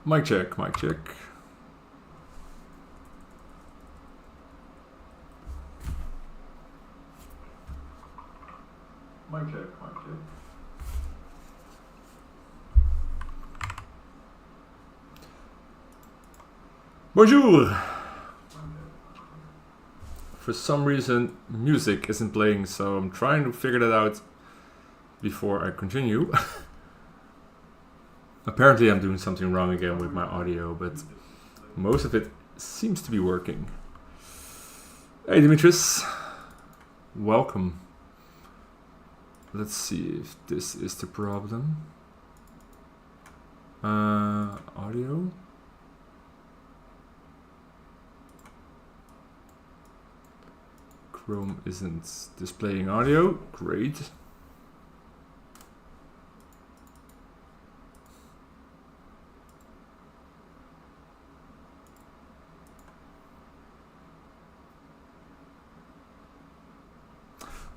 Mic check, mic check. Mic check, mic check. Bonjour! For some reason, music isn't playing, so I'm trying to figure that out before I continue. Apparently I'm doing something wrong again with my audio, but most of it seems to be working. Hey Dimitris, welcome. Let's see if this is the problem. Audio. Chrome isn't displaying audio. Great.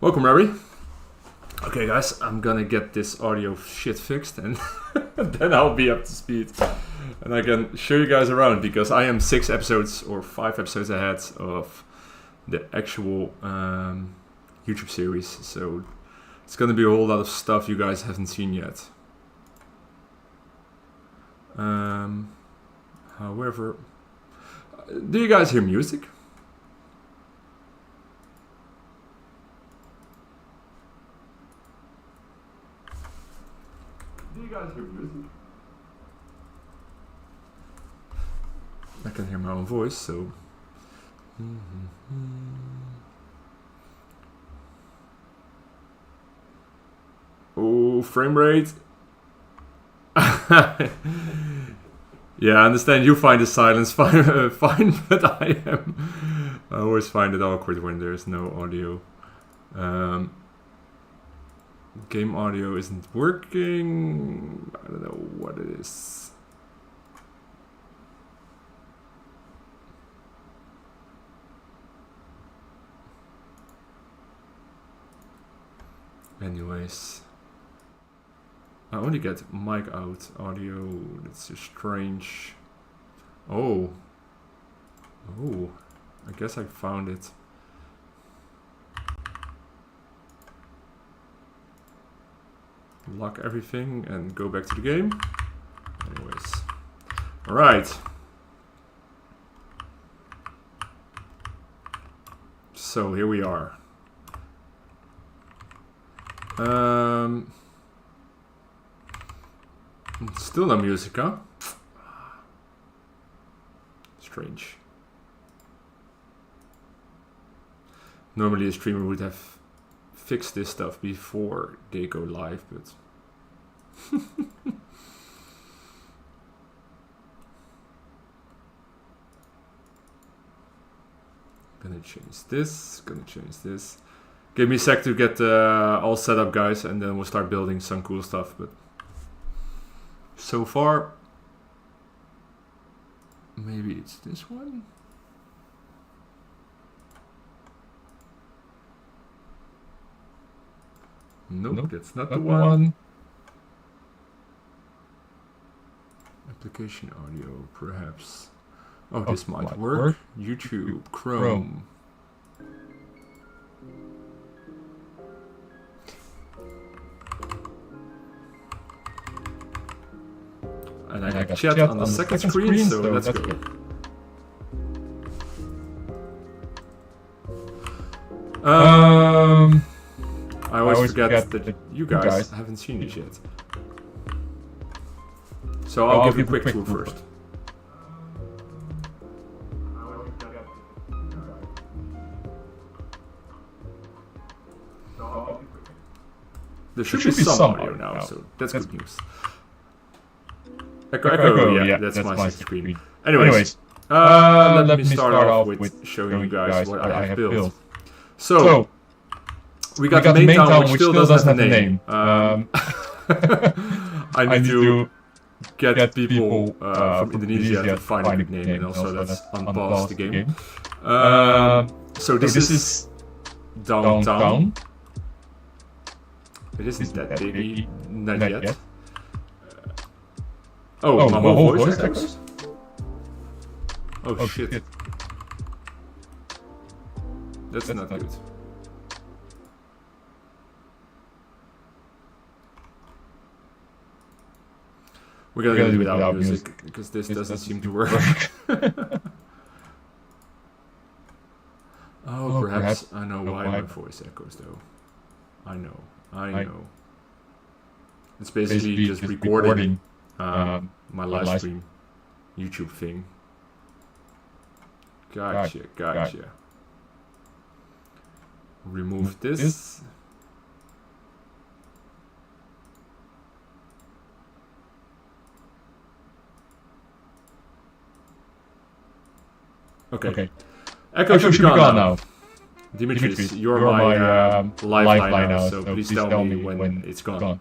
Welcome, Larry. Okay, guys, I'm gonna get this audio shit fixed and then I'll be up to speed. And I can show you guys around because I am 6 episodes or 5 episodes ahead of the actual YouTube series. So it's gonna be a whole lot of stuff you guys haven't seen yet. However, do you guys hear music? Do you guys hear music? I can hear my own voice, so. Oh, frame rate. Yeah, I understand you find the silence fine, but I always find it awkward when there's no audio. Game audio isn't working. I don't know what it is. Anyways, I only get mic out audio. That's just strange. Oh, I guess I found it. Lock everything and go back to the game. Anyways, all right. So here we are. Still no music, huh? Strange. Normally a streamer would have fixed this stuff before they go live, but gonna change this, Give me a sec to get all set up, guys, and then we'll start building some cool stuff. But so far, maybe it's this one. Nope, that's not the one. Application audio, perhaps. Oh, this might work. YouTube, Chrome. And I got chat on the second screen, so let's go. I always forget that you guys haven't seen this yet. So I'll give you a quick tour first. There should be some audio now, so that's good news. Echo, yeah, that's my screen. Anyways, let me start off with showing you guys what I have built. So, we got the main town, which still doesn't have a name. I need to get people from Indonesia to find a good name, and also let's unpause the game. So this is downtown. It isn't that big, not yet. Oh, my whole voice echoes? Oh, shit. That's not good. We're gonna do it without music, because this doesn't seem to work. Oh, perhaps I know why my voice echoes though. I know. It's basically just recording my live stream YouTube thing. Gotcha. Remove this. Okay. Echo should be gone now. Dimitris, you're my lifeline now, so please tell me when it's gone.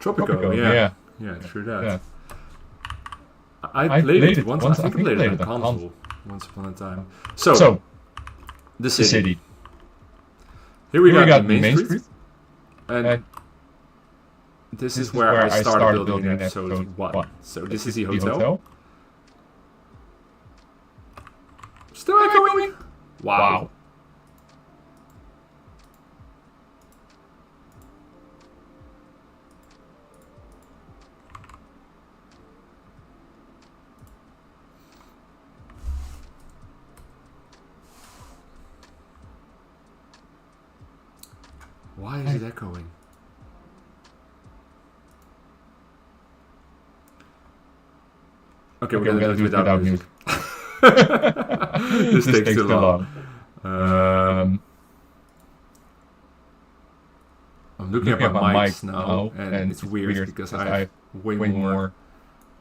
Tropico, yeah, true that. Yeah. I played it once. I think I played it on console once upon a time. So the city. Here we got the main street, and this is where I started building in episode 1. So this is the hotel. Still echoing? Wow. Why is it echoing? Okay, we're gonna do it without music. This takes too long. I'm looking at my mics now, and it's weird because I have way more.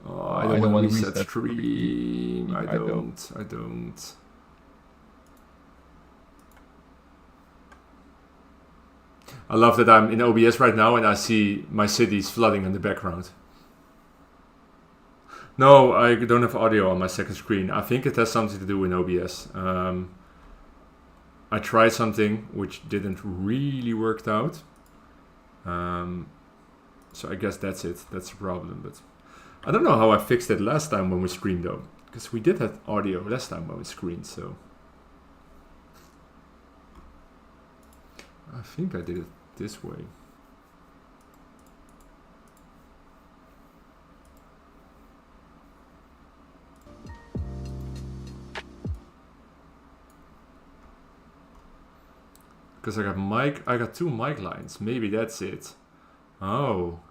Oh, I don't want to reset stream. I don't. I love that I'm in OBS right now and I see my cities flooding in the background. No, I don't have audio on my second screen. I think it has something to do with OBS. I tried something which didn't really work out. So I guess that's it. That's the problem. But I don't know how I fixed it last time when we streamed though. Because we did have audio last time when we screened, so... I think I did it this way. Because I got 2 mic lines. Maybe that's it. Oh.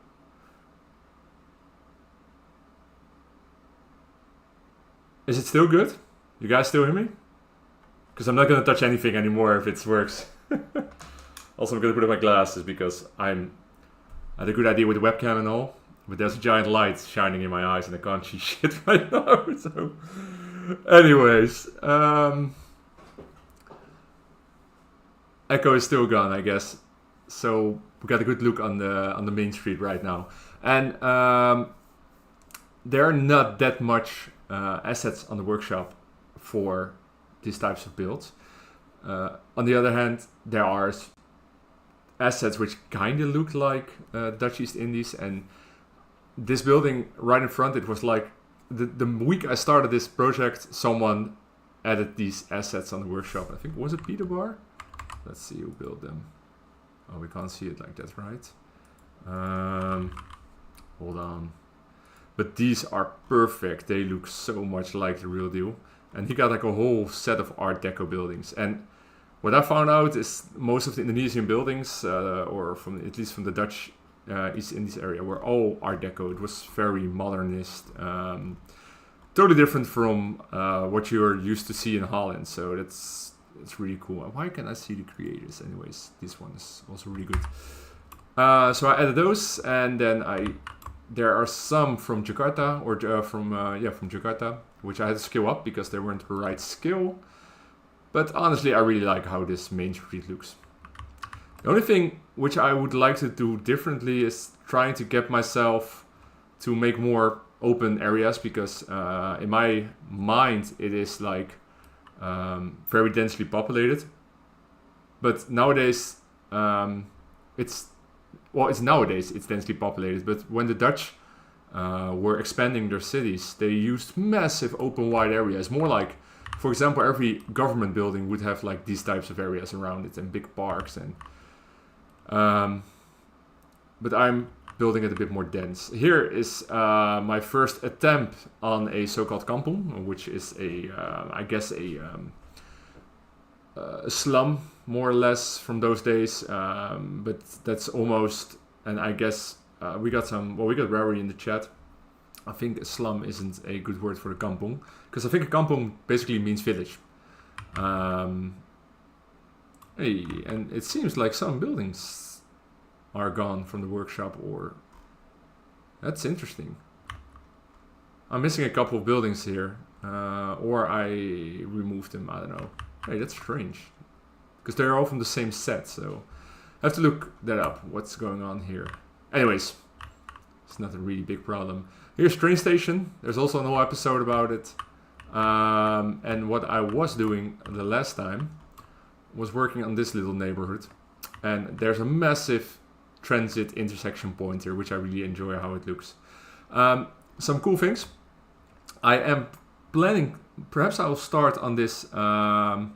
Is it still good? You guys still hear me? Because I'm not gonna touch anything anymore if it works. Also, I'm gonna put on my glasses because I had a good idea with the webcam and all, but there's a giant light shining in my eyes and I can't see shit right now. So, anyways, echo is still gone, I guess. So we got a good look on the main street right now, and there are not that much assets on the workshop for these types of builds. On the other hand, there are assets which kind of look like Dutch East Indies, and this building right in front, it was like the week I started this project, someone added these assets on the workshop. I think, was it Peter Bar? Let's see who built them. Oh, we can't see it like that, right? Hold on. But these are perfect. They look so much like the real deal. And he got like a whole set of Art Deco buildings. And what I found out is most of the Indonesian buildings, or from at least from the Dutch East Indies area, were all Art Deco. It was very modernist, totally different from what you're used to see in Holland. So it's really cool. Why can't I see the creators? Anyways, this one is also really good. So I added those, and then there are some from Jakarta, or from Jakarta, which I had to scale up because they weren't the right scale. But honestly, I really like how this main street looks. The only thing which I would like to do differently is trying to get myself to make more open areas, because in my mind it is like very densely populated. But nowadays it's nowadays it's densely populated. But when the Dutch were expanding their cities, they used massive open wide areas. More like, for example, every government building would have like these types of areas around it and big parks. And but I'm building it a bit more dense. Here is my first attempt on a so-called kampong, which is I guess a slum, more or less, from those days. But that's almost, and I guess we got Rary in the chat. I think a slum isn't a good word for a kampong, because I think a kampong basically means village. Hey, and it seems like some buildings are gone from the workshop, or that's interesting. I'm missing a couple of buildings here, or I removed them, I don't know. Hey, that's strange, because they're all from the same set, so I have to look that up, what's going on here. Anyways, it's not a really big problem. Here's train station. There's also an whole episode about it. And what I was doing the last time was working on this little neighborhood. And there's a massive transit intersection point here, which I really enjoy how it looks. Some cool things. I am planning, perhaps I'll start on this. Kampong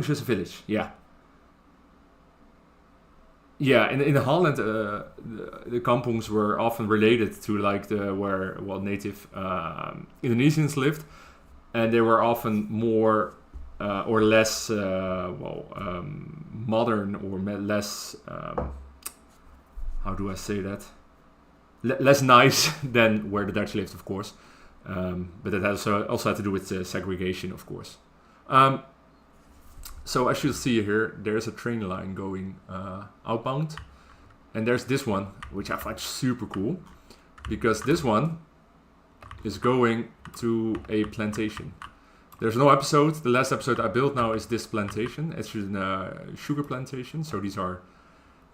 is just a village, yeah. Yeah, in Holland, the kampongs were often related to like where native Indonesians lived, and they were often more or less modern, or less how do I say that? Less nice than where the Dutch lived, of course. But that also had to do with segregation, of course. So as you'll see here, there's a train line going outbound. And there's this one, which I find super cool, because this one is going to a plantation. There's no episode. The last episode I built now is this plantation. It's a sugar plantation. So these are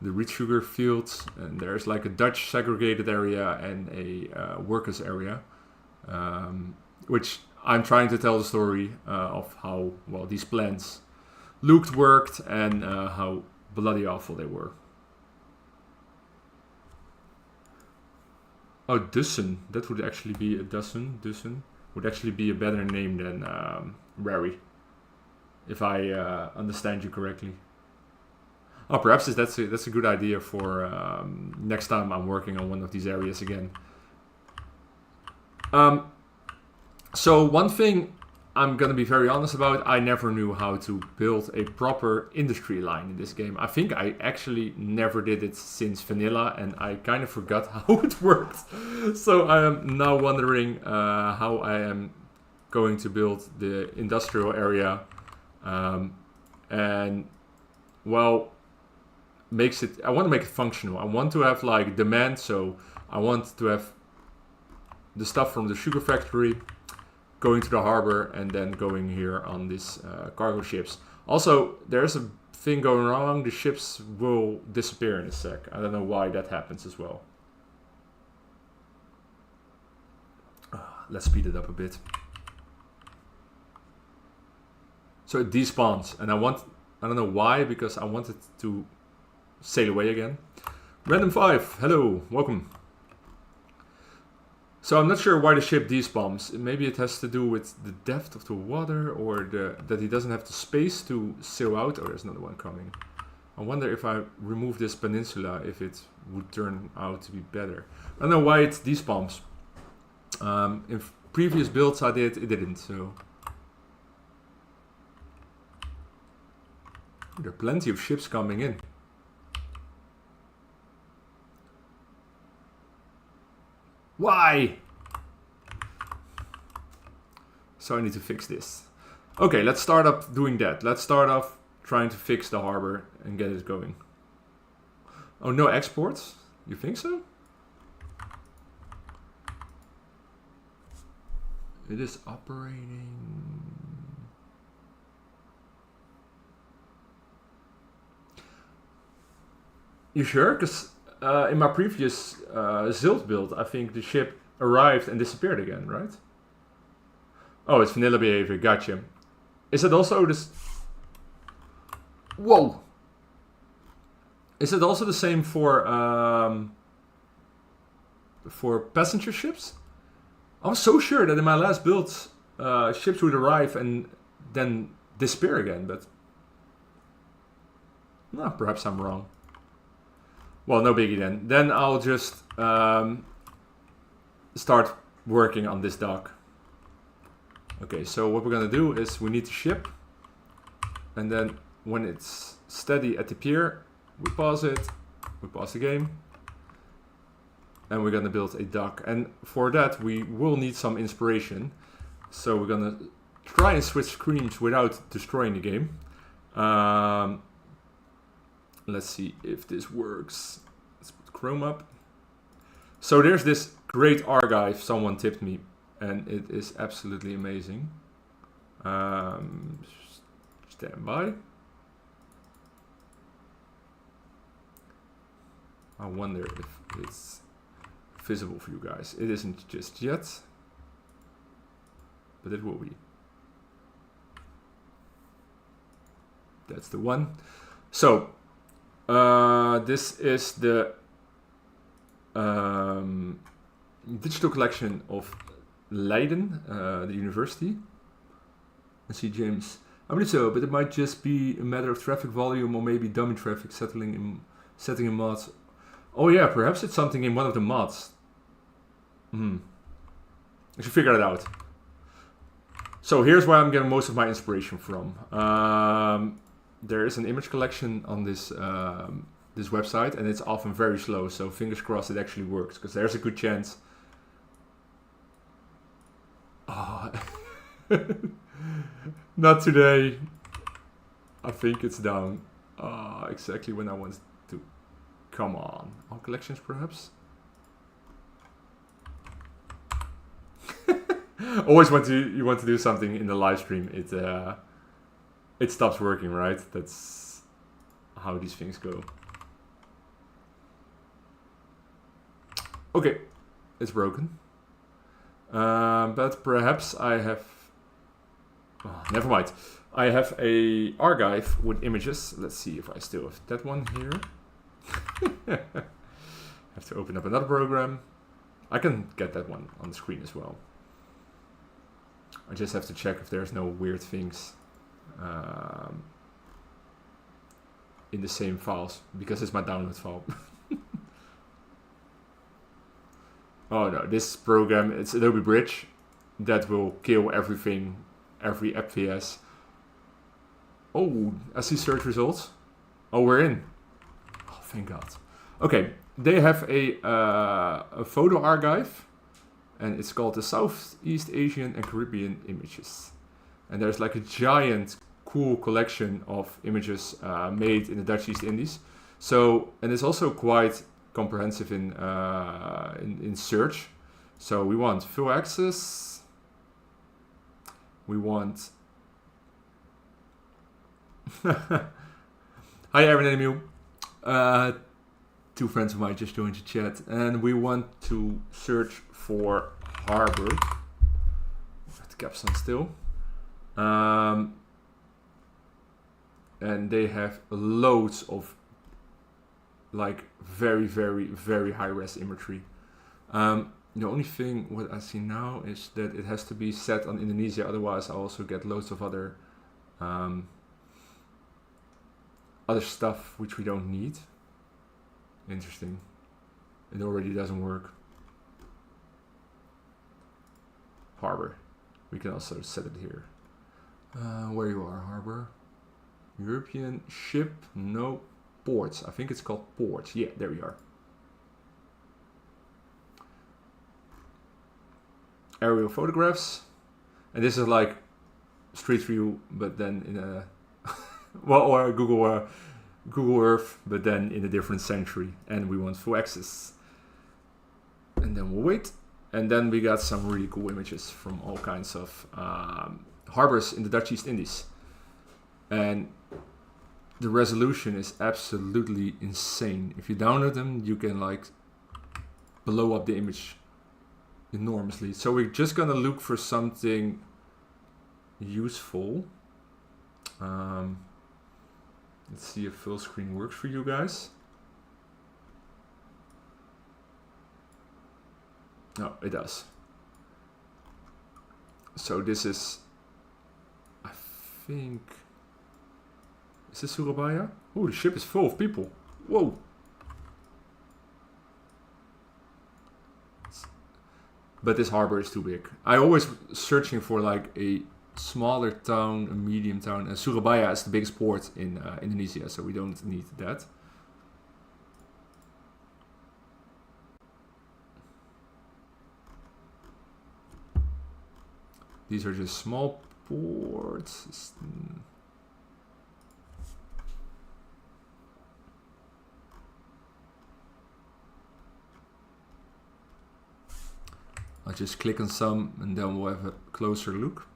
the rich sugar fields. And there's like a Dutch segregated area and a workers area, which I'm trying to tell the story of how well these plants looked, worked, and how bloody awful they were. Oh, Dussen. That would actually be a Dussen. Dussen would actually be a better name than Rary, if I understand you correctly. Oh, perhaps that's a good idea for next time I'm working on one of these areas again. So one thing I'm gonna be very honest about, I never knew how to build a proper industry line in this game. I think I actually never did it since vanilla, and I kind of forgot how it worked. So I am now wondering how I am going to build the industrial area, and well, I want to make it functional. I want to have like demand, so I want to have the stuff from the sugar factory going to the harbor and then going here on these cargo ships. Also, there's a thing going wrong. The ships will disappear in a sec. I don't know why that happens as well. Let's speed it up a bit. So it despawns, and I don't know why, because I want it to sail away again. Random 5, hello, welcome. So I'm not sure why the ship despawns. Maybe it has to do with the depth of the water, or that he doesn't have the space to sail out. Oh, there's another one coming. I wonder if I remove this peninsula, if it would turn out to be better. I don't know why it despawns. In previous builds I did, it didn't, so. There are plenty of ships coming in. Why? So I need to fix this. Okay, let's start up doing that. Let's start off trying to fix the harbor and get it going. Oh, no exports? You think so? It is operating. You sure? Because in my previous Zilt build, I think the ship arrived and disappeared again, right? Oh, it's vanilla behavior. Gotcha. Is it also this? Whoa! Is it also the same for passenger ships? I was so sure that in my last build, ships would arrive and then disappear again, but no, perhaps I'm wrong. Well, no biggie then. Then I'll just start working on this dock. Okay, so what we're gonna do is we need to ship, and then when it's steady at the pier, we pause it, we pause the game, and we're gonna build a dock. And for that, we will need some inspiration. So we're gonna try and switch screens without destroying the game. Let's see if this works. Let's put Chrome up. So there's this great archive someone tipped me, and it is absolutely amazing. Stand by. I wonder if it's visible for you guys. It isn't just yet, but it will be. That's the one. So this is the digital collection of Leiden, the university. I see James. I believe so, but it might just be a matter of traffic volume or maybe dummy traffic setting in mods. Oh yeah, perhaps it's something in one of the mods. I should figure it out. So here's where I'm getting most of my inspiration from. There is an image collection on this this website, and it's often very slow. So fingers crossed it actually works, because there's a good chance. Oh. Not today. I think it's down. Exactly when I want to. Come on. All collections, perhaps? Always you want to do something in the live stream, it stops working, right? That's how these things go. Okay, it's broken. But perhaps I have... Oh, never mind. I have a archive with images. Let's see if I still have that one here. Have to open up another program. I can get that one on the screen as well. I just have to check if there's no weird things in the same files, because it's my download file. Oh no, this program, it's Adobe Bridge, that will kill everything, every FPS. Oh, I see search results. Oh, we're in. Oh, thank God. Okay, they have a photo archive, and it's called the Southeast Asian and Caribbean Images. And there's like a giant, cool collection of images made in the Dutch East Indies. So, and it's also quite comprehensive in search. So we want full access. We want... Hi Aaron and Emil. Two friends of mine just joined the chat. And we want to search for harbor. With caps on still. And they have loads of like very, very, very high-res imagery. The only thing what I see now is that it has to be set on Indonesia, otherwise I also get loads of other stuff which we don't need. Interesting. It already doesn't work. Harbor. We can also set it here. Where you are, harbor. European ship, no. Ports. I think it's called ports. Yeah, there we are. Aerial photographs. And this is like Street View, but then in a... well, or Google Earth, but then in a different century. And we want full access. And then we'll wait. And then we got some really cool images from all kinds of harbors in the Dutch East Indies. And the resolution is absolutely insane. If you download them, you can like blow up the image enormously. So we're just gonna look for something useful. Let's see if full screen works for you guys. No, it does. So this is, I think, is this Surabaya? Oh, the ship is full of people. Whoa. But this harbor is too big. I always searching for like a smaller town, a medium town. And Surabaya is the biggest port in Indonesia, so we don't need that. These are just small ports. I'll just click on some and then we'll have a closer look.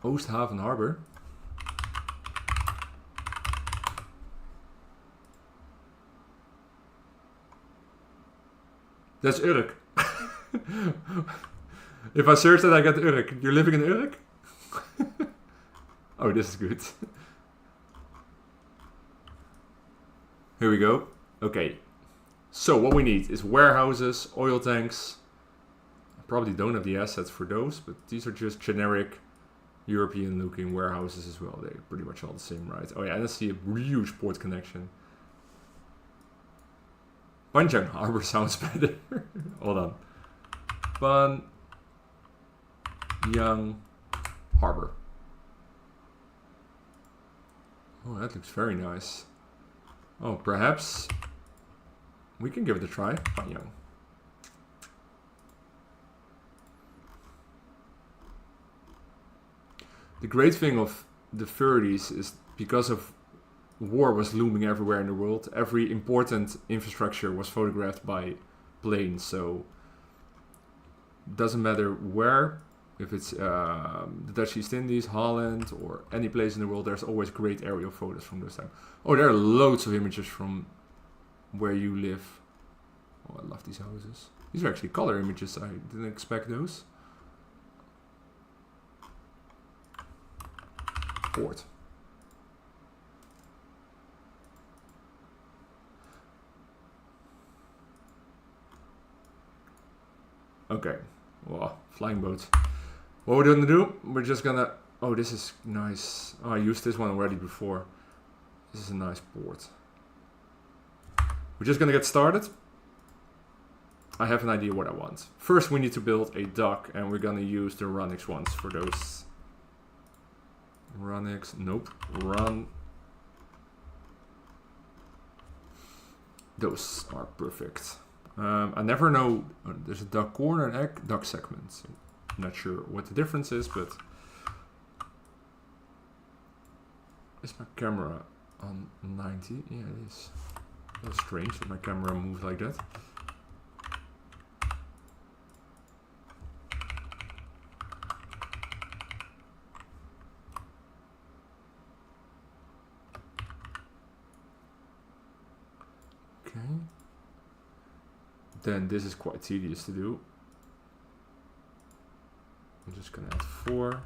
Oosthaven Harbor. That's Urk. If I search that, I get Urk. You're living in Urk? Oh, this is good. Here we go. Okay. So what we need is warehouses, oil tanks. I probably don't have the assets for those, but these are just generic European looking warehouses as well. They're pretty much all the same, right? Oh yeah, and I see a huge port connection. Panjang Harbor sounds better. Hold on. Panjang Harbor. Oh, that looks very nice. Oh, perhaps we can give it a try. Panjang. The great thing of the 30s is because of war was looming everywhere in the world, every important infrastructure was photographed by planes. So it doesn't matter where, if it's the Dutch East Indies, Holland, or any place in the world, there's always great aerial photos from those times. Oh, there are loads of images from where you live. Oh, I love these houses. These are actually color images. I didn't expect those. Port. Okay, well, flying boats. What we're gonna do, we're just gonna, oh, this is nice. Oh, I used this one already before. This is a nice port. We're just gonna get started. I have an idea what I want. First, we need to build a dock, and we're gonna use the Runix ones for those. Runix, nope, run. Those are perfect. I never know, there's a duck corner and duck segment. So I'm not sure what the difference is, but is my camera on 90? Yeah, it is. That's strange that my camera moves like that. Okay. Then this is quite tedious to do. I'm just gonna add 4.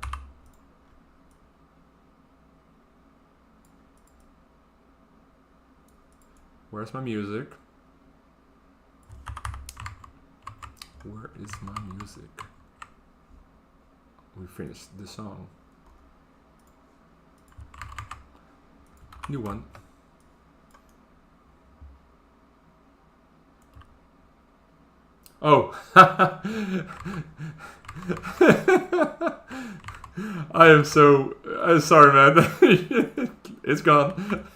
Where's my music? Where is my music? We finished the song. New one. Oh, I am so sorry, man. It's gone.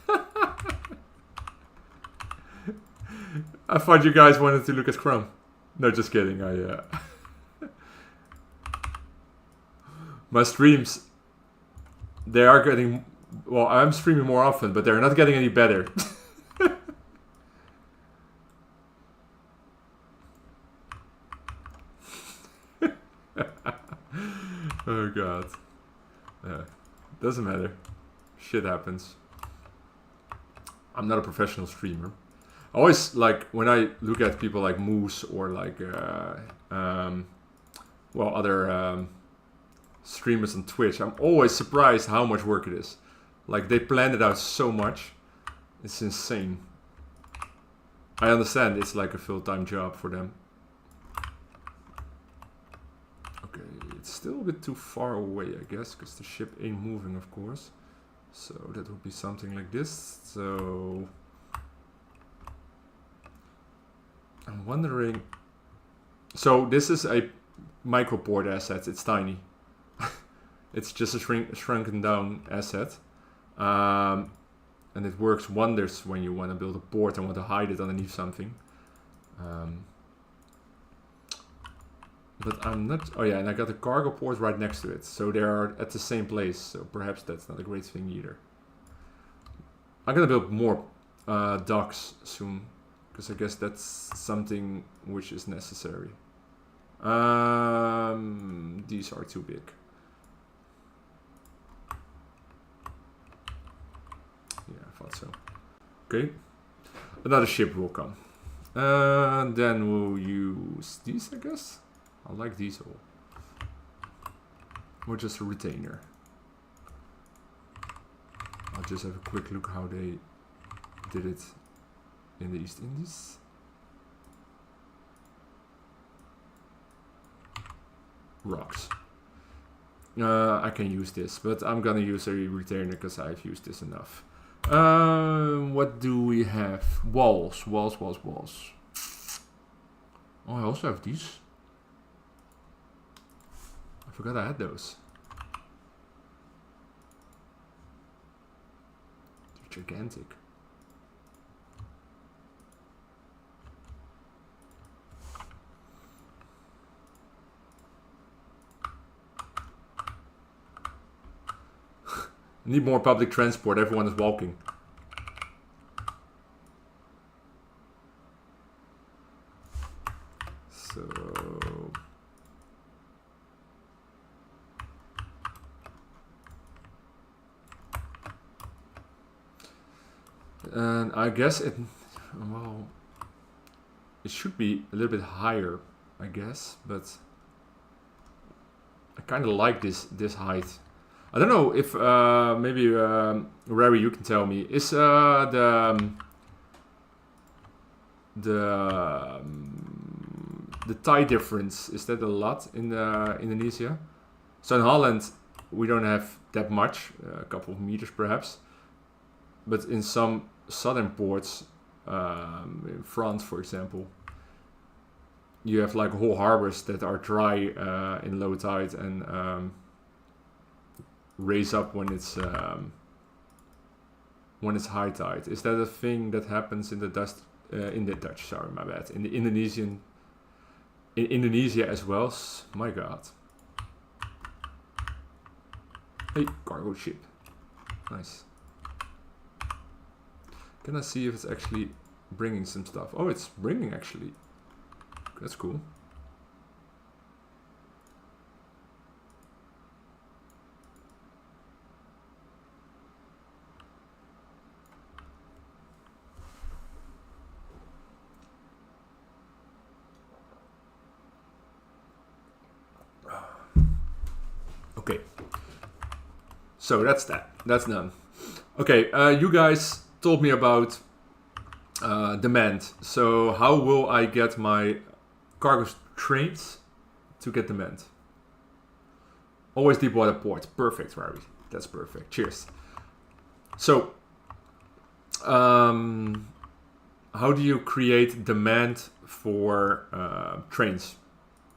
I thought you guys wanted to look at Chrome. No, just kidding. My streams, they are getting, well, I'm streaming more often, but they're not getting any better. Oh god. Yeah. Doesn't matter. Shit happens. I'm not a professional streamer. I always, like, when I look at people like Moose or like, well, other streamers on Twitch, I'm always surprised how much work it is. Like, they planned it out so much. It's insane. I understand it's like a full-time job for them. Okay, it's still a bit too far away, I guess, because the ship ain't moving, of course. So that would be something like this. So I'm wondering. So this is a microport asset. It's tiny. It's just a shrunken down asset. And it works wonders when you want to build a port and want to hide it underneath something. But I'm not... Oh yeah, and I got a cargo port right next to it. So they are at the same place. So perhaps that's not a great thing either. I'm going to build more docks soon. Because I guess that's something which is necessary. These are too big. Yeah, I thought so. Okay. Another ship will come. And then we'll use these, I guess. I like these all. Or just a retainer. I'll just have a quick look how they did it in the East Indies. Rocks. I can use this, but I'm gonna use a retainer because I've used this enough. What do we have? Walls. Oh, I also have these. I forgot I had those. They're gigantic. Need more public transport. Everyone is walking. So... And I guess it... Well... It should be a little bit higher, I guess. But... I kind of like this height. I don't know if maybe Rary, you can tell me. Is the tide difference, is that a lot in Indonesia? So in Holland we don't have that much, a couple of meters perhaps, but in some southern ports, in France for example, you have like whole harbors that are dry in low tide and raise up when it's high tide. Is that a thing that happens in the Dutch? Sorry, my bad. In the in Indonesia as well. My God. Hey, cargo ship. Nice. Can I see if it's actually bringing some stuff? Oh, it's bringing actually. That's cool. Okay, so that's that. That's done. Okay, you guys told me about demand. So how will I get my cargo trains to get demand? Always deepwater port. Perfect, Rary. That's perfect. Cheers. So, how do you create demand for trains,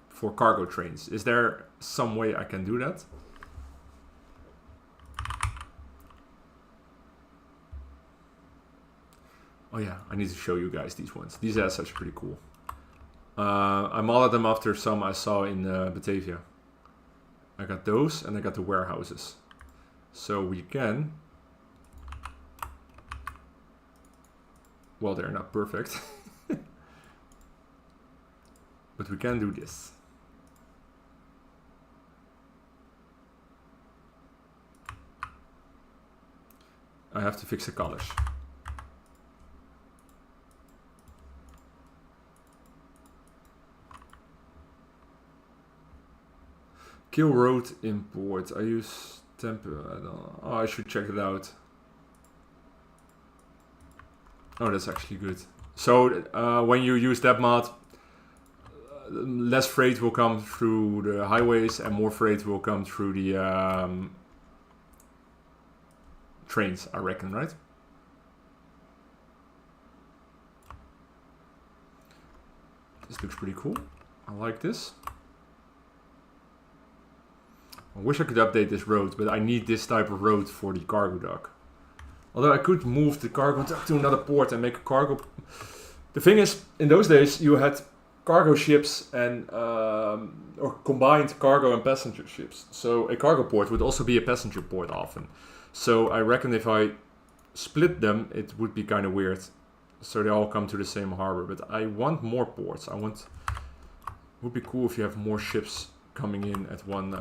for cargo trains? Is there some way I can do that? Oh yeah, I need to show you guys these ones. These assets are pretty cool. I modeled them after some I saw in Batavia. I got those and I got the warehouses. So we can... Well, they're not perfect. But we can do this. I have to fix the colors. Kill road import. I use temp. I don't know. Oh, I should check it out. Oh, that's actually good. So when you use that mod, less freight will come through the highways and more freight will come through the trains, I reckon, right? This looks pretty cool. I like this. I wish I could update this road, but I need this type of road for the cargo dock. Although I could move the cargo dock to another port and make a cargo... The thing is, in those days you had cargo ships and or combined cargo and passenger ships. So a cargo port would also be a passenger port often. So I reckon if I split them, it would be kind of weird. So they all come to the same harbor. But I want more ports. It would be cool if you have more ships coming in at one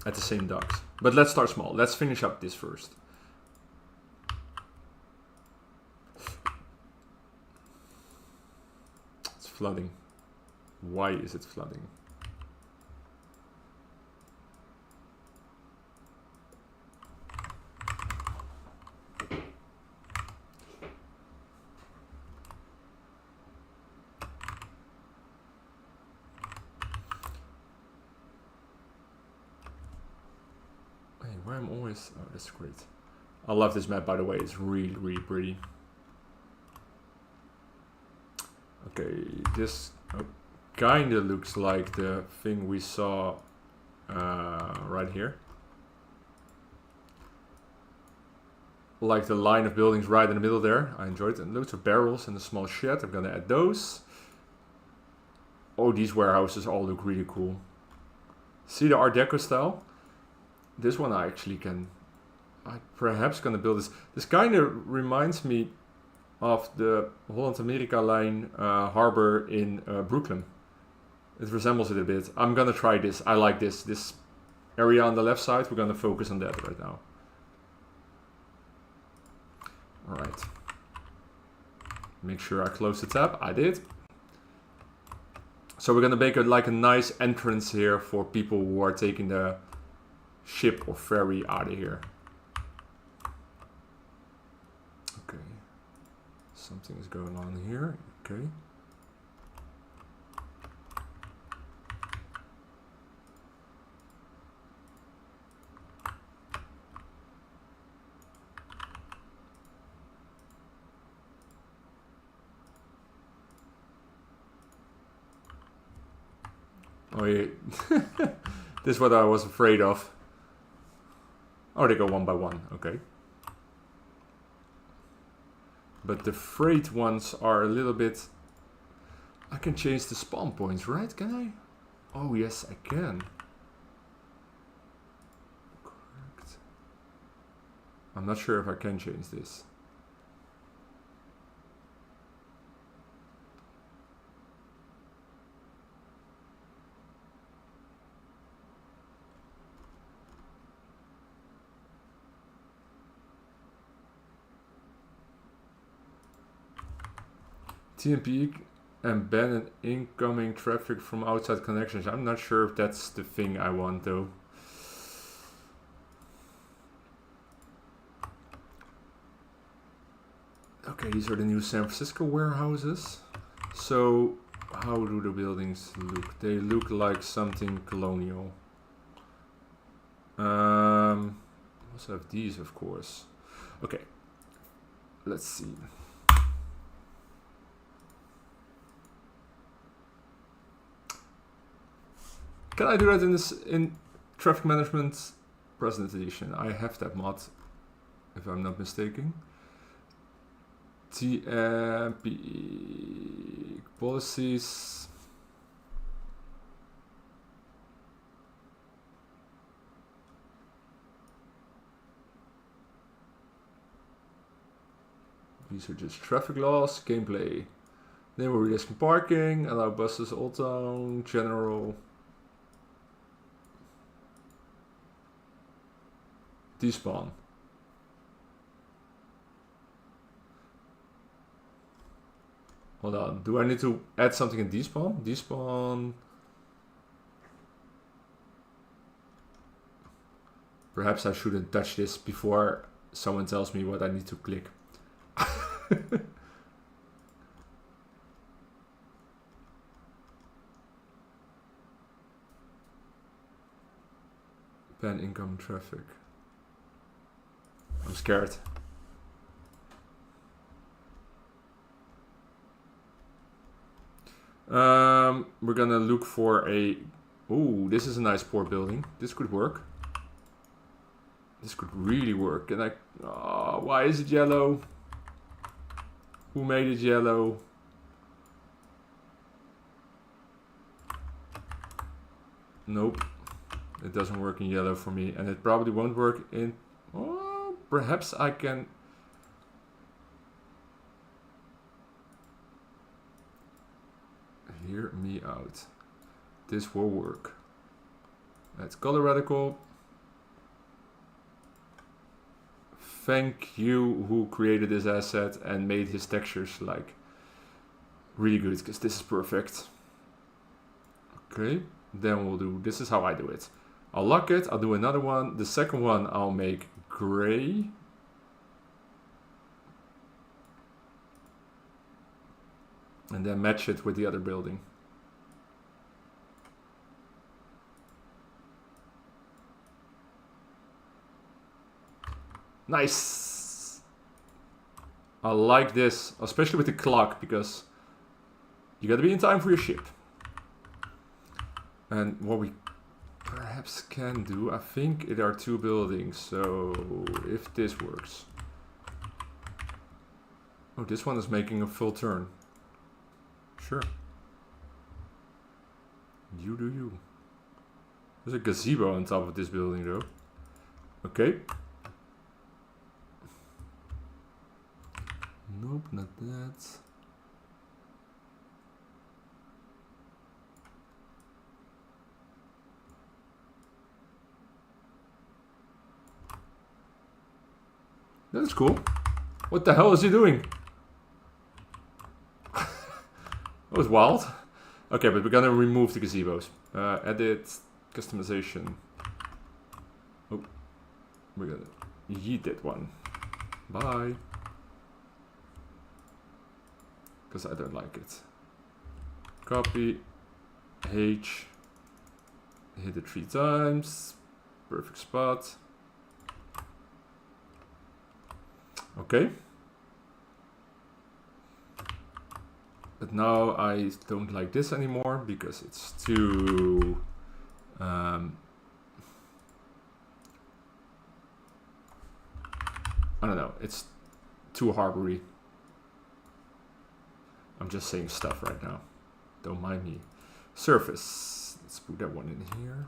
at the same docks. But let's start small. Let's finish up this first. It's flooding. Why is it flooding? Where I'm always... Oh, that's great. I love this map, by the way. It's really, really pretty. Okay, this kind of looks like the thing we saw right here. Like the line of buildings right in the middle there. I enjoyed it. Loads of barrels and a small shed. I'm gonna add those. Oh, these warehouses all look really cool. See the Art Deco style? This one I actually can... I'm perhaps gonna build this. This kind of reminds me of the Holland America line harbor in Brooklyn. It resembles it a bit. I'm gonna try this. I like this. This area on the left side, we're gonna focus on that right now. Alright. Make sure I close the tab. I did. So we're gonna make like a nice entrance here for people who are taking the ship or ferry out of here. Okay. Something is going on here. Okay. Oh yeah. This is what I was afraid of. Oh, they go one by one. Okay. But the freight ones are a little bit... I can change the spawn points, right? Can I? Oh, yes, I can. Correct. I'm not sure if I can change this. TMP and ban an incoming traffic from outside connections. I'm not sure if that's the thing I want though. Okay, these are the new San Francisco warehouses. So how do the buildings look? They look like something colonial. Also have these, of course. Okay, let's see. Can I do that in traffic management President Edition? I have that mod, if I'm not mistaken. TMP policies. These are just traffic laws, gameplay. Neighborhood risk and parking, allow buses, Old Town, general. Despawn. Hold on. Do I need to add something in despawn? Despawn. Perhaps I shouldn't touch this before someone tells me what I need to click. Ban incoming traffic. I'm scared. We're gonna look for a... Ooh, this is a nice port building. This could work. This could really work. And why is it yellow? Who made it yellow? Nope. It doesn't work in yellow for me. And it probably won't work in... Oh, perhaps I can... Hear me out. This will work. Let's color radical. Thank you who created this asset and made his textures like really good, because this is perfect. Okay, then we'll do, this is how I do it. I'll lock it, I'll do another one. The second one I'll make gray. And then match it with the other building. Nice! I like this, especially with the clock, because you gotta be in time for your ship. And what we perhaps can do, I think there are two buildings, so if this works. Oh, this one is making a full turn. Sure. You do you. There's a gazebo on top of this building though. Okay. Nope, not that. That's cool. What the hell is he doing? That was wild. Okay, but we're gonna remove the gazebos. Edit, customization. Oh, we're gonna yeet that one. Bye. Because I don't like it. Copy. H. Hit it 3 times. Perfect spot. Okay. But now I don't like this anymore because it's too... I don't know, it's too harbory. I'm just saying stuff right now. Don't mind me. Surface. Let's put that one in here.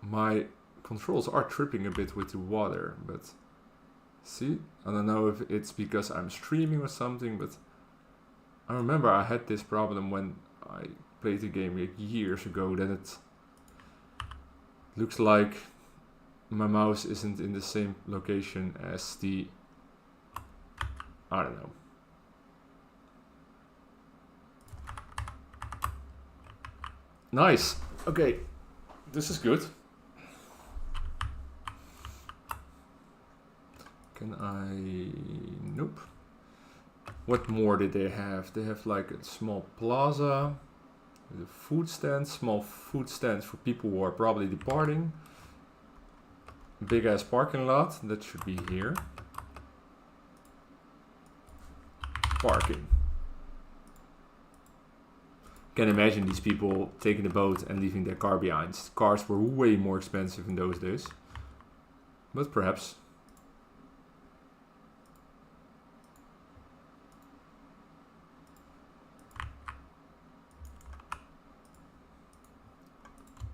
My controls are tripping a bit with the water, but see, I don't know if it's because I'm streaming or something, but I remember I had this problem when I played the game like years ago, that it looks like my mouse isn't in the same location as the, I don't know. Nice. Okay, this is good. Can I... Nope. What more did they have? They have like a small plaza, with a food stand, small food stands for people who are probably departing. Big ass parking lot, that should be here. Parking. Can imagine these people taking the boat and leaving their car behind. Cars were way more expensive in those days. But perhaps.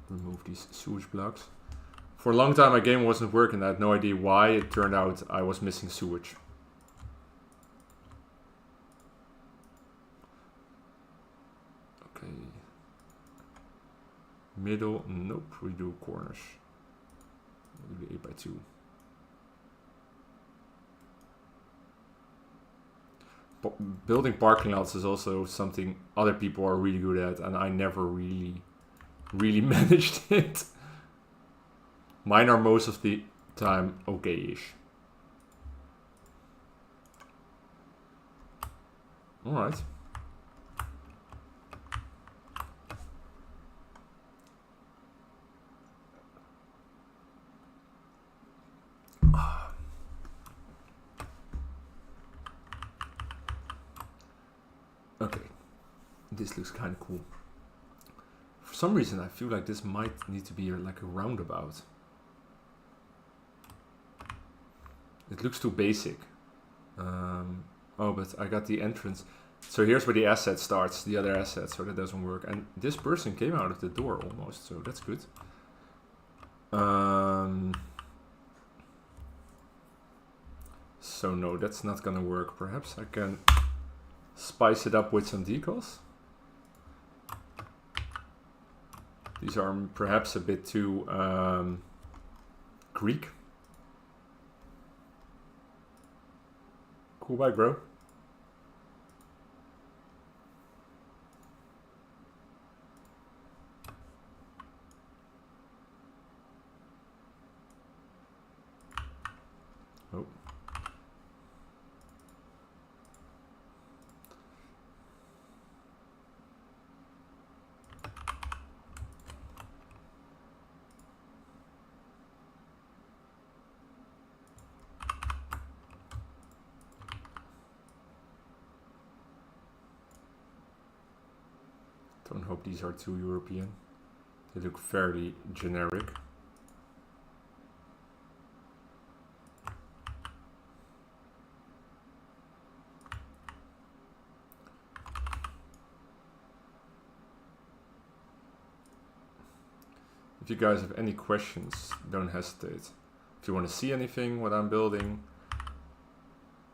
Remove these sewage blocks. For a long time my game wasn't working. I had no idea why. It turned out I was missing sewage. Okay. Middle, nope, we do corners. We'll do the 8x2. Building parking lots is also something other people are really good at, and I never really managed it. Mine are most of the time okay-ish. Alright. Okay, this looks kind of cool. For some reason, I feel like this might need to be like a roundabout. It looks too basic. Oh, but I got the entrance. So here's where the asset starts, the other asset, so that doesn't work. And this person came out of the door almost, so that's good. So no, that's not gonna work. Perhaps I can spice it up with some decals. These are perhaps a bit too Greek. Cool, bye, bro. Oh. Don't hope these are too European. They look fairly generic. If you guys have any questions, don't hesitate. If you want to see anything, what I'm building.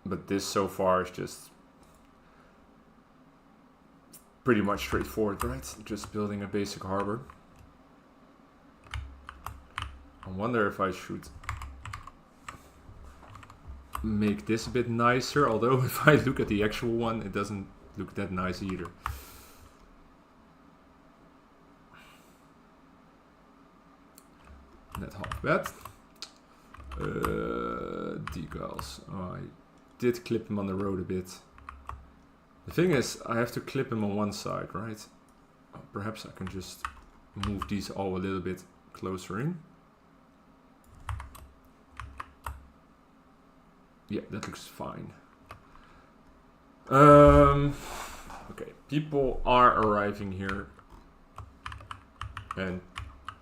But this so far is just pretty much straightforward, right? Just building a basic harbor. I wonder if I should make this a bit nicer, although if I look at the actual one, it doesn't look that nice either. Net half bed. Decals. Oh, I did clip them on the road a bit. The thing is, I have to clip them on one side, right? Perhaps I can just move these all a little bit closer in. Yeah, that looks fine. Okay, people are arriving here and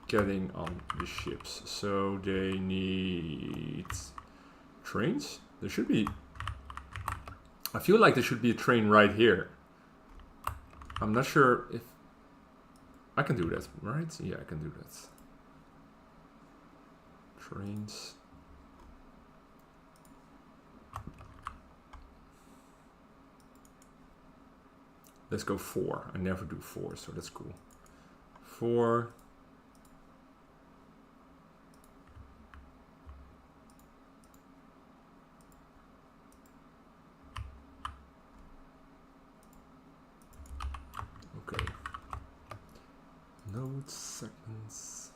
getting on the ships. So they need trains? There should be... I feel like there should be a train right here. I'm not sure if... I can do that, right? Yeah, I can do that. Trains. Let's go 4. I never do 4, so that's cool. 4. Okay. Node segments.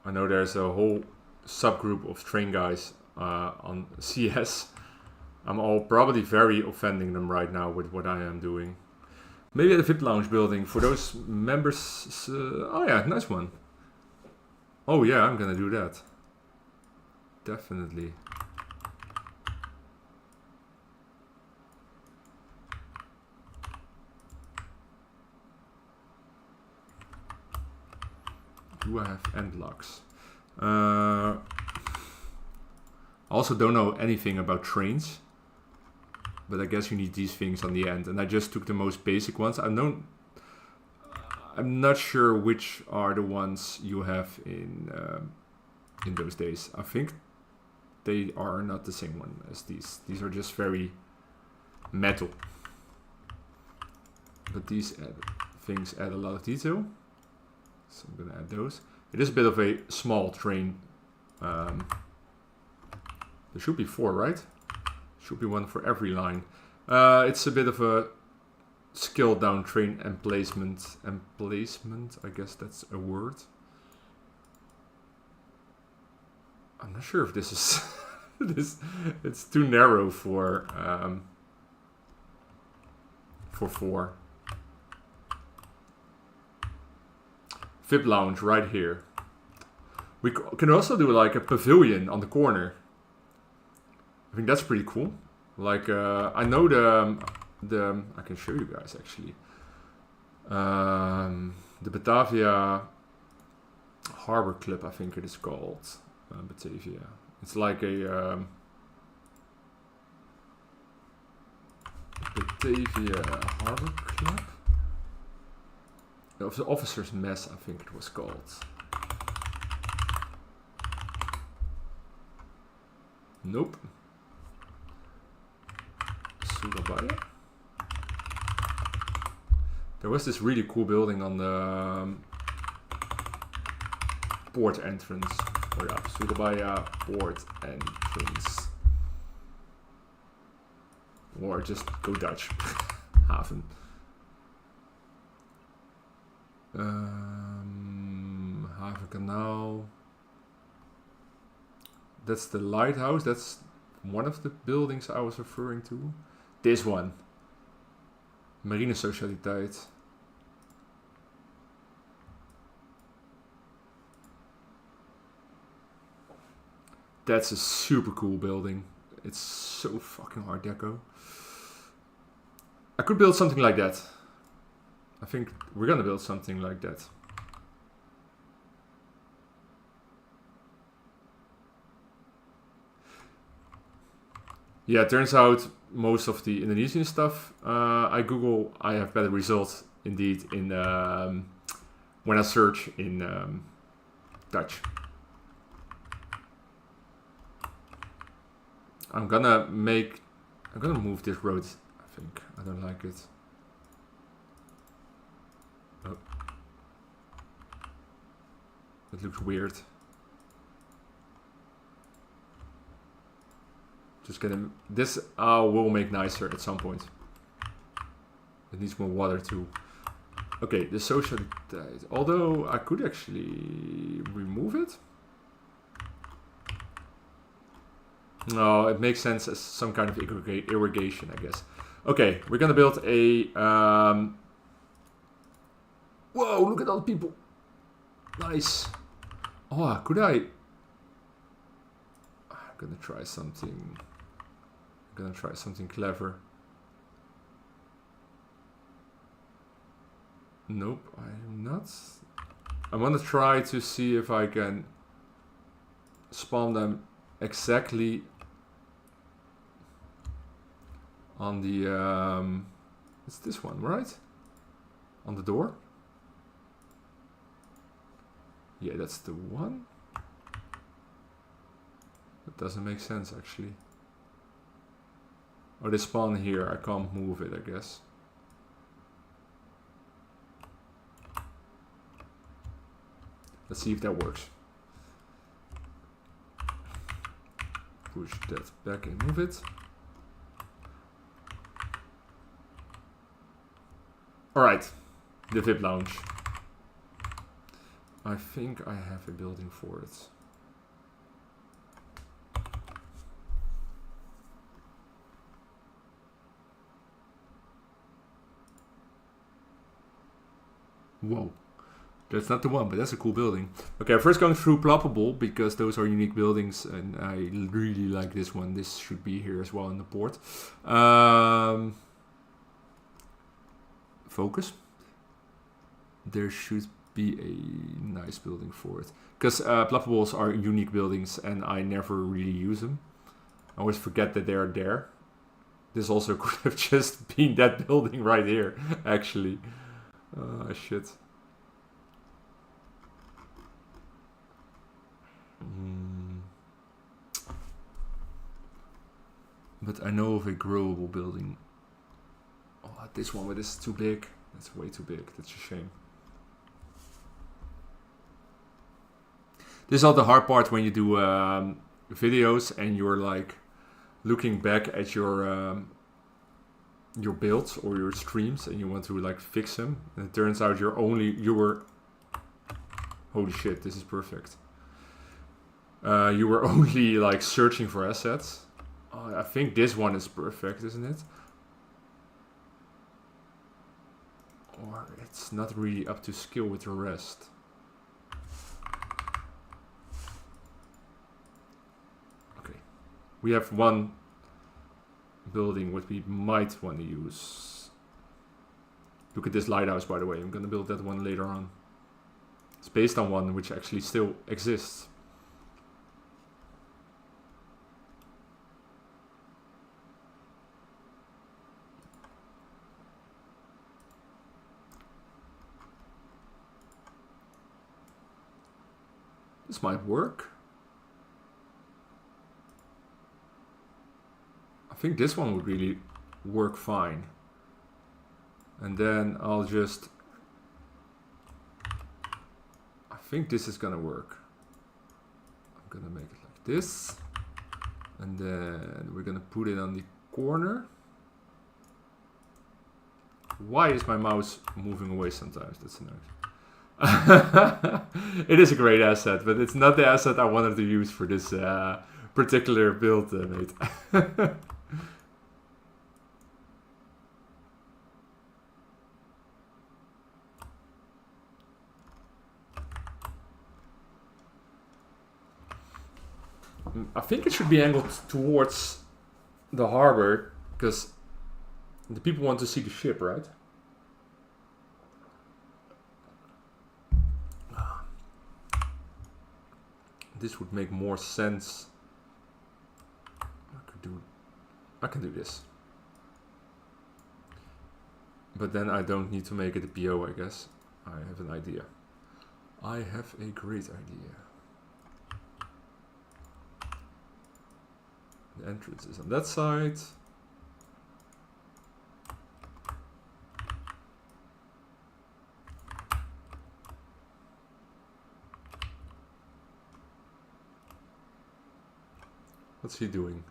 I know there's a whole subgroup of train guys on CS. I'm all probably very offending them right now with what I am doing. Maybe at the VIP Lounge building for those members. Oh yeah, nice one. Oh yeah, I'm gonna do that. Definitely. Do I have end locks? I also don't know anything about trains, but I guess you need these things on the end, and I just took the most basic ones. I'm not sure which are the ones you have in those days. I think they are not the same one as these. These are just very metal. But these things add a lot of detail. So I'm gonna add those. It is a bit of a small train. There should be 4, right? Should be 1 for every line. It's a bit of a scaled down train emplacement. Emplacement, I guess that's a word. I'm not sure if this is it's too narrow for 4. VIP lounge right here. We can also do like a pavilion on the corner. I think that's pretty cool. Like I know the I can show you guys actually. The Batavia Harbor Club, I think it is called. Batavia. It's like a Batavia Harbor Club. Of the Officers' Mess, I think it was called. Nope. Surabaya. There was this really cool building on the port entrance. Oh yeah, Surabaya port entrance. Or just go Dutch. Haven. Haven Canal. That's the lighthouse. That's one of the buildings I was referring to. This one. Marine Socialiteit. That's a super cool building. It's so fucking Art Deco. I could build something like that. I think we're gonna build something like that. Yeah, it turns out most of the Indonesian stuff I Google, I have better results indeed in when I search in Dutch. I'm gonna move this road. I think I don't like it. Oh, it looks weird. Just gonna this will make nicer at some point. It needs more water too. Okay, the social. Although I could actually remove it. No, it makes sense as some kind of irrigation, I guess. Okay, we're gonna build a. Whoa! Look at all the people. Nice. Oh, could I? I'm gonna try something. I'm gonna try something clever. Nope, I'm not. I want to try to see if I can spawn them exactly on the it's this one, right? On the door. Yeah, that's the one. That doesn't make sense actually. Oh, they spawn here. I can't move it, I guess. Let's see if that works. Push that back and move it. Alright, the VIP lounge. I think I have a building for it. Whoa. That's not the one, but that's a cool building. Okay, first going through Ploppable, because those are unique buildings, and I really like this one. This should be here as well in the port. Focus. There should be a nice building for it. Because Ploppables are unique buildings, and I never really use them. I always forget that they are there. This also could have just been that building right here, actually. Shit. But I know of a growable building. Oh, this one, but this is too big. That's way too big. That's a shame. This is all the hard part when you do videos and you're like looking back at your builds or your streams and you want to like fix them. And it turns out you were holy shit, this is perfect. You were only like searching for assets. I think this one is perfect, isn't it? Or it's not really up to skill with the rest. Okay. We have one building which we might want to use. Look at this lighthouse, by the way. I'm going to build that one later on. It's based on one which actually still exists. This might work. I think this one would really work fine. And then I'll just... I think this is gonna work. I'm gonna make it like this. And then we're gonna put it on the corner. Why is my mouse moving away sometimes? That's annoying. It is a great asset, but it's not the asset I wanted to use for this particular build, mate. I think it should be angled towards the harbor, because the people want to see the ship, right? This would make more sense. I can do this. But then I don't need to make it a PO, I guess. I have an idea. I have a great idea. The entrance is on that side. What's he doing?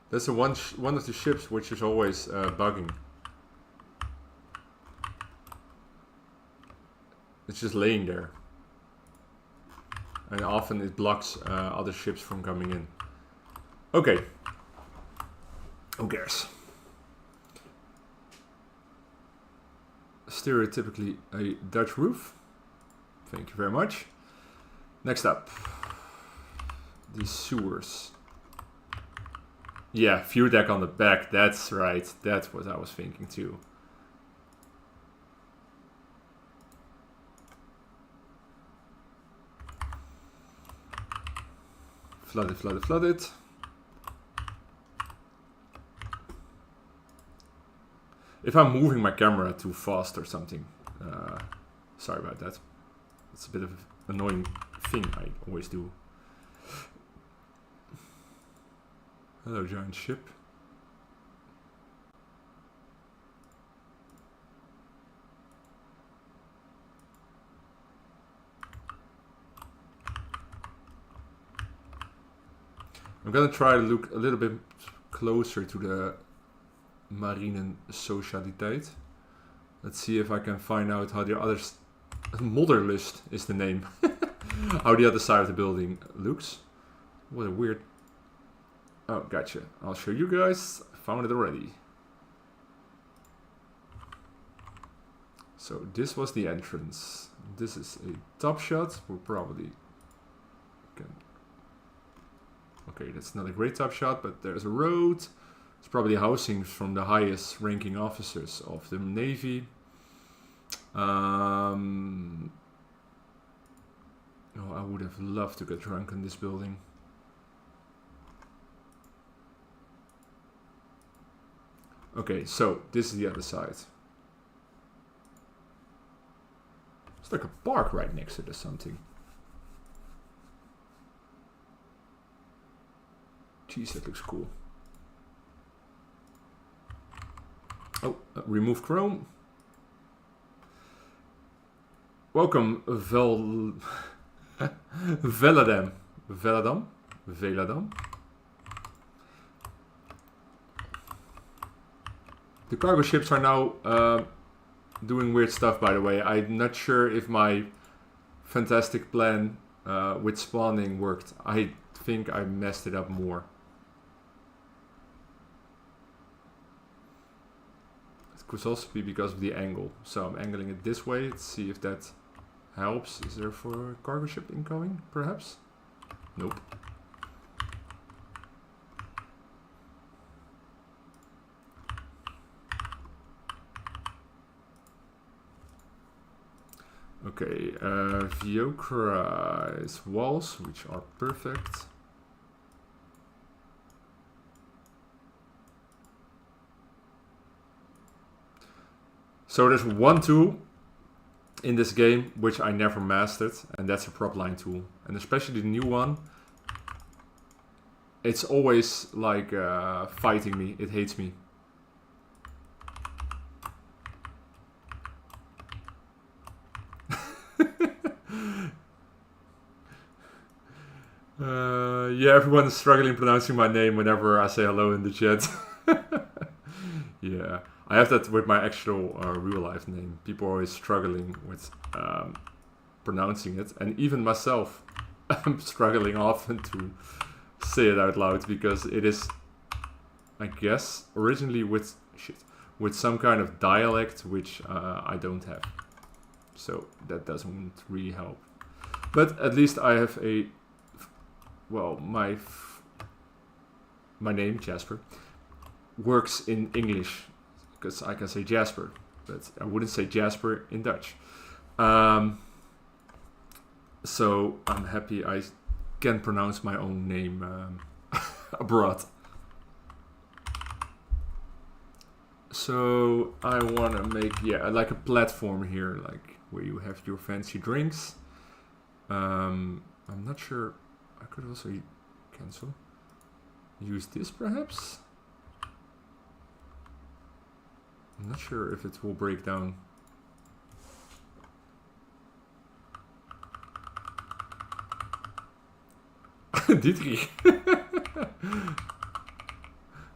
That's the one of the ships which is always bugging. It's just laying there. And often it blocks other ships from coming in. Okay. Who cares? Stereotypically a Dutch roof. Thank you very much. Next up. The sewers. Yeah, view deck on the back. That's right. That's what I was thinking too. Flood it, flood it, flood it. If I'm moving my camera too fast or something, sorry about that. It's a bit of an annoying thing I always do. Hello, giant ship. I'm gonna try to look a little bit closer to the Marine Socialiteit. Let's see if I can find out how the other... Modderlust is the name. How the other side of the building looks. What a weird... Oh, gotcha. I'll show you guys. I found it already. So this was the entrance. This is a top shot. We'll probably... Okay, that's not a great top shot, but there's a road. It's probably housing from the highest ranking officers of the Navy. Oh, I would have loved to get drunk in this building. Okay, so this is the other side. It's like a park right next to this something. Jeez, that looks cool. Oh, remove Chrome. Welcome, Veladam. Veladam. The cargo ships are now doing weird stuff, by the way. I'm not sure if my fantastic plan with spawning worked. I think I messed it up more. It could also be because of the angle. So I'm angling it this way. Let's see if that helps. Is there for a cargo ship incoming, perhaps? Nope. Okay, Viocra's walls, which are perfect. So there's one tool in this game which I never mastered, and that's a prop line tool. And especially the new one, it's always like fighting me. It hates me. Yeah, everyone is struggling pronouncing my name whenever I say hello in the chat. Yeah, I have that with my actual real life name. People are always struggling with pronouncing it, and even myself, I'm struggling often to say it out loud because it is, I guess, originally with some kind of dialect which I don't have. So that doesn't really help. But at least I have a, well, my name, Jasper, works in English because I can say Jasper, but I wouldn't say Jasper in Dutch. So I'm happy I can pronounce my own name abroad. So I want to make, yeah, like a platform here, like where you have your fancy drinks. I'm not sure. I could also cancel. Use this perhaps. I'm not sure if it will break down. Dietrich.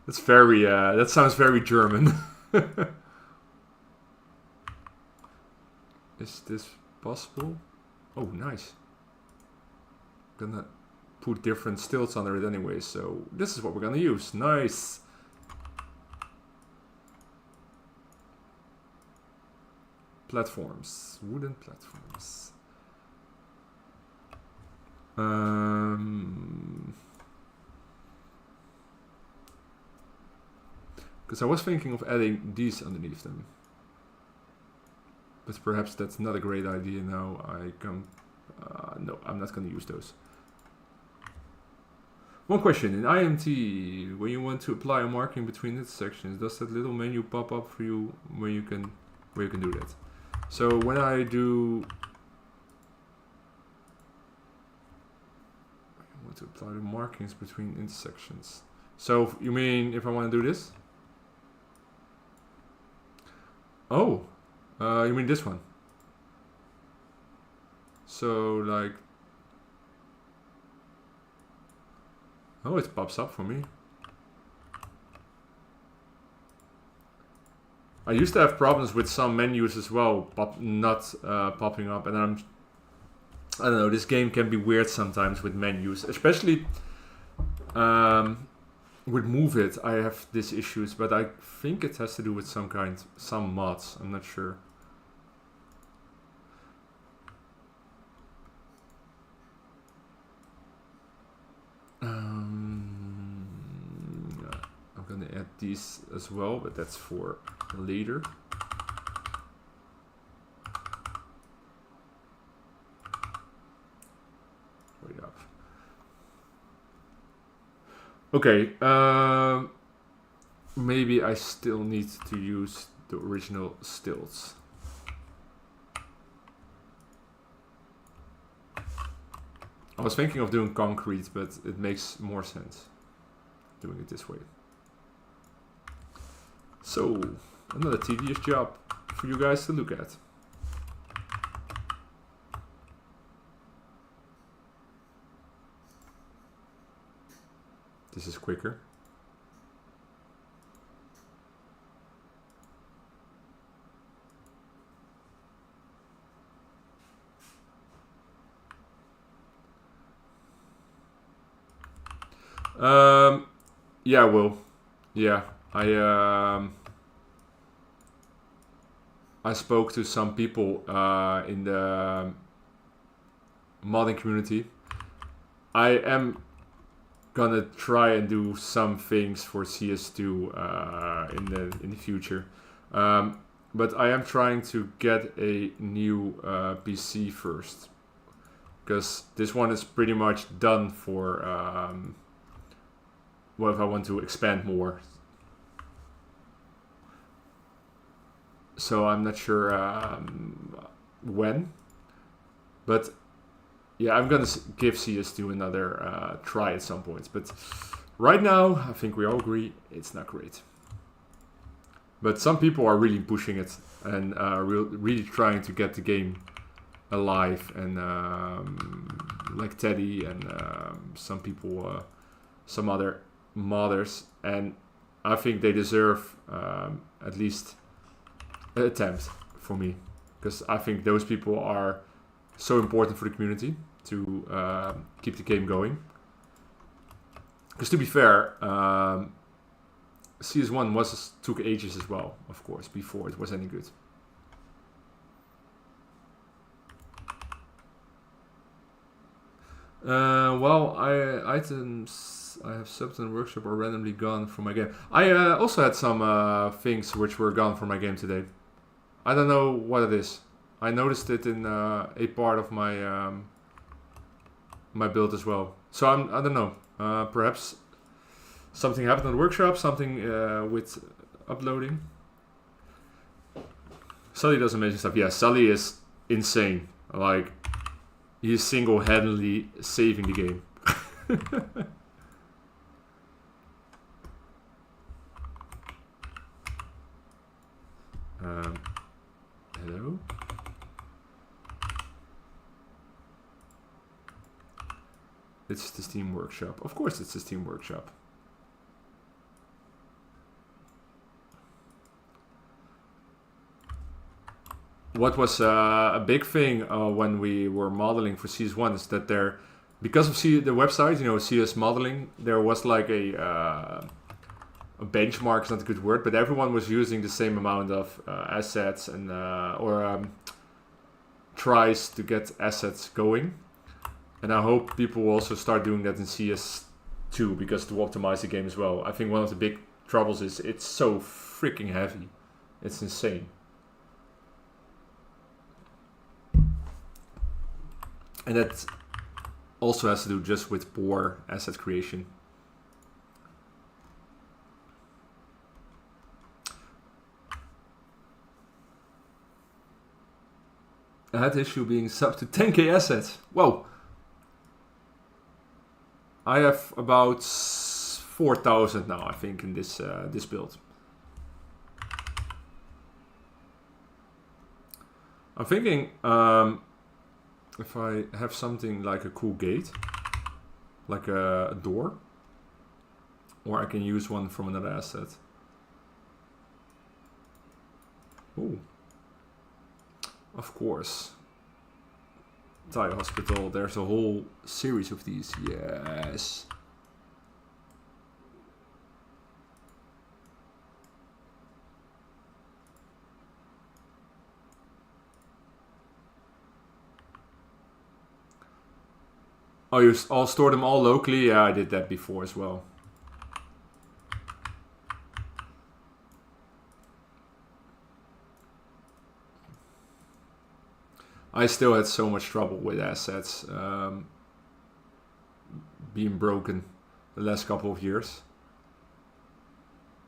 That's very, that sounds very German. Is this possible? Oh, nice. Gonna put different stilts under it anyway, so this is what we're gonna use. Nice. Platforms. Wooden platforms. Because I was thinking of adding these underneath them. But perhaps that's not a great idea now. No, I'm not going to use those. One question. In IMT, when you want to apply a marking between its sections, does that little menu pop up for you where you can do that? So when I do... I want to apply the markings between intersections. So you mean if I want to do this? Oh, you mean this one? So like, oh, it pops up for me. I used to have problems with some menus as well, not popping up, and I don't know. This game can be weird sometimes with menus, especially. With Move It, I have these issues, but I think it has to do with some mods. I'm not sure. I'm gonna add these as well, but that's for later. Wait up. Okay, maybe I still need to use the original stilts. I was thinking of doing concrete, but it makes more sense doing it this way. So, another tedious job for you guys to look at. This is quicker. Yeah, Will. Yeah, I spoke to some people in the modding community. I am gonna try and do some things for CS2 in the future, but I am trying to get a new PC first, because this one is pretty much done for. What if I want to expand more? So I'm not sure when, but yeah, I'm gonna give CS2 another try at some point. But right now, I think we all agree it's not great. But some people are really pushing it and really trying to get the game alive, and like Teddy and some people, some other modders, and I think they deserve at least an attempt for me, because I think those people are so important for the community to keep the game going. Because to be fair, CS1 took ages as well, of course, before it was any good. Well, items I have subbed in the workshop are randomly gone from my game. I also had some things which were gone from my game today. I don't know what it is. I noticed it in a part of my my build as well. So I don't know. Perhaps something happened in the workshop. Something with uploading. Sully does amazing stuff. Yeah, Sully is insane. Like, he is single-handedly saving the game. Hello? It's the Steam Workshop. Of course it's the Steam Workshop. What was a big thing when we were modeling for CS1 is that there, because of the website, you know, CS modeling, there was like a benchmark is not a good word, but everyone was using the same amount of assets and tries to get assets going. And I hope people will also start doing that in CS2, because to optimize the game as well. I think one of the big troubles is it's so freaking heavy. It's insane. And that also has to do just with poor asset creation. I had the issue being sub to 10k assets. Whoa! I have about 4,000 now, I think, in this this build. I'm thinking if I have something like a cool gate, like a door, or I can use one from another asset. Ooh. Of course. Thai Hospital, there's a whole series of these. Yes. Oh, I'll store them all locally? Yeah, I did that before as well. I still had so much trouble with assets being broken the last couple of years.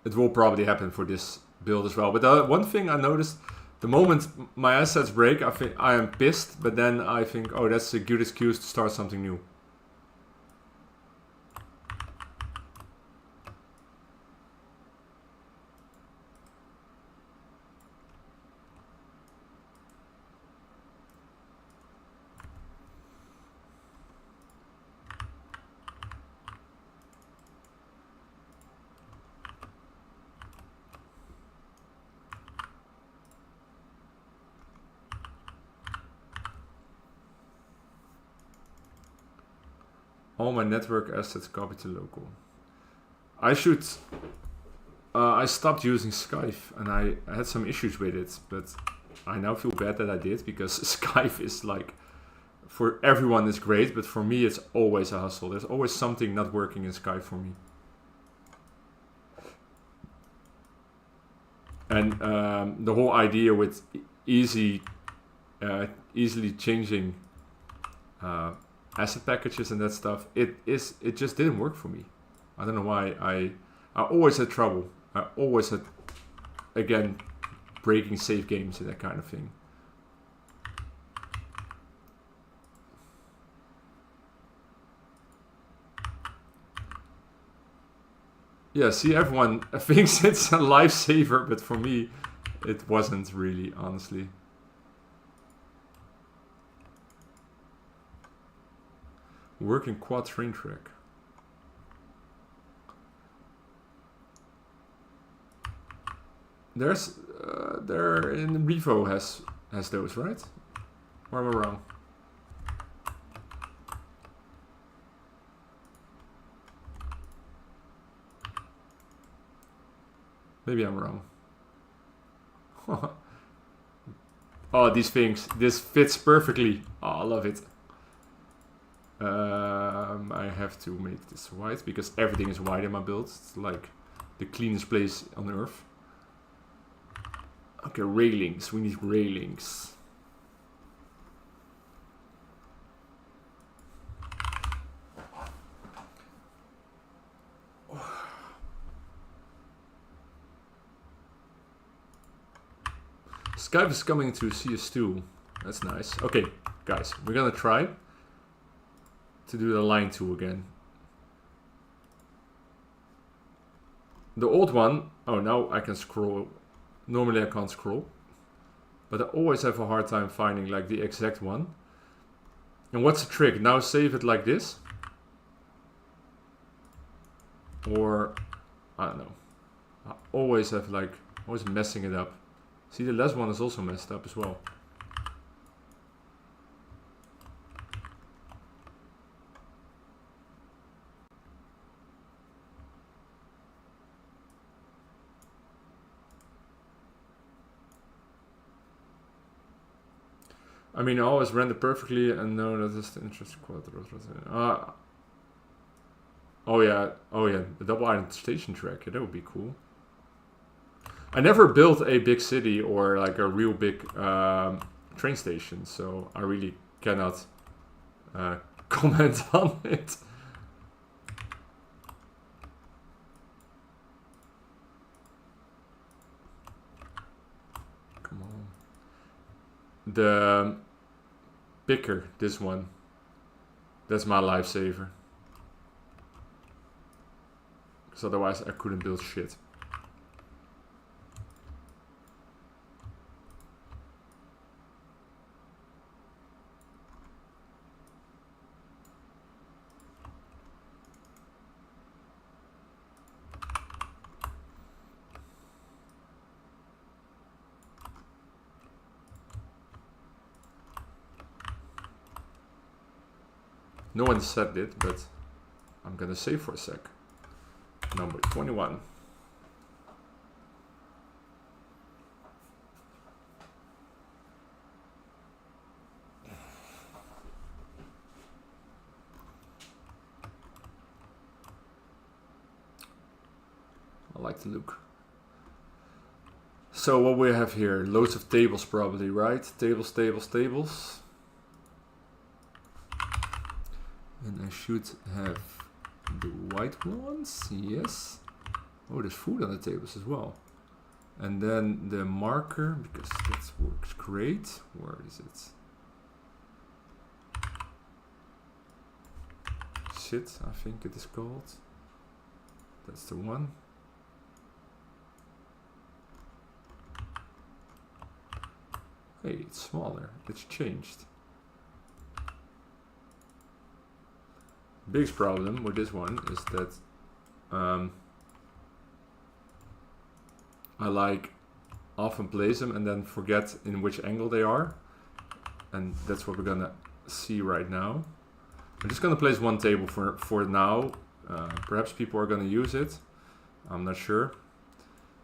It will probably happen for this build as well. But one thing I noticed, the moment my assets break, I think I am pissed, but then I think, oh, that's a good excuse to start something new. all my network assets copy to local. I should... I stopped using Skype and I had some issues with it, but I now feel bad that I did, because Skype is like, for everyone it's great, but for me it's always a hassle. There's always something not working in Skype for me. And the whole idea with easily changing asset packages and that stuff, it just didn't work for me. I don't know why. I always had trouble. I always had, again, breaking save games and that kind of thing. Yeah, see, everyone thinks it's a lifesaver, but for me, it wasn't really, honestly. Working quad train track. There's there in Revo has those, right? Or am I wrong? Maybe I'm wrong. Oh, these things. This fits perfectly. Oh, I love it. I have to make this white because everything is white in my build. It's like the cleanest place on earth. Okay, railings. We need railings. Skype is coming to CS2. That's nice. Okay, guys, we're gonna try to do the line tool again. The old one, oh, now I can scroll. Normally I can't scroll, but I always have a hard time finding like the exact one. And what's the trick? Now save it like this, or I don't know. I always have like, always messing it up. See, the last one is also messed up as well. I mean, I always render perfectly and know that is the interest quadro. Oh yeah, the double island station track. Yeah, that would be cool. I never built a big city or like a real big train station, so I really cannot comment on it. Come on. The picker, this one. That's my lifesaver. Because otherwise I couldn't build shit. No one said it, but I'm gonna save for a sec. Number 21. I like the look. So what we have here, loads of tables probably, right? Tables, tables, tables. And I should have the white ones, yes. Oh, there's food on the tables as well. And then the marker, because that works great. Where is it? Shit, I think it is called. That's the one. Hey, it's smaller. It's changed. Biggest problem with this one is that I like often place them and then forget in which angle they are, and that's what we're gonna see right now. I'm just gonna place one table for now. Perhaps people are gonna use it. I'm not sure.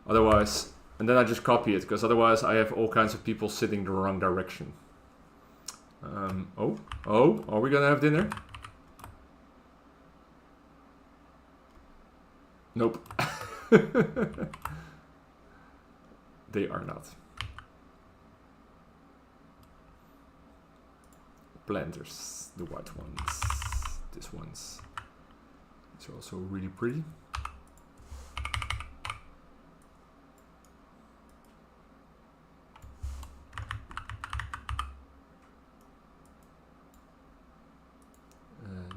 Otherwise, and then I just copy it, because otherwise I have all kinds of people sitting the wrong direction. Oh, are we gonna have dinner? Nope. They are not. Planters, the white ones. These ones. These are also really pretty. And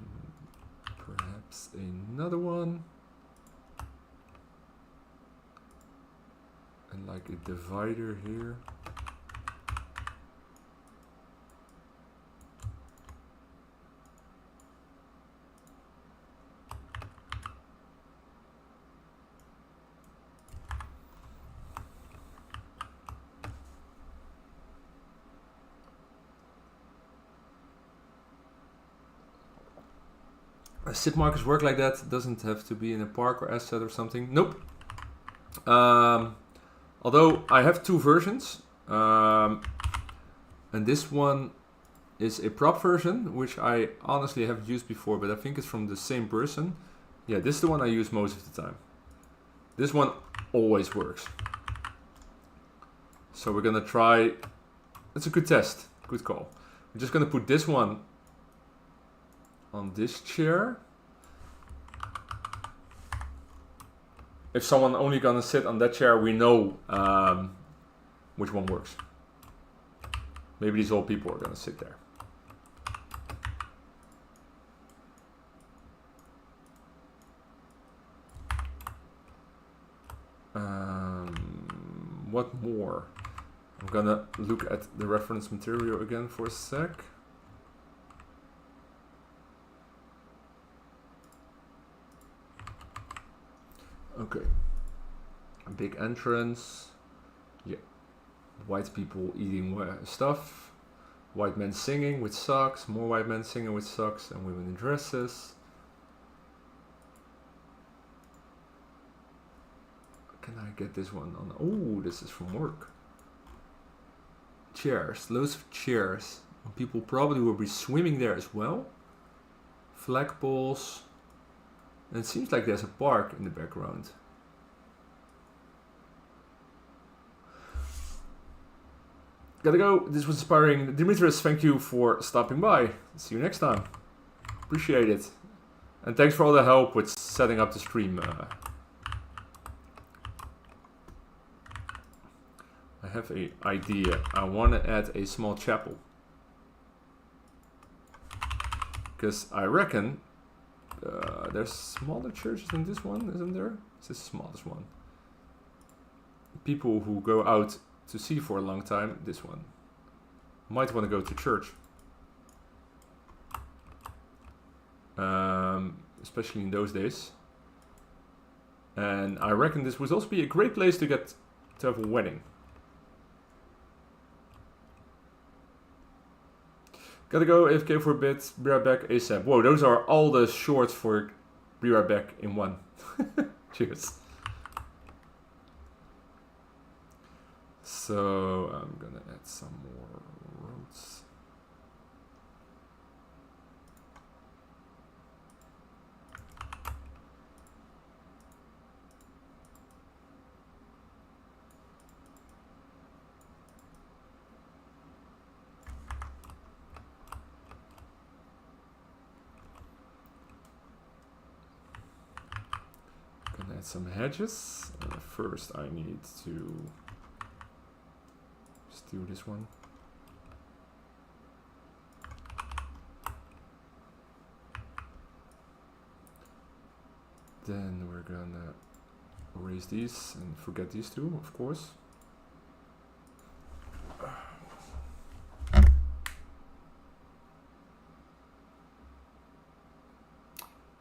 perhaps another one. And like a divider here. SIP markers work like that. It doesn't have to be in a park or asset or something. Nope. Although I have two versions. And this one is a prop version, which I honestly haven't used before, but I think it's from the same person. Yeah, this is the one I use most of the time. This one always works. So we're gonna try. It's a good test. Good call. We're just gonna put this one on this chair. If someone only gonna sit on that chair, we know which one works. Maybe these old people are gonna sit there. What more? I'm gonna look at the reference material again for a sec. Okay. A big entrance. Yeah. White people eating stuff. White men singing with socks. More white men singing with socks and women in dresses. Can I get this one on? Oh, this is from work. Chairs. Loads of chairs. People probably will be swimming there as well. Flagpoles. And it seems like there's a park in the background. Gotta go. This was inspiring. Dimitris, thank you for stopping by. See you next time. Appreciate it. And thanks for all the help with setting up the stream. I have an idea. I want to add a small chapel. Because I reckon there's smaller churches than this one, isn't there? This is the smallest one. People who go out to sea for a long time, this one, might want to go to church. Especially in those days. And I reckon this would also be a great place to have a wedding. Gotta go AFK for a bit, be right back ASAP. Whoa, those are all the shorts for be right back in one. Cheers. So I'm gonna add some more roads. Add some hedges. First I need to steal this one. Then we're gonna erase these and forget these two, of course.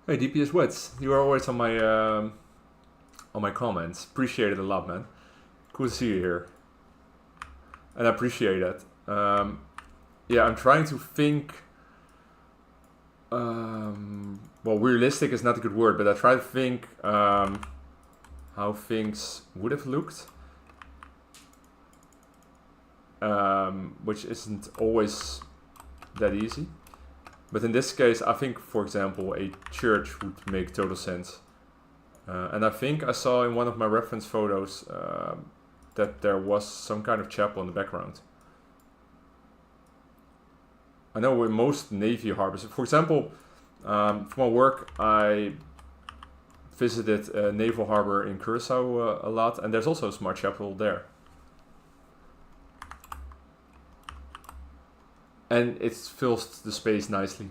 Hey DPS Wets, you are always on my comments. Appreciate it a lot, man. Cool to see you here. And I appreciate that. Yeah, I'm trying to think well, realistic is not a good word, but I try to think how things would have looked, which isn't always that easy. But in this case, I think, for example, a church would make total sense. And I think I saw in one of my reference photos that there was some kind of chapel in the background. I know in most Navy harbors, for example, for my work, I visited a naval harbor in Curacao a lot, and there's also a smart chapel there. And it fills the space nicely.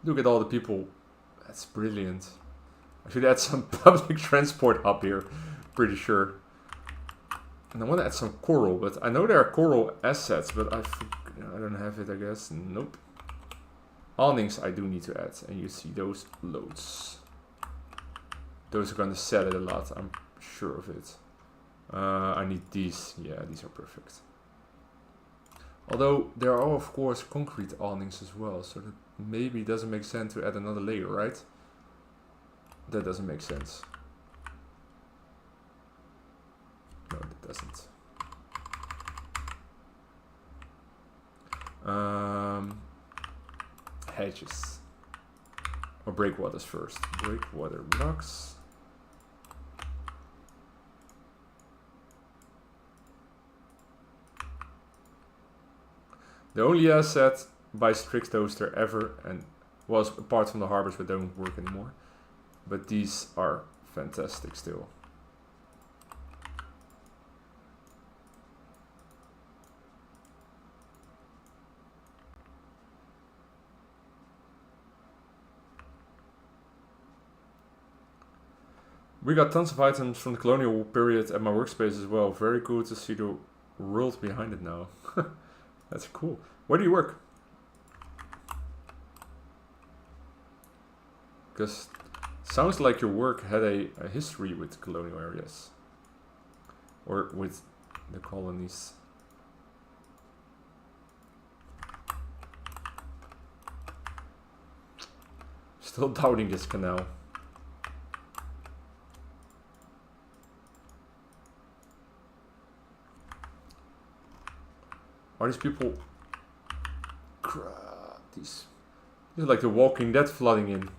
Look at all the people. That's brilliant. I should add some public transport hub here, pretty sure. And I want to add some coral, but I know there are coral assets, but I don't have it, I guess. Nope. Awnings I do need to add, and you see those loads. Those are going to sell it a lot, I'm sure of it. I need these. Yeah, these are perfect. Although there are of course concrete awnings as well, so that maybe doesn't make sense to add another layer, right? That doesn't make sense. No, that doesn't. Hedges. Or breakwaters first. Breakwater blocks. The only asset by strict toaster ever, and was apart from the harbors that don't work anymore. But these are fantastic still. We got tons of items from the colonial period at my workspace as well. Very cool to see the world behind it now. That's cool. Where do you work? Because sounds like your work had a history with colonial areas. Or with the colonies. Still doubting this canal. Are these people... These are like the Walking Dead flooding in.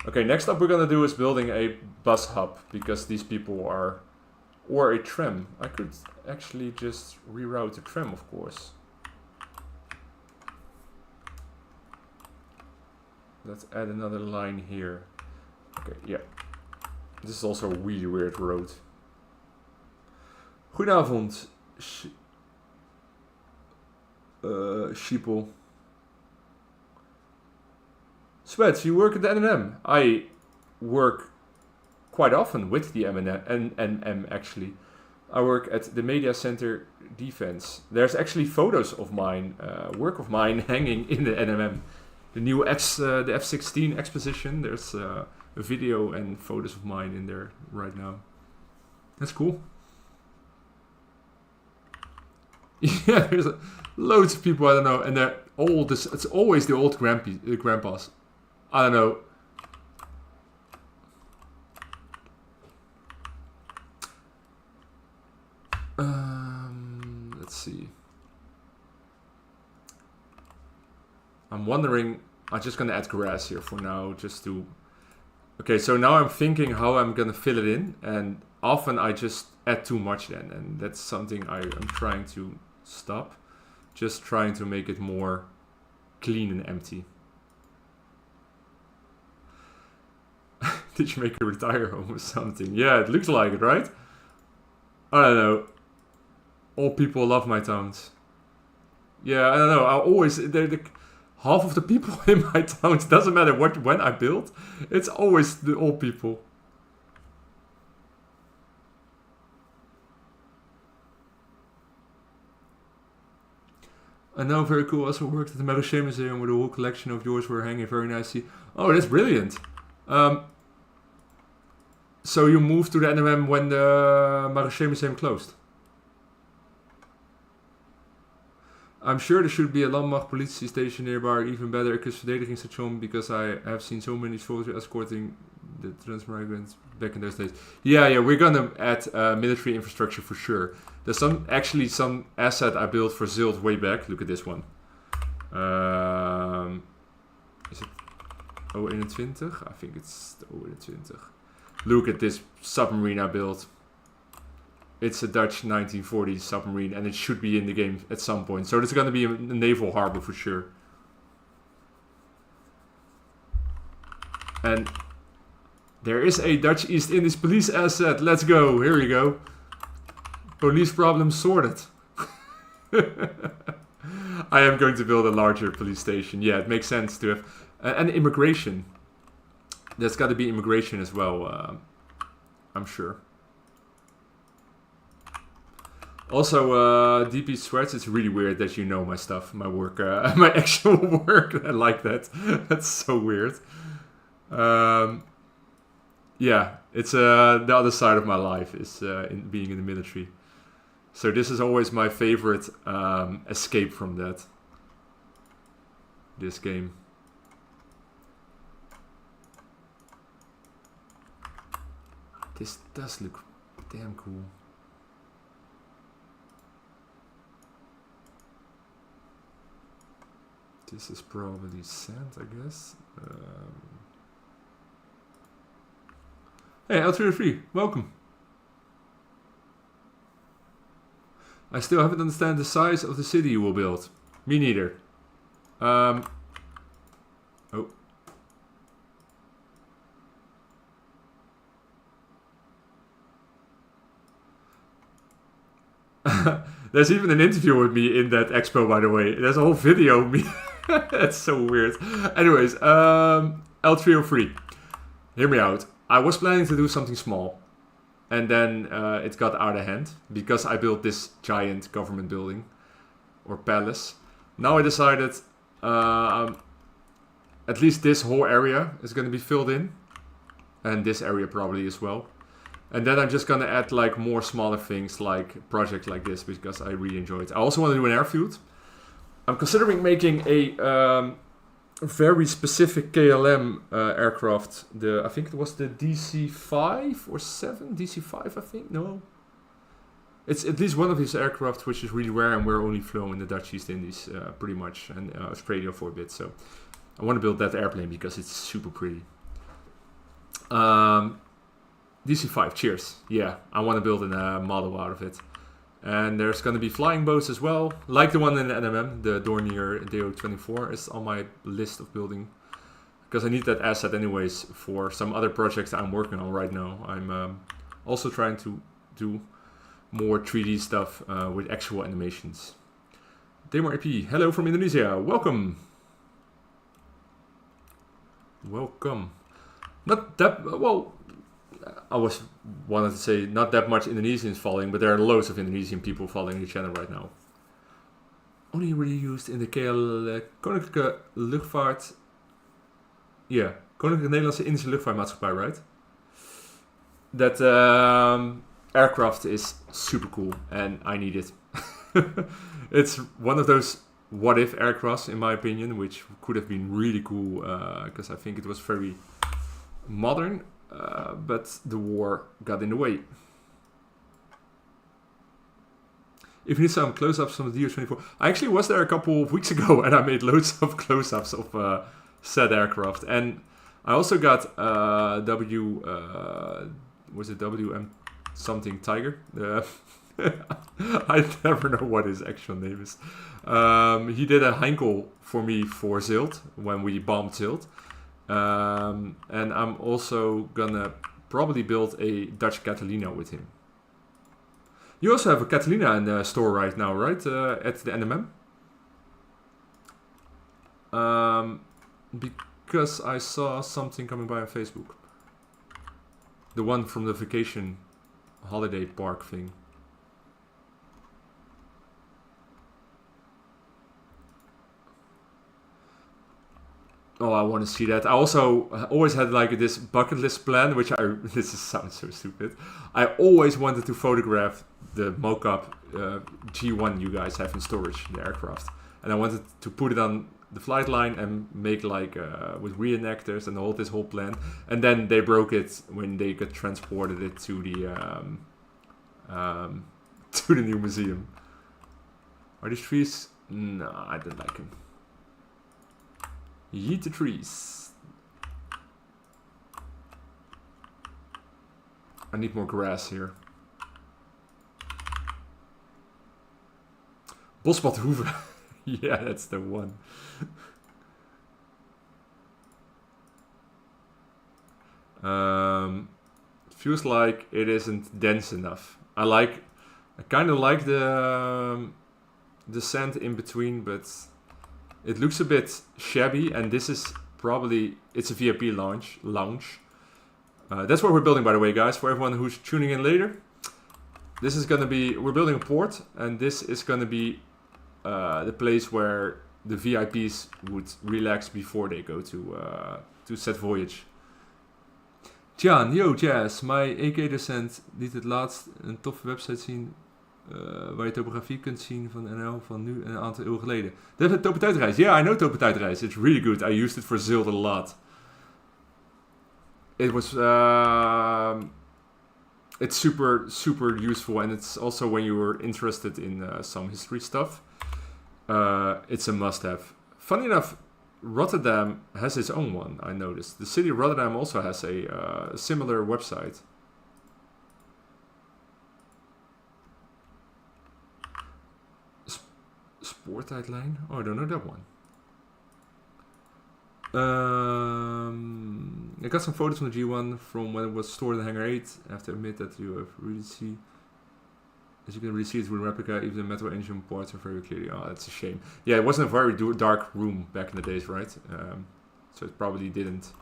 Okay, next up we're gonna do is building a bus hub, because these people are... Or a tram. I could actually just reroute the tram, of course. Let's add another line here. Okay, yeah. This is also a really weird road. Goedenavond, sheeple. Sweats, you work at the NNM. I work quite often with the NNM actually. I work at the Media Center Defense. There's actually photos of mine, work of mine hanging in the NNM. The new the F-16 exposition. There's a video and photos of mine in there right now. That's cool. Yeah, there's loads of people I don't know, and they're all this. It's always the old grandpas. I don't know. Let's see. I'm wondering. I'm just gonna add grass here for now, just to. Okay, so now I'm thinking how I'm gonna fill it in, and often I just add too much then, and that's something I'm trying to stop. Just trying to make it more clean and empty. Did you make a retire home or something? Yeah, it looks like it, right? I don't know. All people love my towns. Yeah, I don't know. I always half of the people in my towns, doesn't matter when I build, it's always the old people. I know, very cool. Also worked at the Marché Museum where the whole collection of yours were hanging very nicely. Oh, that's brilliant. So you moved to the NMM when the Marché Museum closed? I'm sure there should be a landmacht politie station nearby, even better kustverdedigingstation, because I have seen so many soldiers escorting the trans migrants back in those days. Yeah, we're gonna add military infrastructure for sure. There's some asset I built for Zilt way back. Look at this one. Is it O21? I think it's the O21. Look at this submarine I built. It's a Dutch 1940s submarine, and it should be in the game at some point. So there's going to be a naval harbor for sure. And there is a Dutch East Indies police asset. Let's go. Here we go. Police problem sorted. I am going to build a larger police station. Yeah, it makes sense to have. And immigration. There's got to be immigration as well, I'm sure. Also, DP Sweats, it's really weird that you know my stuff, my work, my actual work. I like that. That's so weird. Yeah, it's the other side of my life is in being in the military. So this is always my favorite escape from that. This game. This does look damn cool. This is probably sand, I guess. Hey, L303, welcome. I still haven't understand the size of the city you will build. Me neither. Oh. There's even an interview with me in that expo, by the way. There's a whole video of me. That's so weird. Anyways, L303. Hear me out. I was planning to do something small. And then it got out of hand. Because I built this giant government building. Or palace. Now I decided at least this whole area is going to be filled in. And this area probably as well. And then I'm just going to add like more smaller things like projects like this. Because I really enjoy it. I also want to do an airfield. I'm considering making a very specific KLM aircraft. I think it was the DC-5 or 7? DC-5, I think? No. It's at least one of these aircraft which is really rare, and we're only flown in the Dutch East Indies pretty much, and Australia for a bit. So I want to build that airplane because it's super pretty. DC-5, cheers. Yeah, I want to build a model out of it. And there's going to be flying boats as well, like the one in the NMM, the Dornier DO24 is on my list of building. Because I need that asset anyways for some other projects that I'm working on right now. I'm also trying to do more 3D stuff with actual animations. Demar AP, hello from Indonesia, welcome! Welcome. Not that, well, I wanted to say not that much Indonesians following, but there are loads of Indonesian people following the channel right now. Only really used in the Koninklijke Luchtvaart. Yeah, Koninklijke Nederlandse Indische Luchtvaartmaatschappij, right? That aircraft is super cool and I need it. It's one of those what if aircrafts in my opinion, which could have been really cool because I think it was very modern. But the war got in the way. If you need some close-ups from the DO24, I actually was there a couple of weeks ago and I made loads of close-ups of said aircraft. And I also got WM something Tiger? I never know what his actual name is. He did a Heinkel for me for Zilt when we bombed Zilt. And I'm also gonna probably build a Dutch Catalina with him. You also have a Catalina in the store right now, right? At the NMM? Because I saw something coming by on Facebook. The one from the vacation holiday park thing. Oh, I want to see that. I also always had like this bucket list plan, which sounds so stupid. I always wanted to photograph the mock-up G1 you guys have in storage, the aircraft. and I wanted to put it on the flight line and make like with reenactors and all this whole plan, and then they broke it when they got transported it to the to the new museum. Are these trees? No, I don't like them. Yeet the trees. I need more grass here. Bosbad Hoeve. Yeah, that's the one. Feels like it isn't dense enough. I kind of like the sand in between, but it looks a bit shabby. And this is probably, it's a VIP lounge. That's what we're building, by the way, guys. For everyone who's tuning in later, this is gonna be, we're building a port, and this is gonna be the place where the VIPs would relax before they go to set voyage. Tja, yo Jazz, mijn EK-docent liet het laatst een toffe website zien waar je topografie kunt zien van NL van nu en een aantal eeuwen geleden. Dat is het Topentijdreis. Yeah, I know Topentijdreis. It's really good. I used it for Zilt a lot. It was it's super useful, and it's also when you were interested in some history stuff. It's a must-have. Funny enough, Rotterdam has its own one, I noticed. The city of Rotterdam also has a similar website. Spoortijdlijn? Oh, I don't know that one. I got some photos from the G1 from when it was stored in Hangar 8. I have to admit that you have really see... As you can really see it with replica, even the metal engine parts are very clearly... Oh, that's a shame. Yeah, it wasn't a very dark room back in the days, right? So it probably didn't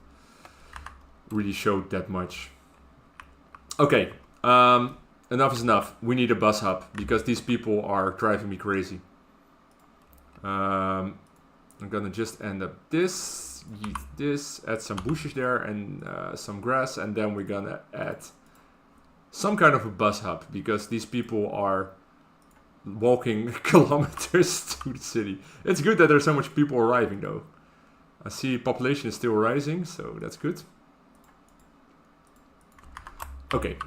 really show that much. Okay, enough is enough. We need a bus hub, because these people are driving me crazy. I'm gonna just end up this, yeet this, add some bushes there and some grass, and then we're gonna add some kind of a bus hub, because these people are walking kilometers to the city. It's good that there's so much people arriving though. I see population is still rising, so that's good. Okay,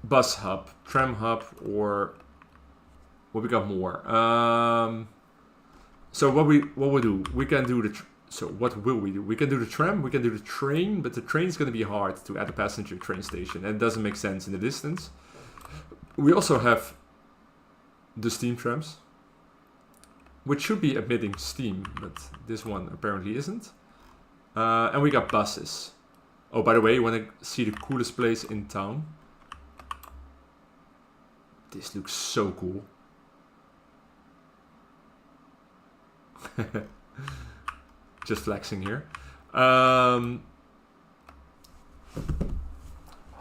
bus hub, tram hub, or what we got more? So what we'll do? We can do the. So what will we do? We can do the tram, we can do the train, but the train's going to be hard to add a passenger train station, and it doesn't make sense in the distance. We also have the steam trams, which should be emitting steam, but this one apparently isn't. And we got buses. Oh, by the way, you want to see the coolest place in town? This looks so cool. Just flexing here.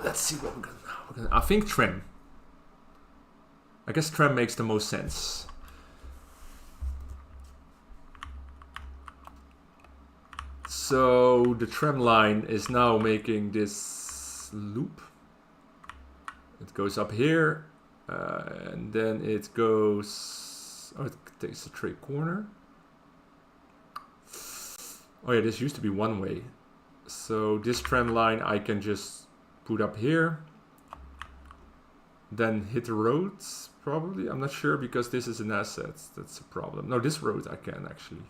Let's see what we're gonna. I think tram. I guess tram makes the most sense. So the tram line is now making this loop. It goes up here, and then it goes. Oh, it takes a straight corner. Oh yeah, this used to be one way. So this tram line I can just put up here. Then hit the roads, probably. I'm not sure, because this is an asset. That's a problem. No, this road I can actually.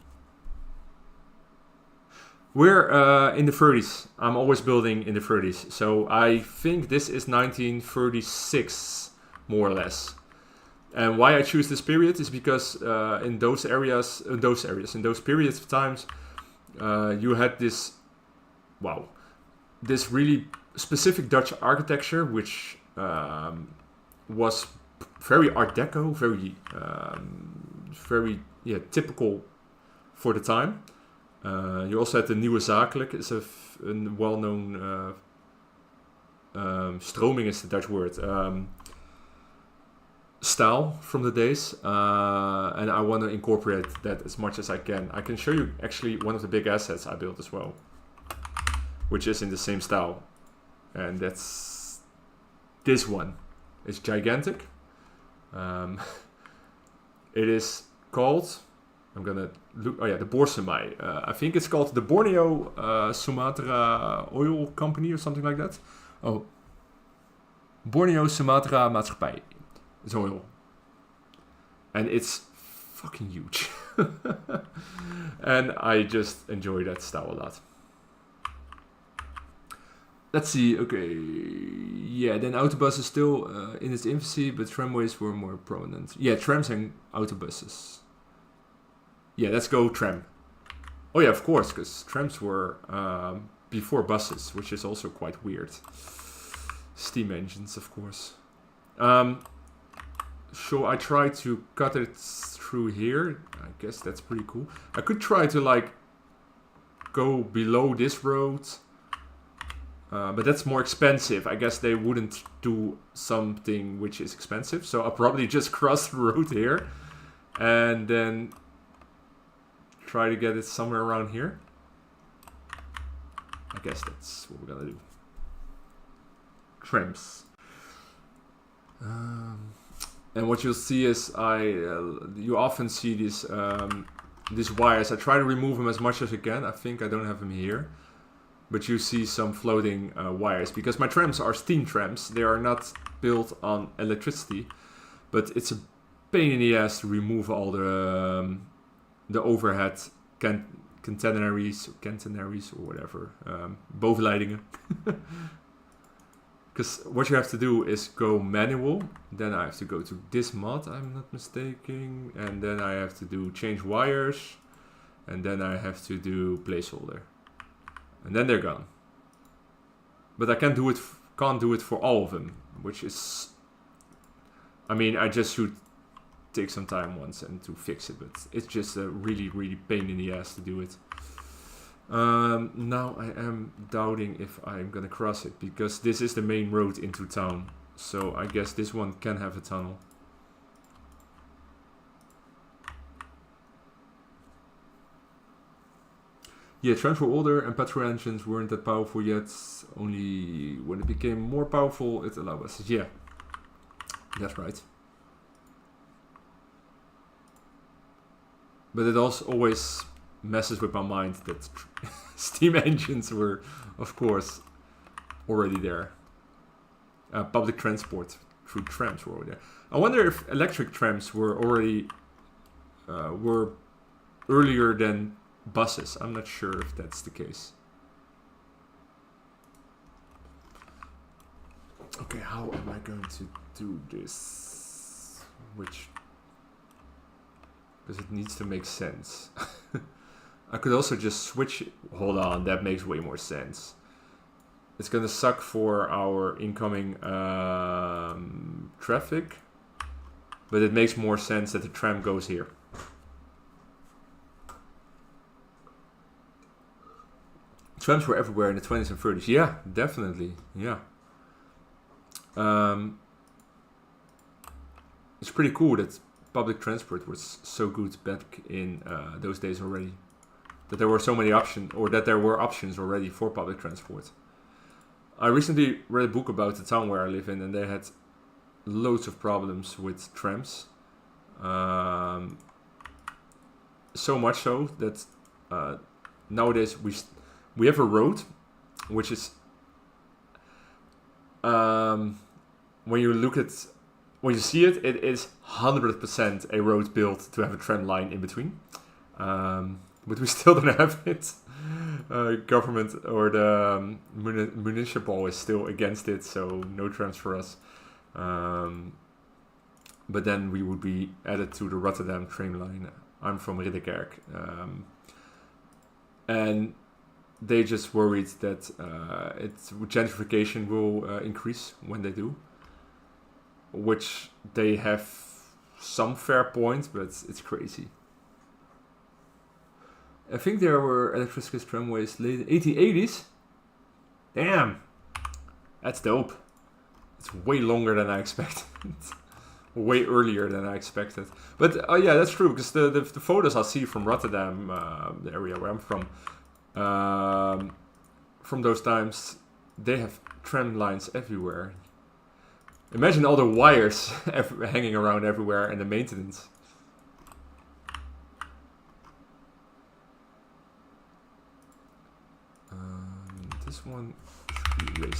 We're in the 30s. I'm always building in the 30s. So I think this is 1936, more or less. And why I choose this period is because in those periods of times, you had this, this really specific Dutch architecture, which was very Art Deco, very typical for the time. You also had the Nieuwe Zakelijk, it's a well-known stroming is the Dutch word. Style from the days, and I want to incorporate that as much as I can. I can show you actually one of the big assets I built as well, which is in the same style, and that's this one. It's gigantic. It is called I'm gonna look. Oh yeah, the Borsumai. I think it's called the Borneo Sumatra Oil Company or something like that. Oh, Borneo Sumatra Maatschappij. It's oil, and it's fucking huge. And I just enjoy that style a lot. Let's see. Okay, yeah. Then autobus is still in its infancy, but tramways were more prominent. Yeah, trams and autobuses. Yeah, let's go tram. Oh yeah, of course, because trams were before buses, which is also quite weird. Steam engines, of course. So I try to cut it through here. I guess that's pretty cool. I could try to like go below this road, but that's more expensive. I guess they wouldn't do something which is expensive, so I'll probably just cross the road here and then try to get it somewhere around here. I guess that's what we're gonna do. Trams. And what you'll see is you often see these wires. I try to remove them as much as I can. I think I don't have them here. But you see some floating wires. Because my trams are steam trams. They are not built on electricity. But it's a pain in the ass to remove all the overhead catenaries or whatever. Bovenleidingen. Because what you have to do is go manual, then I have to go to this mod, I'm not mistaken, and then I have to do change wires, and then I have to do placeholder, and then they're gone. But I can't do it for all of them, which is, I mean, I just should take some time once and to fix it, but it's just a really, really pain in the ass to do it. Now I am doubting if I'm gonna cross it, because this is the main road into town, so I guess this one can have a tunnel. Yeah, trams were older and petrol engines weren't that powerful yet. Only when it became more powerful it allowed us. Yeah, that's right. But it also always messes with my mind that steam engines were, of course, already there. Public transport through trams were already there. I wonder if electric trams were already were earlier than buses. I'm not sure if that's the case. Okay, how am I going to do this? Because it needs to make sense. I could also just switch it. Hold on, that makes way more sense. It's gonna suck for our incoming traffic, but it makes more sense that the tram goes here. Trams were everywhere in the 20s and 30s. Yeah, definitely. Yeah. It's pretty cool that public transport was so good back in those days already. That there were so many options, or that there were options already for public transport. I recently read a book about the town where I live in, and they had loads of problems with trams. So much so that nowadays we have a road, which is when you see it, it is 100% a road built to have a tram line in between. But we still don't have it. Government or the municipal is still against it, so no trams for us. But then we would be added to the Rotterdam train line. I'm from Ridderkerk. And they just worried that gentrification will increase when they do. Which they have some fair point, but it's crazy. I think there were electric tramways late 1880s. Damn, that's dope. It's way longer than I expected. Way earlier than I expected. But yeah, that's true, because the photos I see from Rotterdam, the area where I'm from those times, they have tram lines everywhere. Imagine all the wires hanging around everywhere and the maintenance.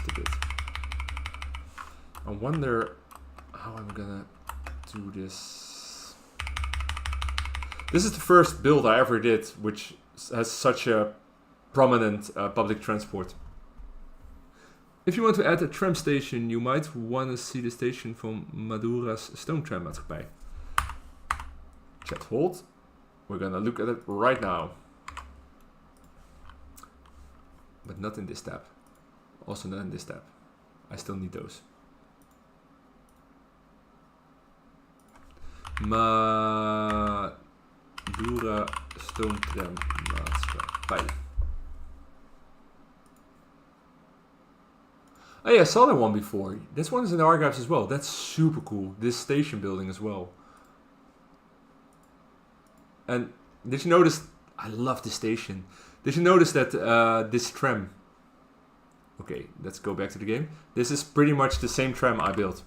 just a bit. I wonder how I'm gonna do this. This is the first build I ever did, which has such a prominent public transport. If you want to add a tram station, you might want to see the station from Madura's stoomtrammaatschappij. Chat hold. We're gonna look at it right now. But not in this tab. Also not in this tab. I still need those. Madura stoomtrammaatschappij. Oh yeah, I saw that one before. This one is in the archives as well. That's super cool. This station building as well. And did you notice? I love this station. Did you notice that this tram? Okay, let's go back to the game. This is pretty much the same tram I built.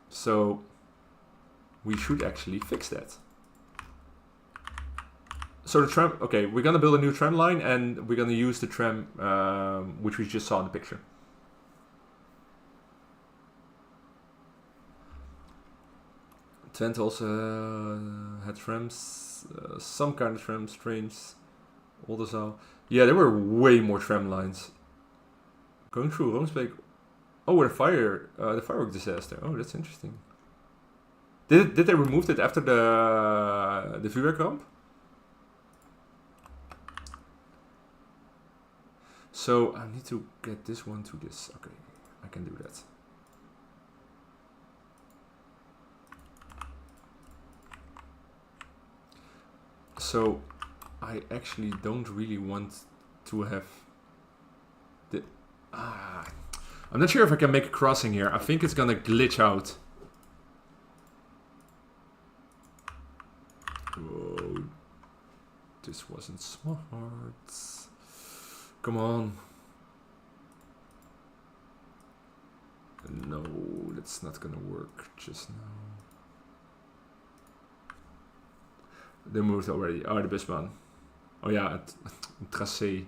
So we should actually fix that. So the tram, okay, we're gonna build a new tram line and we're gonna use the tram which we just saw in the picture. Twente also had trams, some kind of trams, trains, Oldenzaal. Yeah, there were way more tram lines. Going through Roomsbeek. Oh, the firework disaster. Oh, that's interesting. Did they remove it after the vuurwerkramp? So I need to get this one to this. Okay, I can do that. So I actually don't really want to have the... I'm not sure if I can make a crossing here. I think it's gonna glitch out. Oh, this wasn't smart. Come on. No, that's not gonna work just now. They moved already. Oh, the busbaan. Oh ja, het tracé.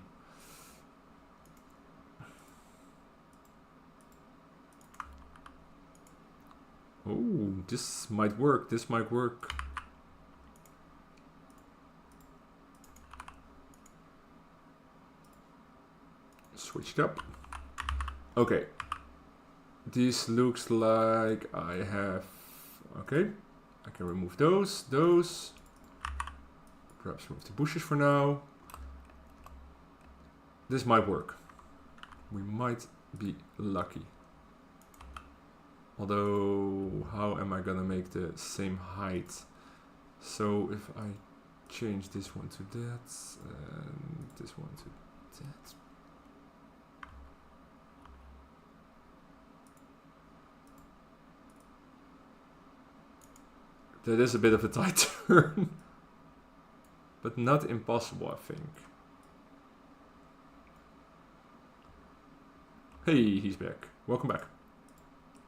Oh, this might work. This might work. Switched up. Okay. This looks like I have... Okay. I can remove those. Perhaps remove the bushes for now. This might work. We might be lucky. Although, how am I gonna make the same height? So if I change this one to that, and this one to that. That is a bit of a tight turn. But not impossible, I think. Hey, he's back. Welcome back.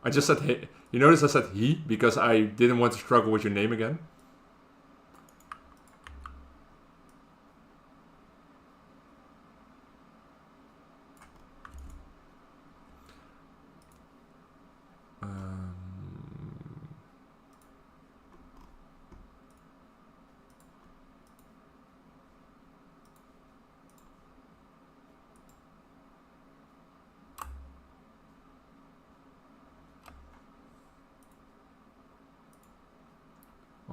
I just said hey. You notice I said he because I didn't want to struggle with your name again.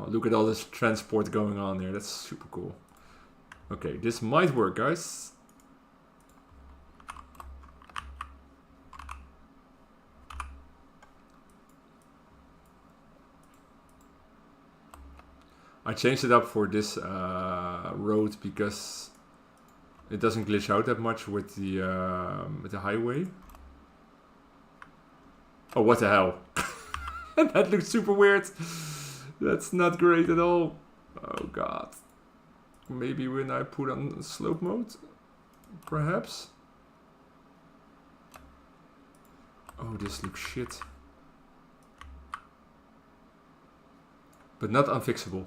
Look at all this transport going on there. That's super cool. Okay, this might work, guys. I changed it up for this road because it doesn't glitch out that much with the highway. Oh, what the hell? That looks super weird. That's not great at all. Oh god. Maybe when I put on slope mode? Perhaps? Oh, this looks shit. But not unfixable.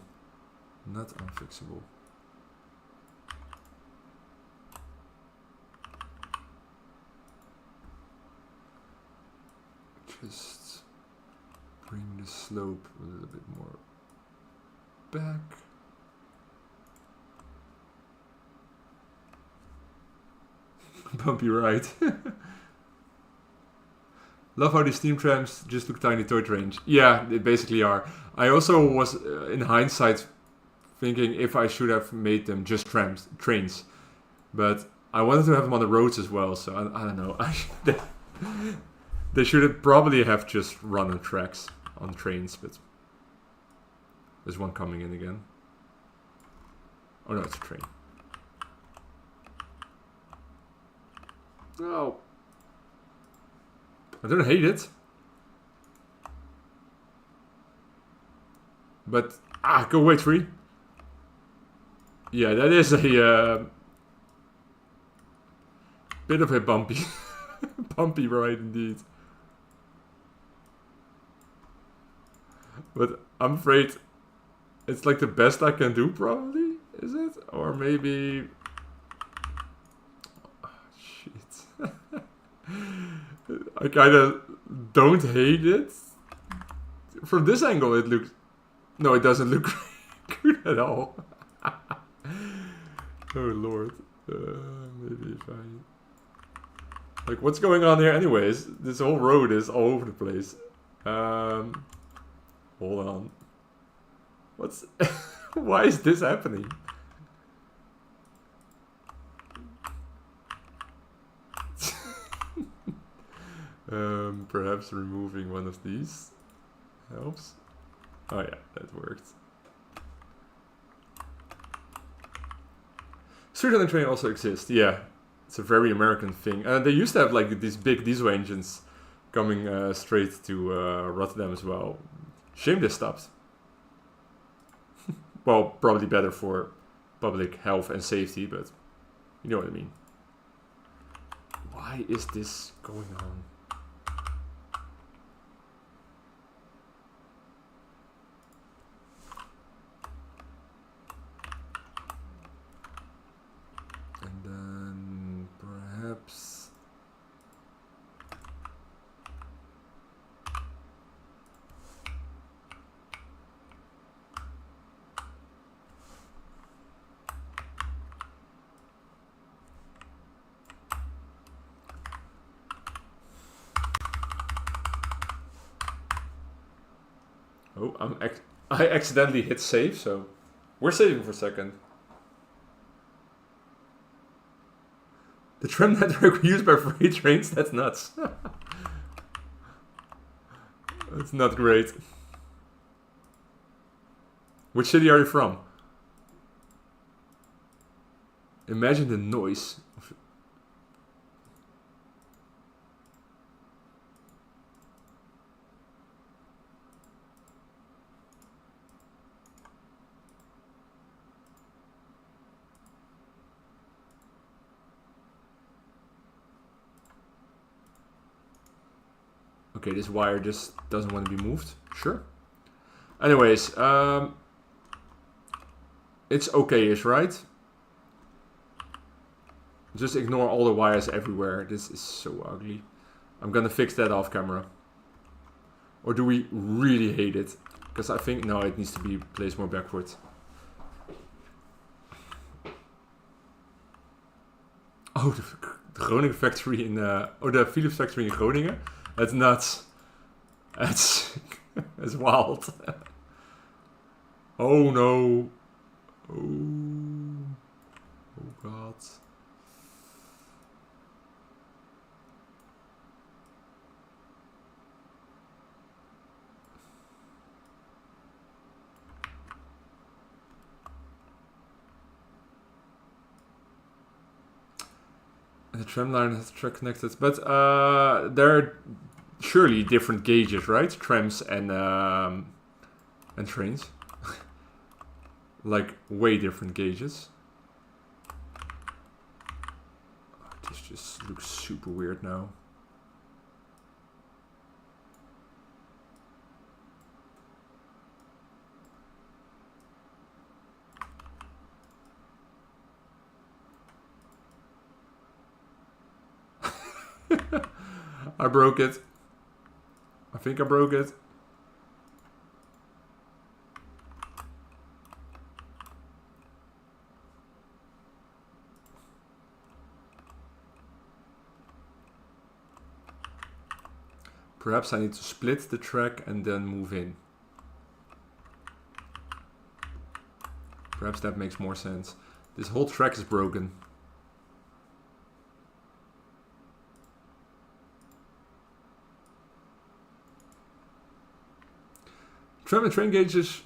Not unfixable. just bring the slope a little bit more back. Bumpy ride. Love how these steam trams just look tiny toy trains. Yeah, they basically are. I also was, in hindsight, thinking if I should have made them just trains. But I wanted to have them on the roads as well, so I don't know. They should have probably have just run on tracks, on trains, but there's one coming in again. Oh no, it's a train. Oh. I don't hate it. But, go away, tree. Yeah, that is a bit of a bumpy, bumpy ride indeed. But I'm afraid it's like the best I can do, probably, is it? Or maybe... Oh, shit. I kind of don't hate it. From this angle it looks... No, it doesn't look good at all. Oh lord. Maybe if I... Like, what's going on here anyways? This whole road is all over the place. Hold on. What's... Why is this happening? Perhaps removing one of these helps. Oh yeah, that worked. Street on the train also exists, yeah. It's a very American thing. They used to have like these big diesel engines coming straight to Rotterdam as well. Shame they stopped. Well, probably better for public health and safety, but you know what I mean. Why is this going on? And then perhaps... Oh, I accidentally hit save, so we're saving for a second. The tram network used by freight trains? That's nuts. That's not great. Which city are you from? Imagine the noise. Okay, this wire just doesn't want to be moved. Sure. Anyways, it's okay-ish, right? Just ignore all the wires everywhere. This is so ugly. I'm gonna fix that off camera. Or do we really hate it? Because I think, no, it needs to be placed more backwards. Oh, the Groningen factory in... oh, the Philips factory in Groningen? That's nuts. That's... that's wild. Oh no. Oh. Oh god. The tram line has track connected, but there are surely different gauges, right? Trams and trains, like way different gauges. Oh, this just looks super weird now. I broke it. I think I broke it. Perhaps I need to split the track and then move in. Perhaps that makes more sense. This whole track is broken. Tram and train gauges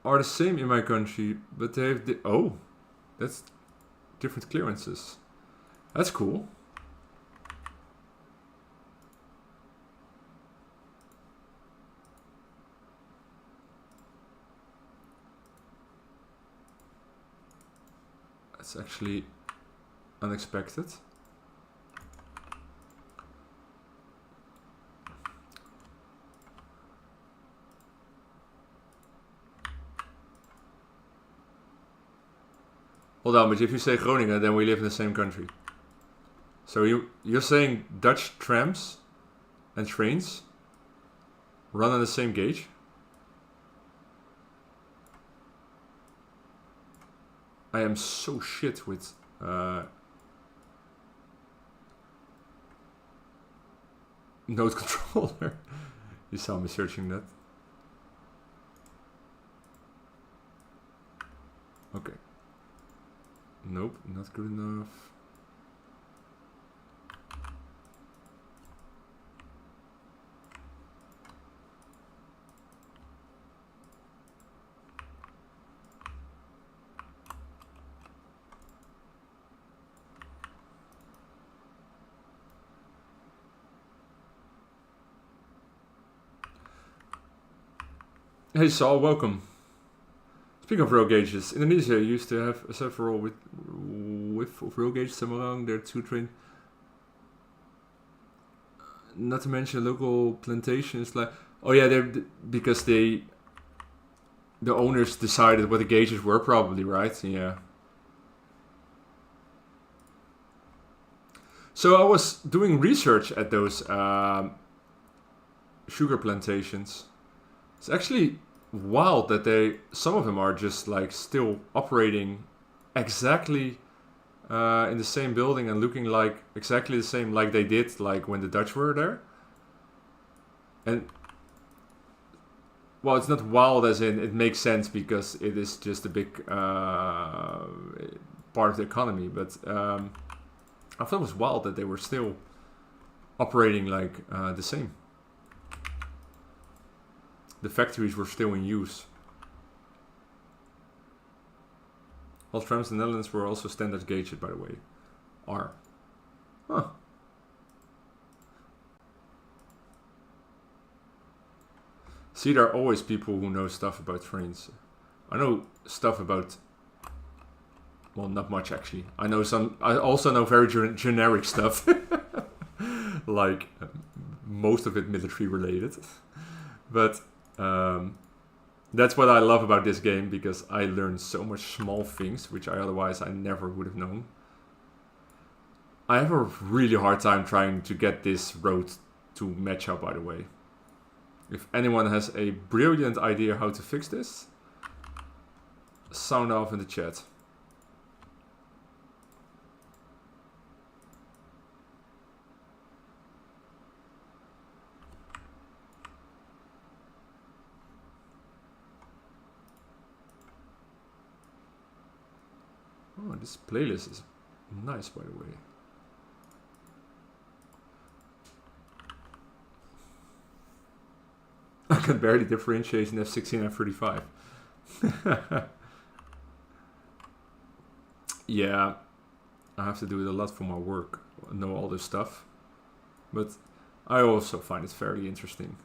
are the same in my country, but they have the... Oh, that's different clearances. That's cool. That's actually unexpected. Hold on, but if you say Groningen, then we live in the same country. So you're saying Dutch trams and trains run on the same gauge? I am so shit with node controller. You saw me searching that. Okay. Nope, not good enough. Hey Saul, welcome. Speaking of road gauges, Indonesia used to have several width of road gauges along their two train. Not to mention local plantations like... Oh yeah, because the owners decided what the gauges were probably, right? Yeah. So I was doing research at those sugar plantations. It's actually wild that some of them are just like still operating exactly in the same building and looking like exactly the same like they did like when the Dutch were there. And well, it's not wild as in it makes sense because it is just a big part of the economy, but I thought it was wild that they were still operating like the same. The factories were still in use. All trams in the Netherlands were also standard gauge, by the way. Are. Huh. See, there are always people who know stuff about trains. I know stuff about... Well, not much actually. I also know very generic stuff. Like, most of it military related. But... that's what I love about this game, because I learned so much small things which I never would have known. I have a really hard time trying to get this road to match up, by the way. If anyone has a brilliant idea how to fix this, sound off in the chat. Oh, this playlist is nice, by the way. I can barely differentiate in F16 and F35. Yeah, I have to do it a lot for my work. I know all this stuff. But I also find it fairly interesting.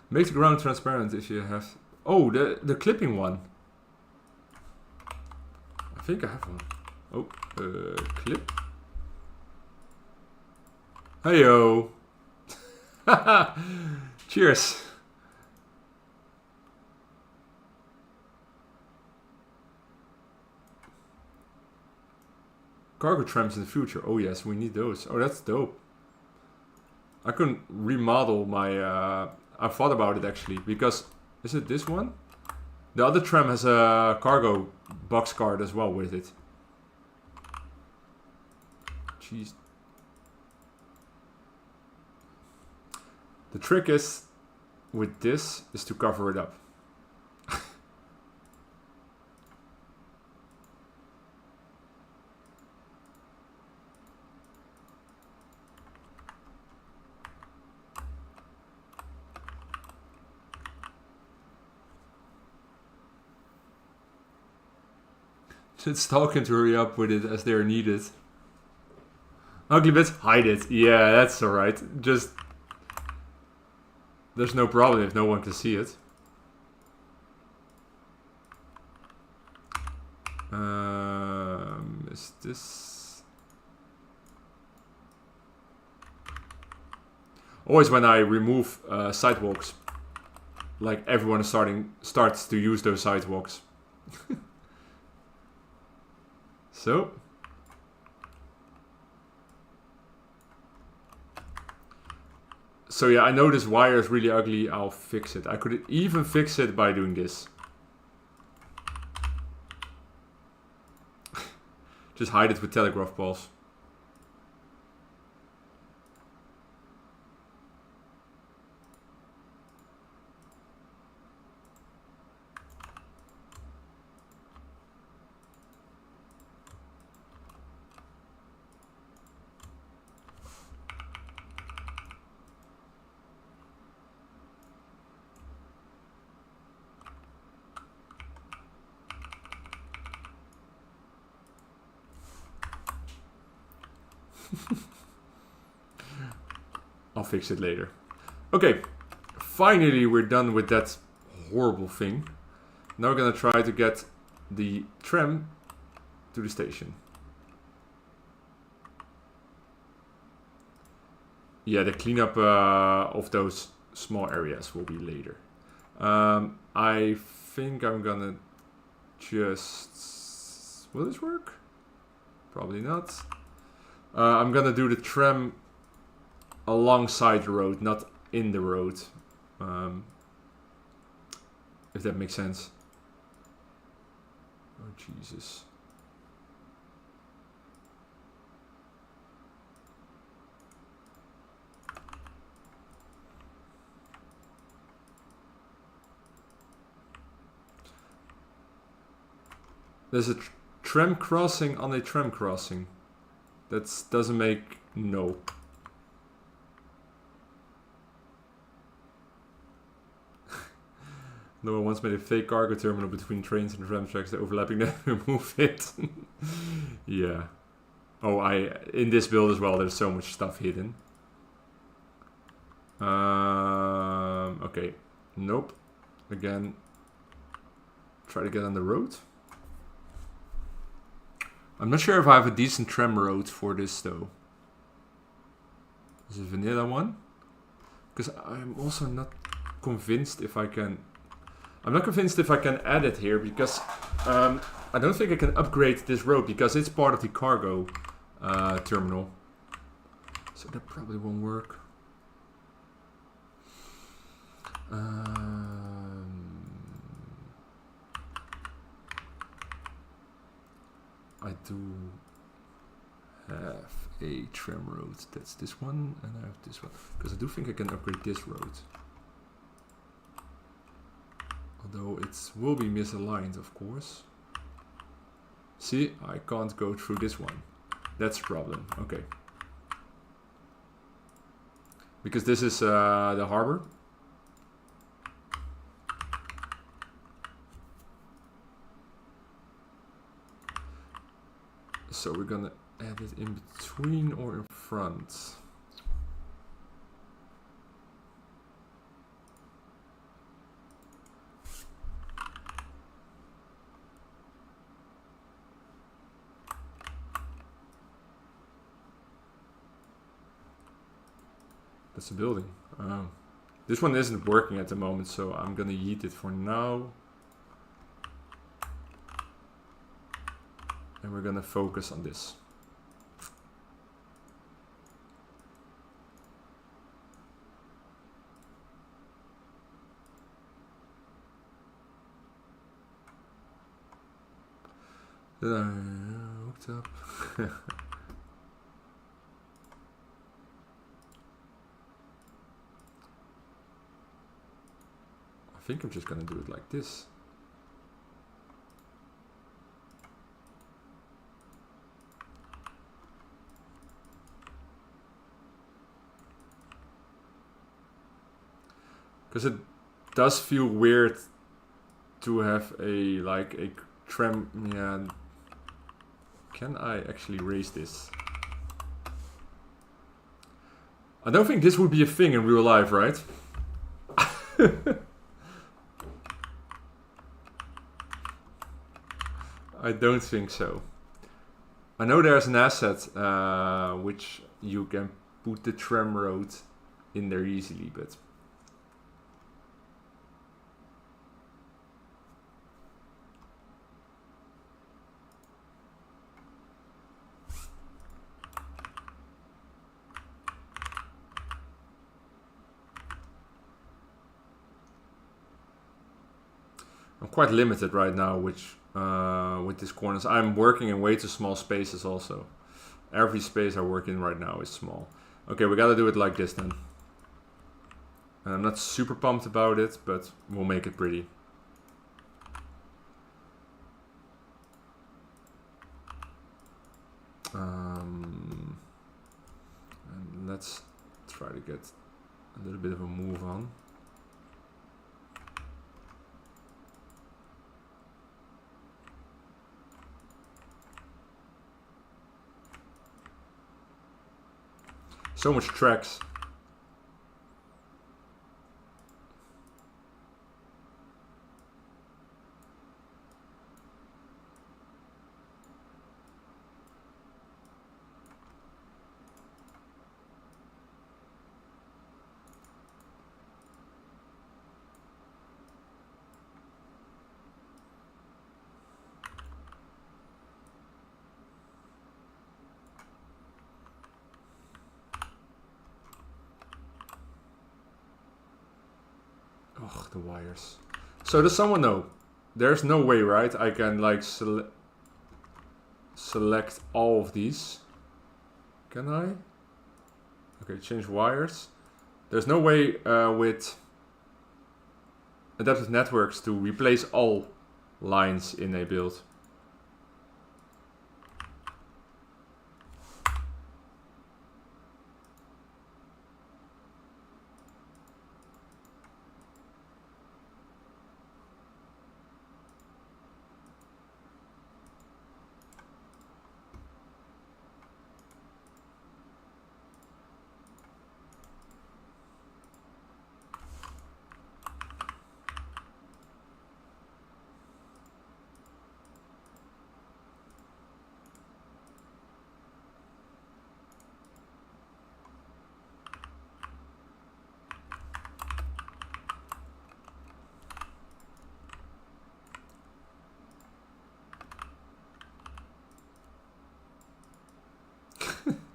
Make the ground transparent if you have... Oh, the clipping one. I think I have one. Oh, clip. Heyo. Cheers. cargo trams in the future. Oh yes, we need those. Oh, that's dope. I couldn't remodel my... I thought about it actually, because... Is it this one? The other tram has a cargo box card as well with it. Jeez. The trick is, with this, is to cover it up. It's talking to hurry up with it as they are needed. Ugly bits, hide it. Yeah, that's alright. Just... There's no problem if no one can see it. Is this... Always when I remove sidewalks, like everyone starts to use those sidewalks. So... So yeah, I know this wire is really ugly, I'll fix it. I could even fix it by doing this. Just hide it with telegraph poles. I'll fix it later. Okay, finally we're done with that horrible thing. Now we're gonna try to get the tram to the station. Yeah, the cleanup of those small areas will be later. I think I'm gonna just... Will this work? Probably not. I'm gonna do the tram alongside the road, not in the road. If that makes sense. Oh, Jesus. There's a tram crossing on a tram crossing. That doesn't make... No. No one once made a fake cargo terminal between trains and tram tracks that overlapping them remove it. Yeah. Oh, in this build as well, there's so much stuff hidden. Okay. Nope. Again. Try to get on the road. I'm not sure if I have a decent tram road for this though. Is it a vanilla one? Because I'm also not convinced if I can... I'm not convinced if I can add it here because I don't think I can upgrade this road because it's part of the cargo terminal. So that probably won't work. I do have a tram road. That's this one, and I have this one. Because I do think I can upgrade this road. Although it will be misaligned, of course. See, I can't go through this one. That's a problem. Okay. Because this is the harbor. So we're gonna add it in between or in front. That's a building. This one isn't working at the moment, so I'm gonna yeet it for now. And we're gonna focus on this. Hooked up. I think I'm just gonna do it like this. Because it does feel weird to have a like a tram. Yeah. Can I actually raise this? I don't think this would be a thing in real life, right? I don't think so. I know there's an asset which you can put the tram road in there easily, but I'm quite limited right now with these corners. I'm working in way too small spaces also. Every space I work in right now is small. Okay, we gotta do it like this then. And I'm not super pumped about it, but we'll make it pretty. And let's try to get a little bit of a move on. So much tracks. Oh, the wires. So does someone know? There's no way, right? I can like select all of these. Can I? Okay, change wires. There's no way with adaptive networks to replace all lines in a build.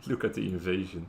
Look at the invasion.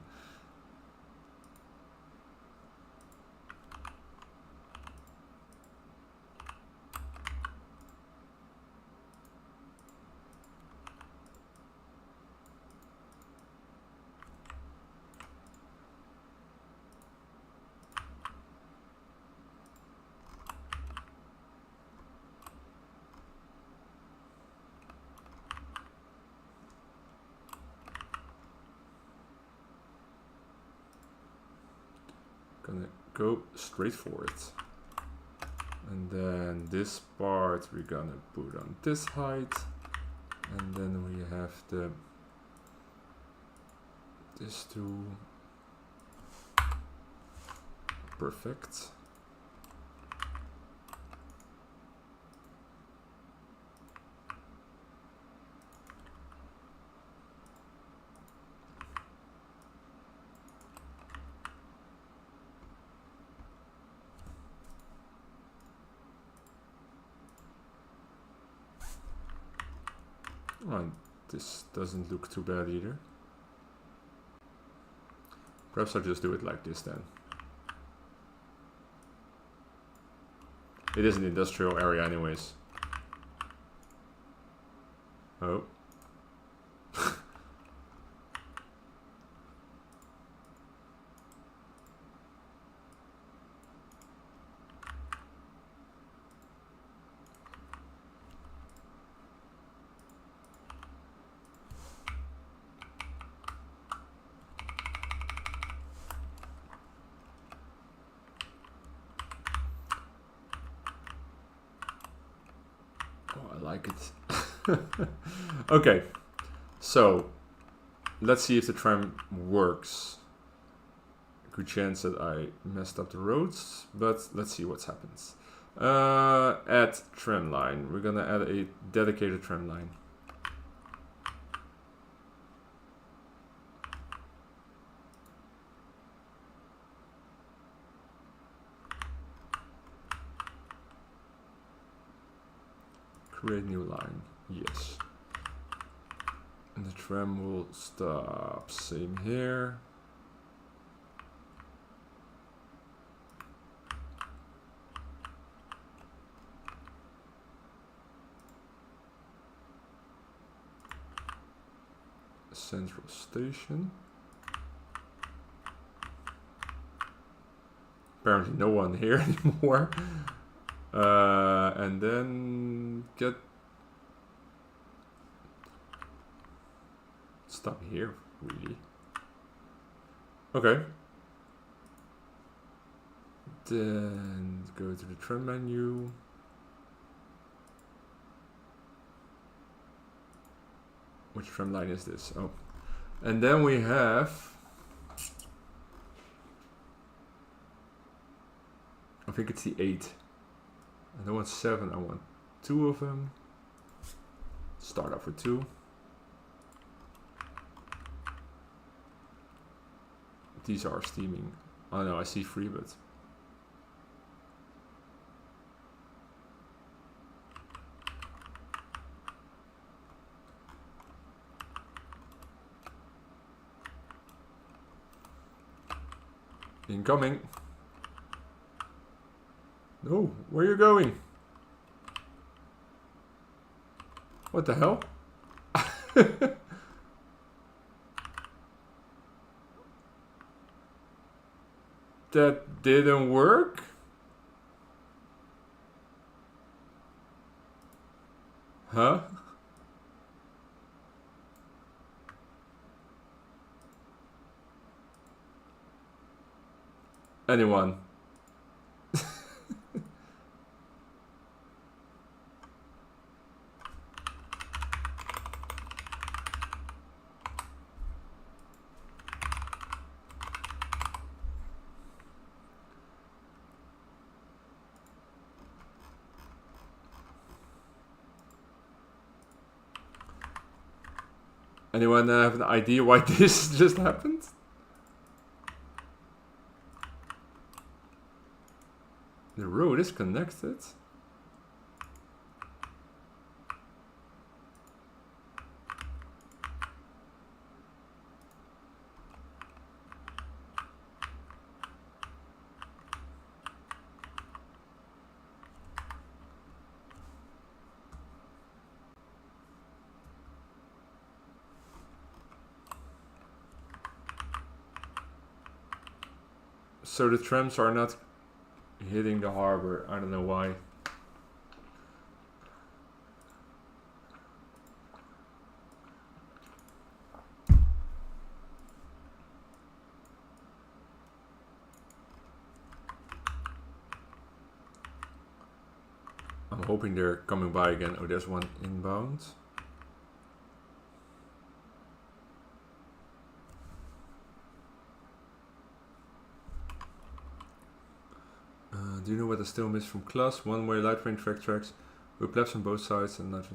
Gonna go straight for it. And then this part we're gonna put on this height. And then we have this two. Perfect. Oh, this doesn't look too bad either. Perhaps I'll just do it like this then. It is an industrial area anyways. Oh. Oh, I like it. Okay, so let's see if the tram works. Good chance that I messed up the roads, but let's see what happens. Add tram line. We're gonna add a dedicated tram line. Create new line. Yes. And the tram will stop. Same here. Central station. Apparently no one here anymore. And then get stop here, really. Okay. Then go to the tram menu. Which tram line is this? Oh. And then we have, I think it's the 8. I don't want 7, I want 2 of them. Start off with 2. These are steaming. Oh no, I see 3, but incoming. No, where are you going? What the hell? That didn't work? Huh? Anyone? Anyone have an idea why this just happened? The road is connected. So the trams are not hitting the harbor. I don't know why. I'm hoping they're coming by again. Oh, there's one inbound. Do you know what I still miss from class? One-way light train track tracks with flaps on both sides and not.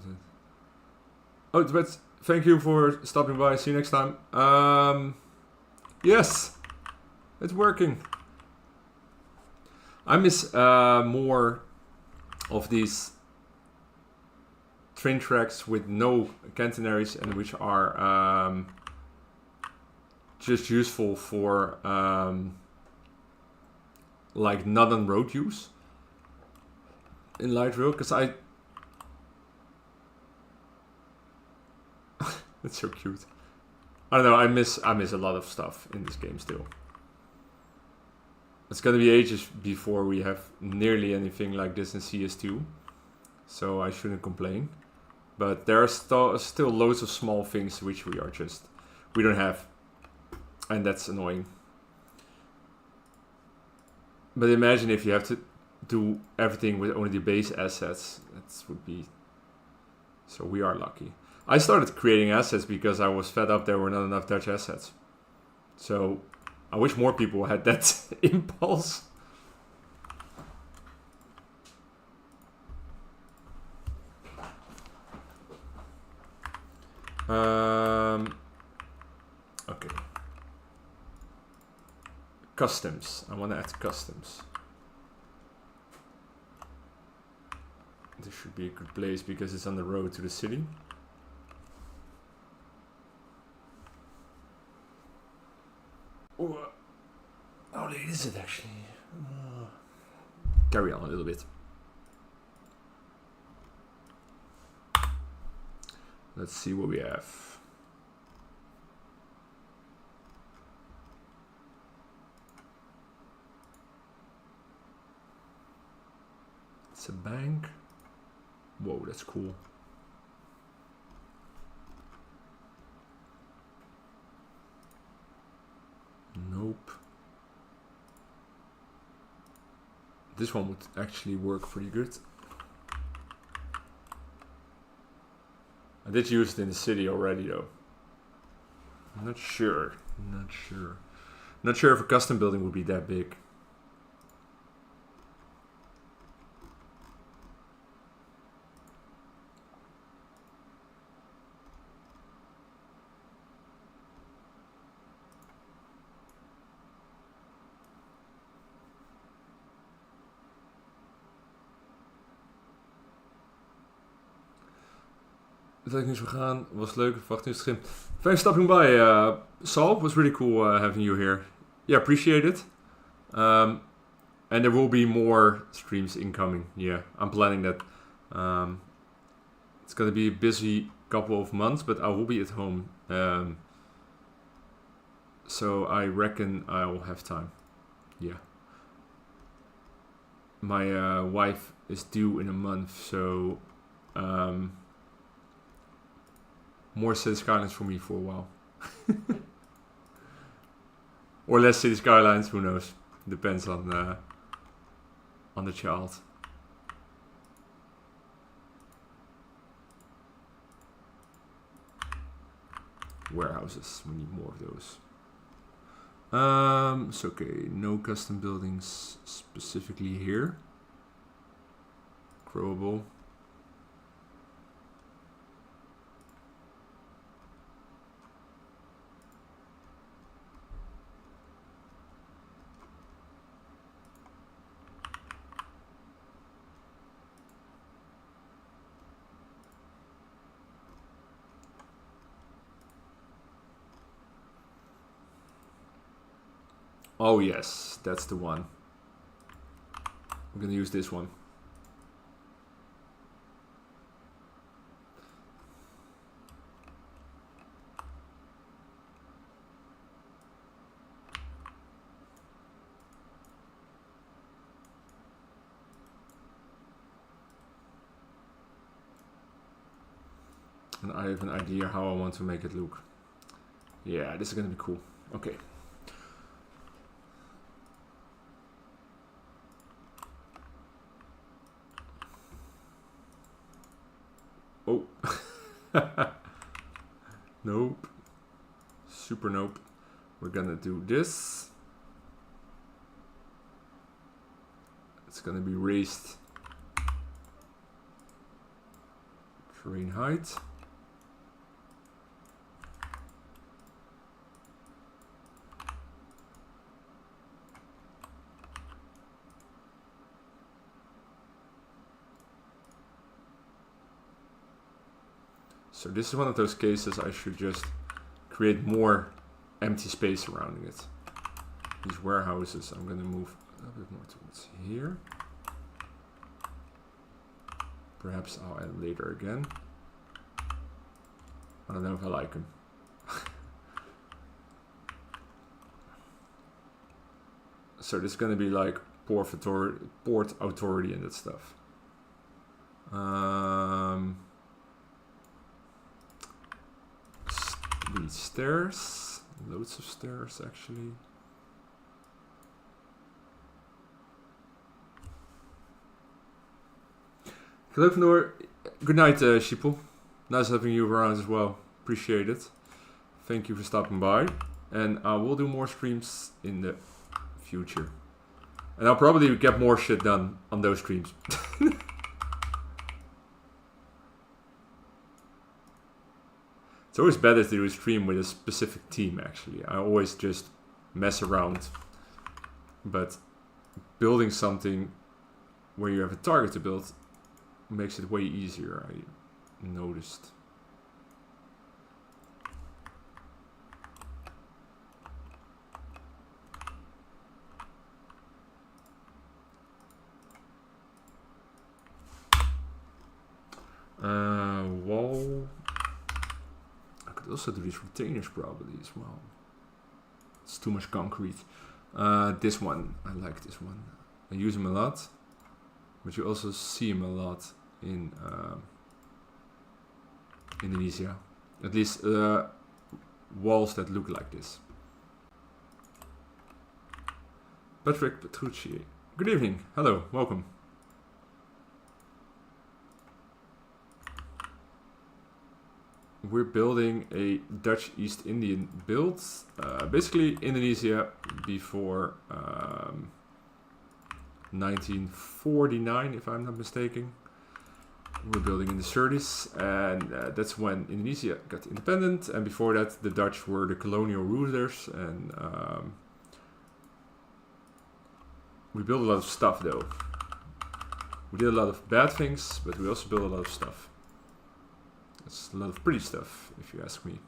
Oh, but thank you for stopping by. See you next time. Yes, it's working. I miss more of these train tracks with no catenaries and which are just useful for like not on road use in light rail, because It's so cute. I don't know, I miss a lot of stuff in this game still. It's gonna be ages before we have nearly anything like this in CS2. So I shouldn't complain. But there are still loads of small things which we don't have. And that's annoying. But imagine if you have to do everything with only the base assets. That would be... So we are lucky. I started creating assets because I was fed up there were not enough Dutch assets. So I wish more people had that impulse. Okay. Customs. I want to add customs. This should be a good place because it's on the road to the city. Oh, how late is it actually? Carry on a little bit. Let's see what we have. It's a bank. Whoa, that's cool. Nope. This one would actually work pretty good. I did use it in the city already though. I'm not sure. Not sure if a custom building would be that big. Thanks for gaan. Was leuk. Verwacht in het begin. Thanks for stopping by, Saul. It was really cool having you here. Yeah, appreciate it. And there will be more streams incoming. Yeah, I'm planning that. It's gonna be a busy couple of months, but I will be at home. So I reckon I will have time. Yeah. My wife is due in a month, so more City Skylines for me for a while. Or less City Skylines, who knows? Depends on the child. Warehouses, we need more of those. It's okay, no custom buildings specifically here. Growable. Oh yes, that's the one. I'm gonna use this one. And I have an idea how I want to make it look. Yeah, this is gonna be cool. Okay. Oh. Nope. Super nope. We're gonna do this. It's gonna be raised terrain height. So this is one of those cases I should just create more empty space surrounding it. These warehouses I'm going to move a little bit more towards here. Perhaps I'll add later again. I don't know if I like them. So there's gonna be like port authority and that stuff. These stairs, loads of stairs actually. Hello, good night, Sheeple. Nice having you around as well. Appreciate it. Thank you for stopping by. And I will do more streams in the future. And I'll probably get more shit done on those streams. It's always better to do a stream with a specific team, actually. I always just mess around. But building something where you have a target to build makes it way easier, I noticed. Wall. I could also do these retainers probably as well. It's too much concrete. This one, I like this one. I use them a lot, but you also see them a lot in Indonesia. At least walls that look like this. Patrick Petrucci. Good evening. Hello. Welcome. We're building a Dutch East Indian build. Basically Indonesia before 1949, if I'm not mistaken. We're building in the 30s, and that's when Indonesia got independent. And before that, the Dutch were the colonial rulers, and we built a lot of stuff though. We did a lot of bad things, but we also built a lot of stuff. It's a lot of pretty stuff, if you ask me.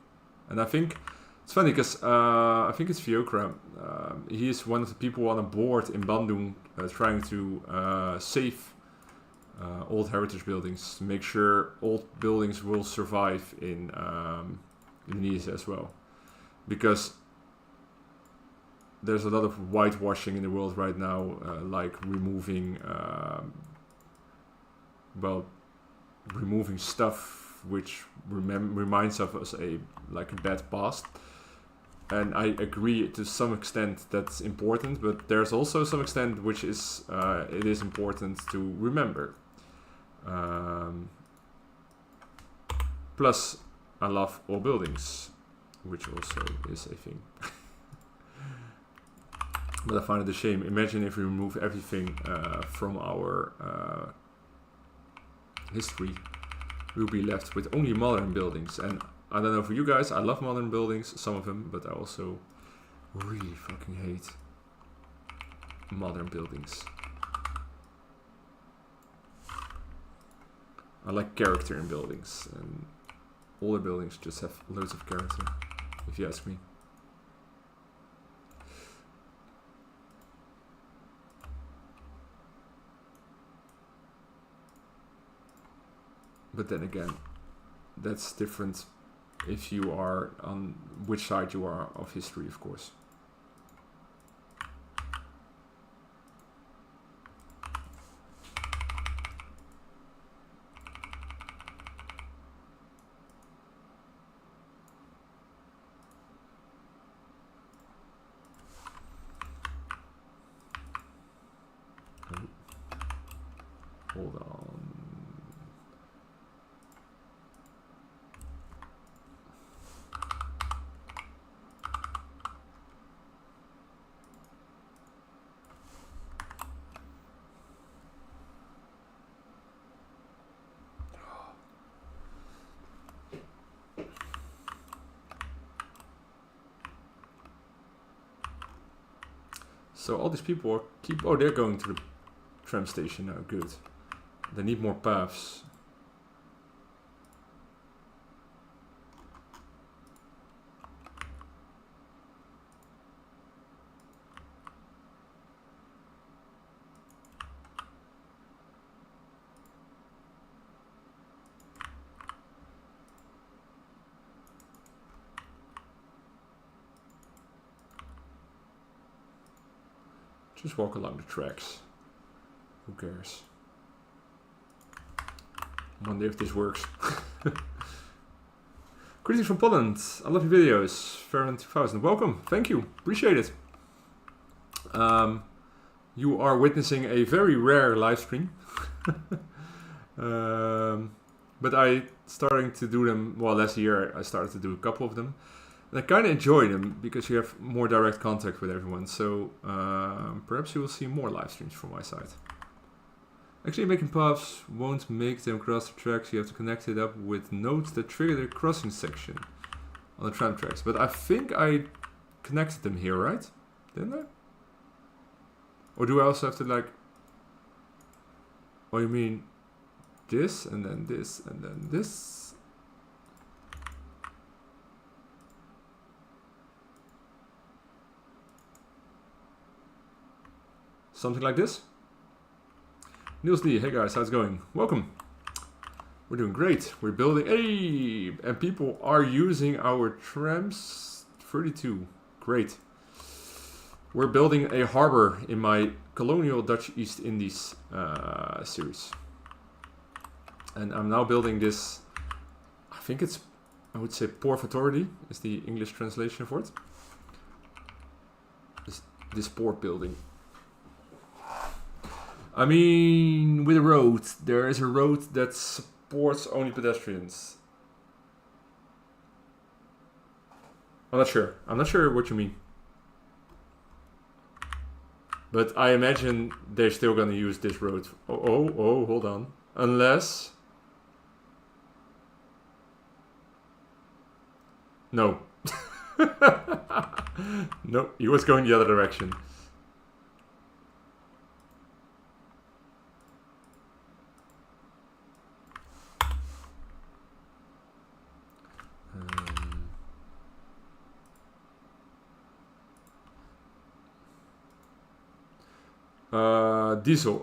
And I think it's funny because I think it's Fiocra. He is one of the people on a board in Bandung trying to save old heritage buildings, make sure old buildings will survive in Indonesia as well. Because there's a lot of whitewashing in the world right now, like removing, removing stuff which reminds of us a bad past. And I agree to some extent that's important, but there's also some extent which is it is important to remember. Plus, I love all buildings, which also is a thing. But I find it a shame. Imagine if we remove everything from our history. We'll be left with only modern buildings. And I don't know for you guys, I love modern buildings, some of them, but I also really fucking hate modern buildings. I like character in buildings, and older buildings just have loads of character, if you ask me. But then again, that's different if you are on which side you are of history, of course. Hold on. So all these people are oh, they're going to the tram station now. Good. They need more paths. Just walk along the tracks. Who cares? Wonder if this works. Greetings from Poland. I love your videos. Fairman 2000. Welcome. Thank you. Appreciate it. You are witnessing a very rare live stream. But I starting to do them, well, last year I started to do a couple of them. And I kind of enjoy them because you have more direct contact with everyone. So perhaps you will see more live streams from my side. Actually, making paths won't make them cross the tracks. You have to connect it up with nodes that trigger the crossing section on the tram tracks. But I think I connected them here, right? Didn't I? Or do I also have to like... Oh, you mean this and then this and then this? Something like this? Niels D, hey guys, how's it going? Welcome. We're doing great. We're building, hey, and people are using our trams. 32, great. We're building a harbor in my colonial Dutch East Indies series. And I'm now building this, I think it's, I would say Port Authority is the English translation for it. This port building. I mean, with a road, there is a road that supports only pedestrians. I'm not sure. I'm not sure what you mean. But I imagine they're still going to use this road. Oh, hold on. Unless... No. No, he was going the other direction. Diesel.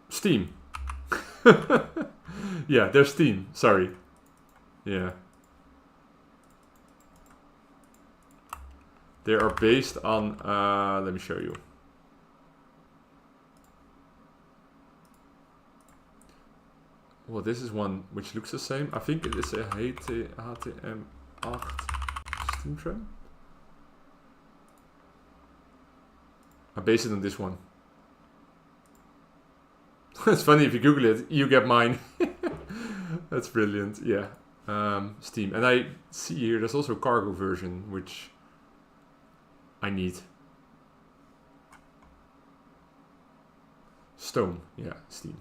Steam. Yeah, there's steam. Sorry. Yeah. They are based on... let me show you. Well, this is one which looks the same. I think it is a HTM8 steam tram. I base it on this one. It's funny, if you Google it, you get mine. That's brilliant, yeah. Steam. And I see here there's also a cargo version, which I need. Stone, yeah, steam.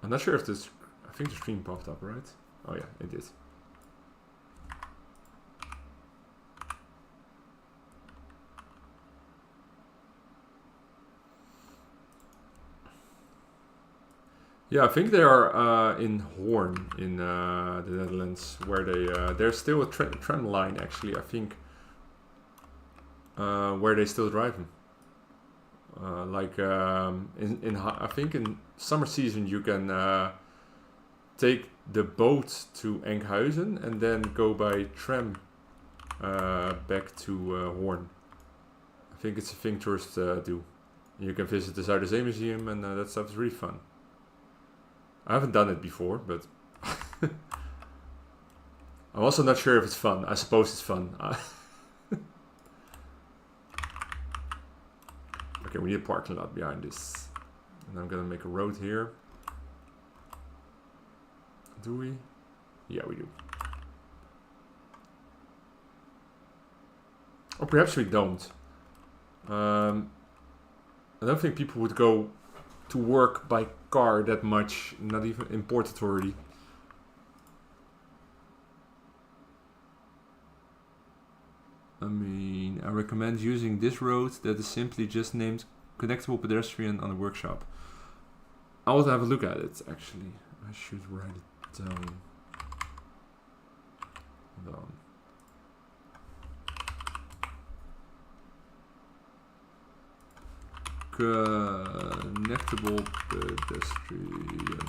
I'm not sure if this... I think the screen popped up, right? Oh yeah, it did. Yeah, I think they are in Hoorn in the Netherlands, where there's still a tram line actually. I think where they still drive them. I think in summer season you can take the boat to Enkhuizen and then go by tram back to Hoorn. I think it's a thing tourists do. You can visit the Zuiderzee Museum and that stuff is really fun. I haven't done it before, but I'm also not sure if it's fun. I suppose it's fun. Okay, we need a parking lot behind this. And I'm gonna make a road here. Do we? Yeah, we do. Or perhaps we don't. I don't think people would go to work by car that much, not even in Port Authority. I mean, I recommend using this road that is simply just named Connectable Pedestrian on the workshop. I want to have a look at it, actually. I should write it down. Hold on. Connectable pedestrian.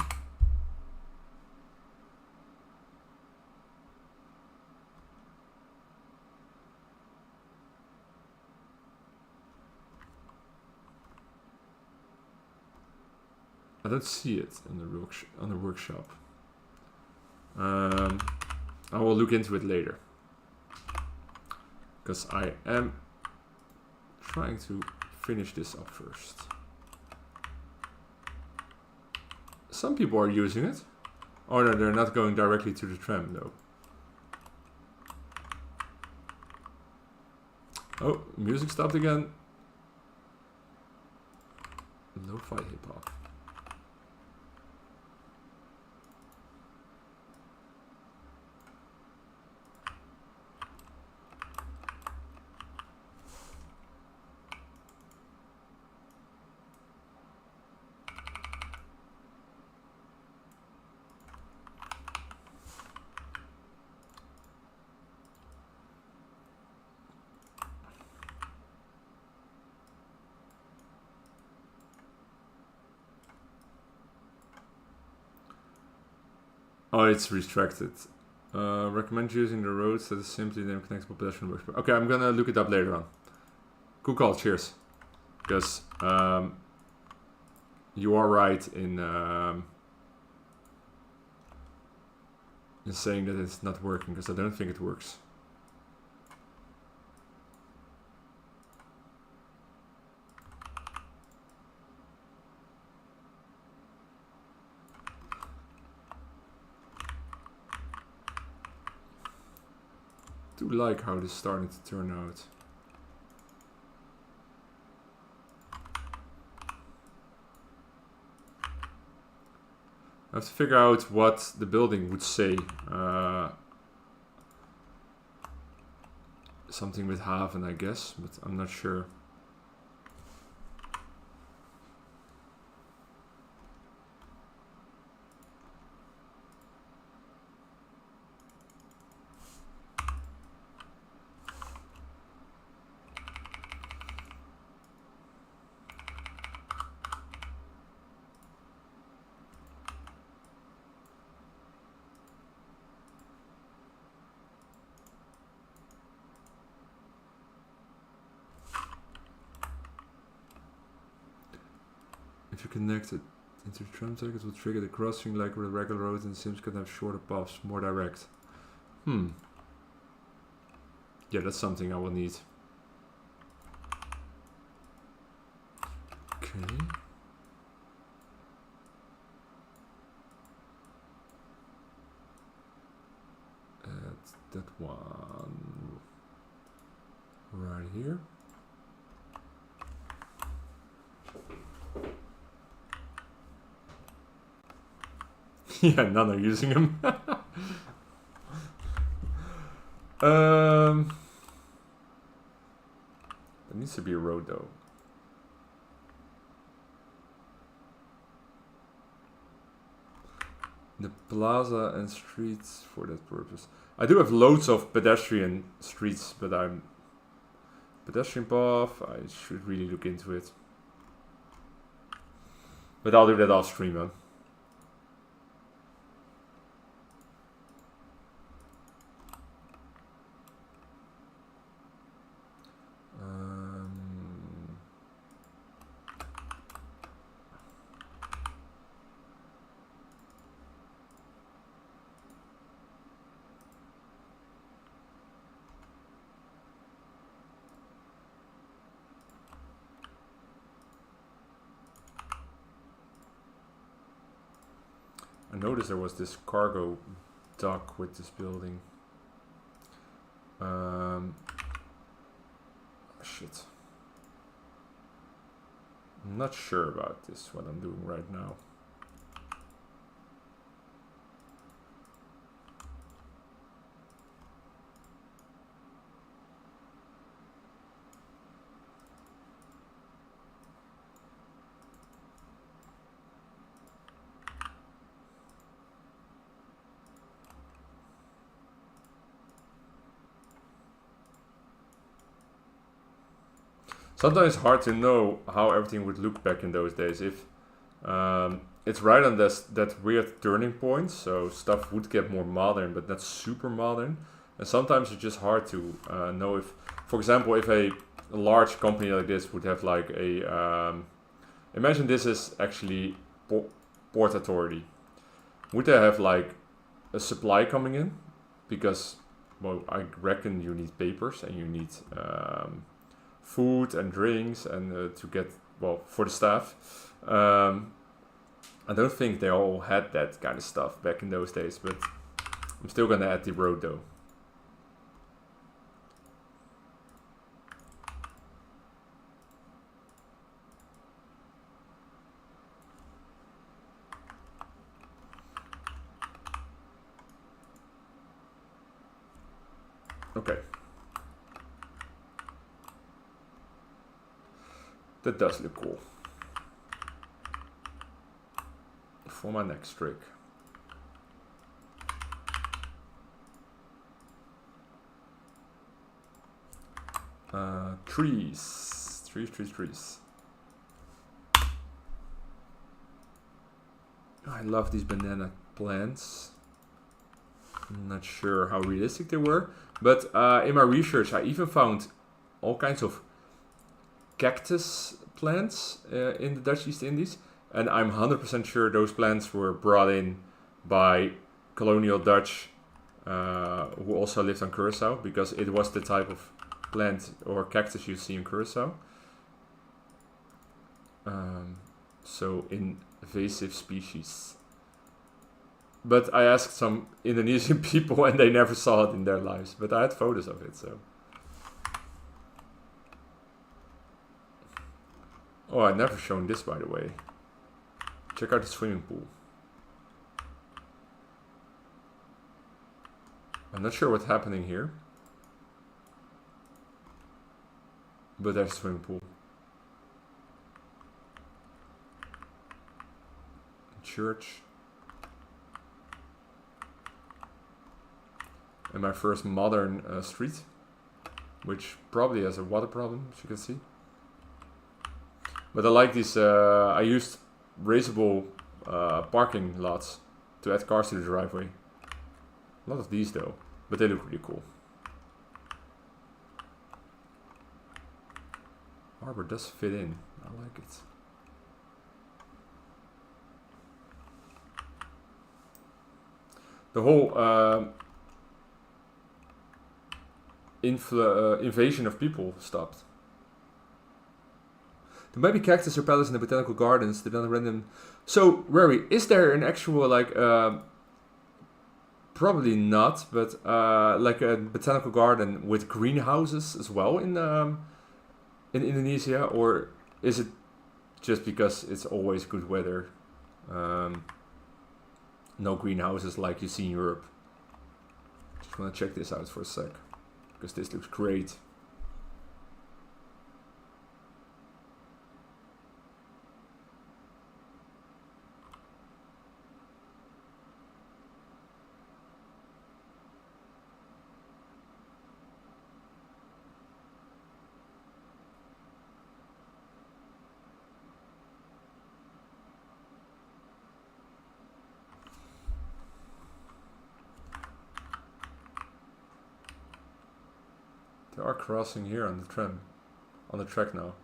I don't see it on the workshop. I will look into it later, because I am trying to finish this up first. Some people are using it. Oh no, they're not going directly to the tram though. Oh, music stopped again. Lo-fi hip-hop. Oh, it's restricted. Recommend using the roads that is simply then connectable pedestrian works. Okay, I'm gonna look it up later on. Cool call, cheers. Because you are right in saying that it's not working, because I don't think it works. I do like how this started to turn out. I have to figure out what the building would say. Something with haven, I guess, but I'm not sure. If you connect it into the tram track, it will trigger the crossing like with a regular road, and Sims can have shorter paths, more direct. Yeah, that's something I will need. Okay. Add that one right here. Yeah, none are using them. There needs to be a road though. The plaza and streets for that purpose. I do have loads of pedestrian streets, but I'm pedestrian path. I should really look into it. But I'll do that off stream, man. I noticed there was this cargo dock with this building. Shit. I'm not sure about this, what I'm doing right now. Sometimes it's hard to know how everything would look back in those days. If it's right on that weird turning point, so stuff would get more modern, but not super modern. And sometimes it's just hard to know if, for example, if a large company like this would have like a, imagine this is actually Port Authority. Would they have like a supply coming in? Because, well, I reckon you need papers and you need food and drinks and to get, well, for the staff. I don't think they all had that kind of stuff back in those days, but I'm still gonna add the road though. Okay. That does look cool. For my next trick. Trees. Trees. I love these banana plants. I'm not sure how realistic they were, but in my research I even found all kinds of cactus plants in the Dutch East Indies, and I'm 100% sure those plants were brought in by colonial Dutch who also lived on Curacao, because it was the type of plant or cactus you see in Curacao. So invasive species. But I asked some Indonesian people and they never saw it in their lives, but I had photos of it, so. Oh, I've never shown this, by the way. Check out the swimming pool. I'm not sure what's happening here, but there's a swimming pool. Church. And my first modern street, which probably has a water problem, as you can see. But I like these, I used raisable parking lots to add cars to the driveway. A lot of these though, but they look really cool. Harbor does fit in, I like it. The whole invasion of people stopped. There might be cactus or palace in the botanical gardens. They don't random. So, Rary, is there an actual like? Probably not, but like a botanical garden with greenhouses as well in Indonesia, or is it just because it's always good weather? No greenhouses like you see in Europe. Just want to check this out for a sec, because this looks great. They are crossing here on the tram, on the track now.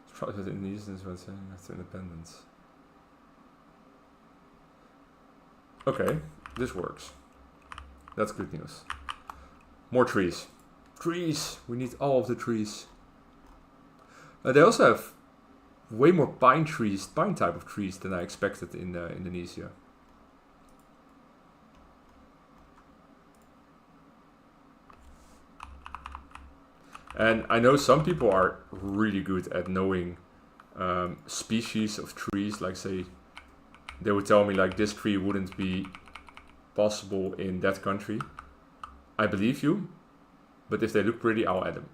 It's probably the Indonesians were saying after independence. Okay, this works. That's good news. More trees. Trees! We need all of the trees. They also have way more pine trees, pine type of trees than I expected in Indonesia. And I know some people are really good at knowing species of trees. Like say, they would tell me like this tree wouldn't be possible in that country. I believe you, but if they look pretty, I'll add them.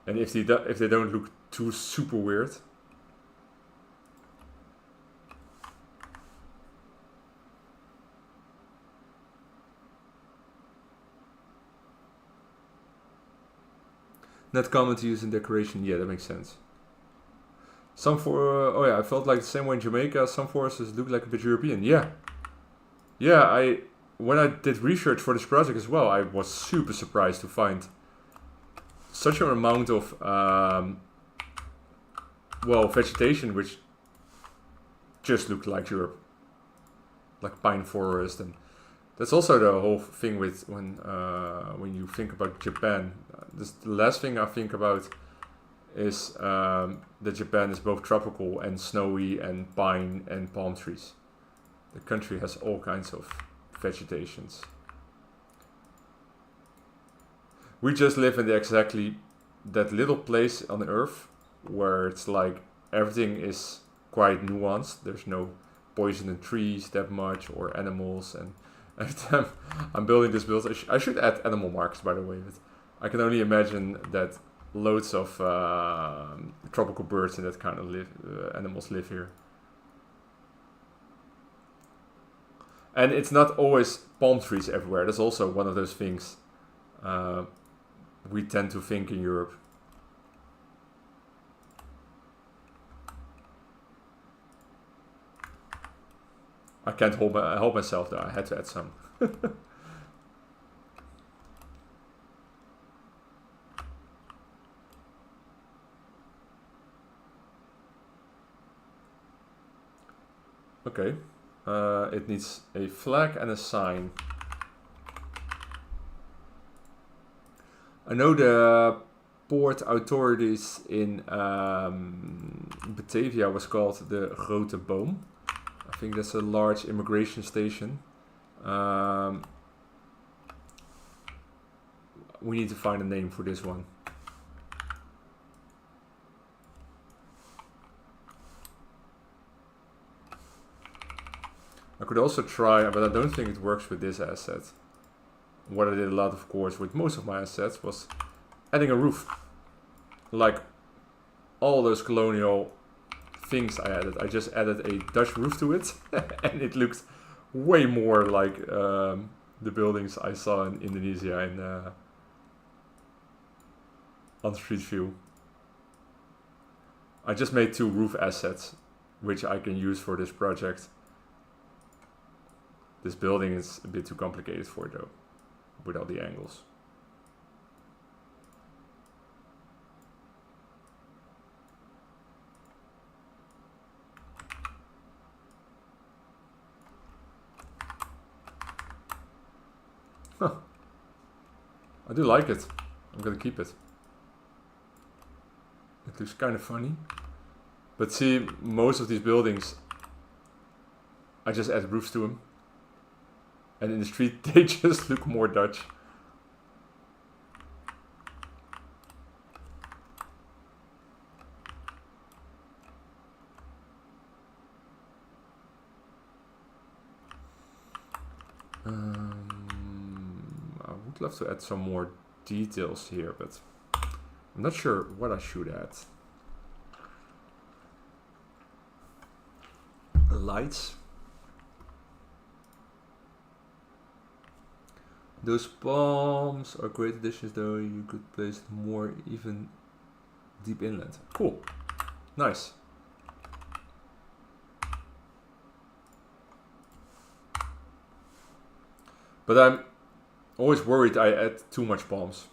And if they don't look too super weird. Not common to use in decoration. Yeah, that makes sense. Some oh yeah, I felt like the same way in Jamaica. Some forests look like a bit European. Yeah. Yeah, when I did research for this project as well, I was super surprised to find such an amount of well, vegetation which just looked like Europe, like pine forest, and that's also the whole thing with when you think about Japan. The last thing I think about is that Japan is both tropical and snowy and pine and palm trees. The country has all kinds of vegetations. We just live in exactly that little place on Earth where it's like everything is quite nuanced. There's no poison in trees that much or animals, and every time I'm building this build, I should add animal markers, by the way, but I can only imagine that loads of tropical birds and that kind of animals live here. And it's not always palm trees everywhere. That's also one of those things we tend to think in Europe. I can't help myself though, I had to add some. Okay, it needs a flag and a sign. I know the port authorities in Batavia was called the Grote Boom. I think that's a large immigration station. We need to find a name for this one. I could also try, but I don't think it works with this asset. What I did a lot, of course, with most of my assets was adding a roof. Like all those colonial things I added. I just added a Dutch roof to it and it looked way more like the buildings I saw in Indonesia and on Street View. I just made 2 roof assets which I can use for this project. This building is a bit too complicated for it though, with all the angles. Huh. I do like it. I'm gonna keep it. It looks kind of funny. But see, most of these buildings, I just add roofs to them. And in the street, they just look more Dutch. I would love to add some more details here, but I'm not sure what I should add. Lights. Those palms are great additions though. You could place more even deep inland. Cool. Nice. But I'm always worried I add too much palms.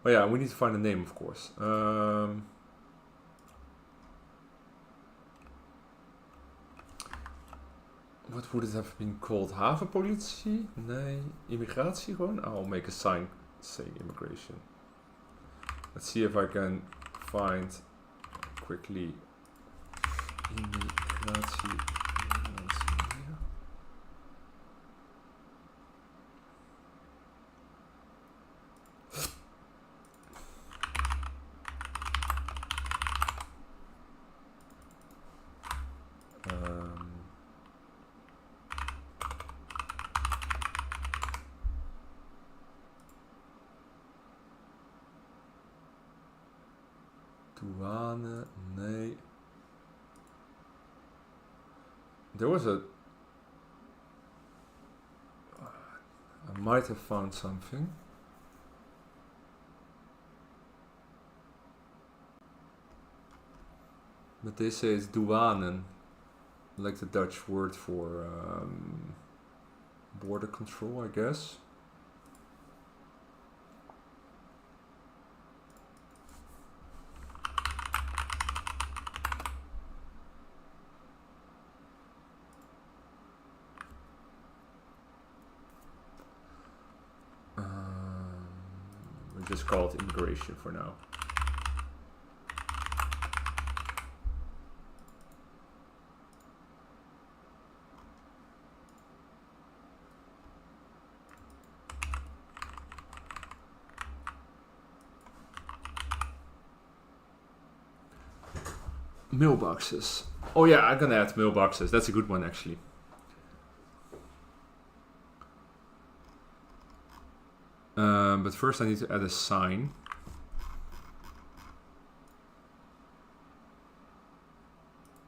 Oh yeah, we need to find a name, of course. What would it have been called? Havenpolitie? Nee, immigratie gewoon? I'll make a sign saying immigration. Let's see if I can find quickly immigratie. Douane, nee. There was a... I might have found something. But they say it's douanen, like the Dutch word for border control, I guess. just call it immigration for now. Mailboxes. Oh yeah, I'm gonna add mailboxes. That's a good one actually. But first I need to add a sign.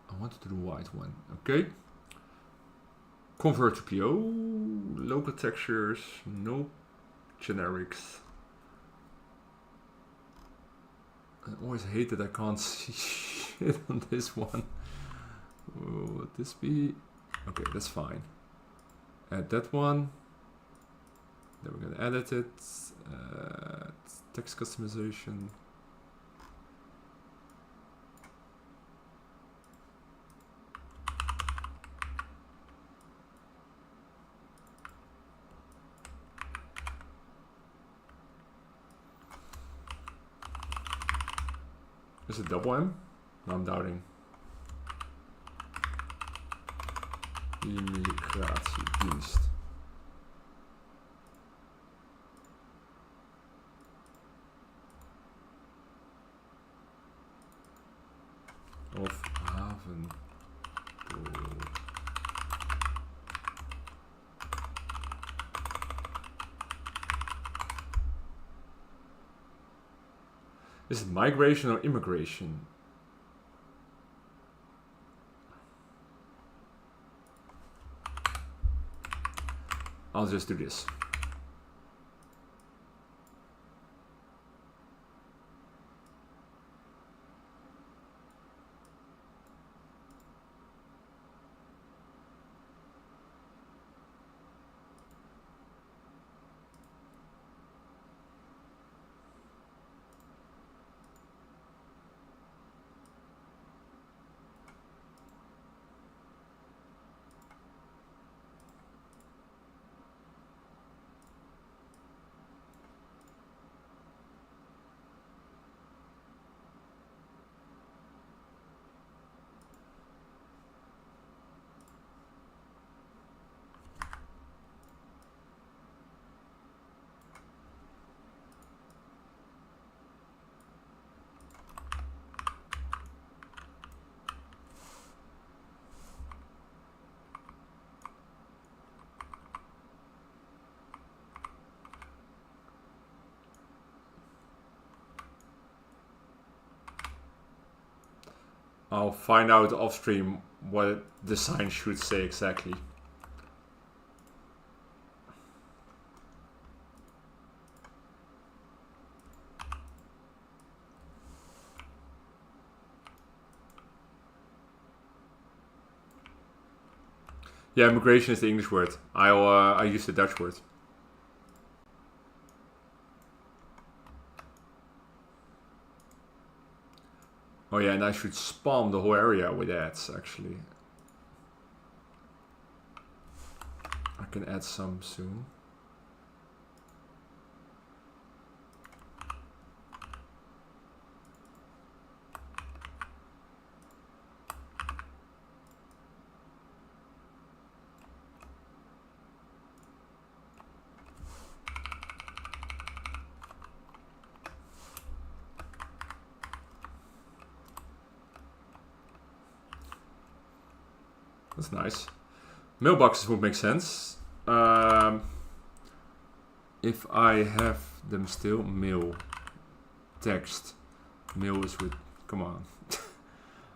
I want to do the white one. Okay. Convert to PO. Local textures. No generics. I always hate that I can't see shit on this one. Would this be... Okay, that's fine. Add that one. Then we're gonna edit it. Text customization. Is it double M? No, I'm doubting. Immigratiedienst. Of haven. Is it migration or immigration? I'll just do this. I'll find out off stream what the sign should say exactly. Yeah, immigration is the English word. I use the Dutch word. Oh yeah, and I should spam the whole area with ads, actually. I can add some soon. That's nice. Mailboxes would make sense. If I have them still, mail, text, mail is with, come on.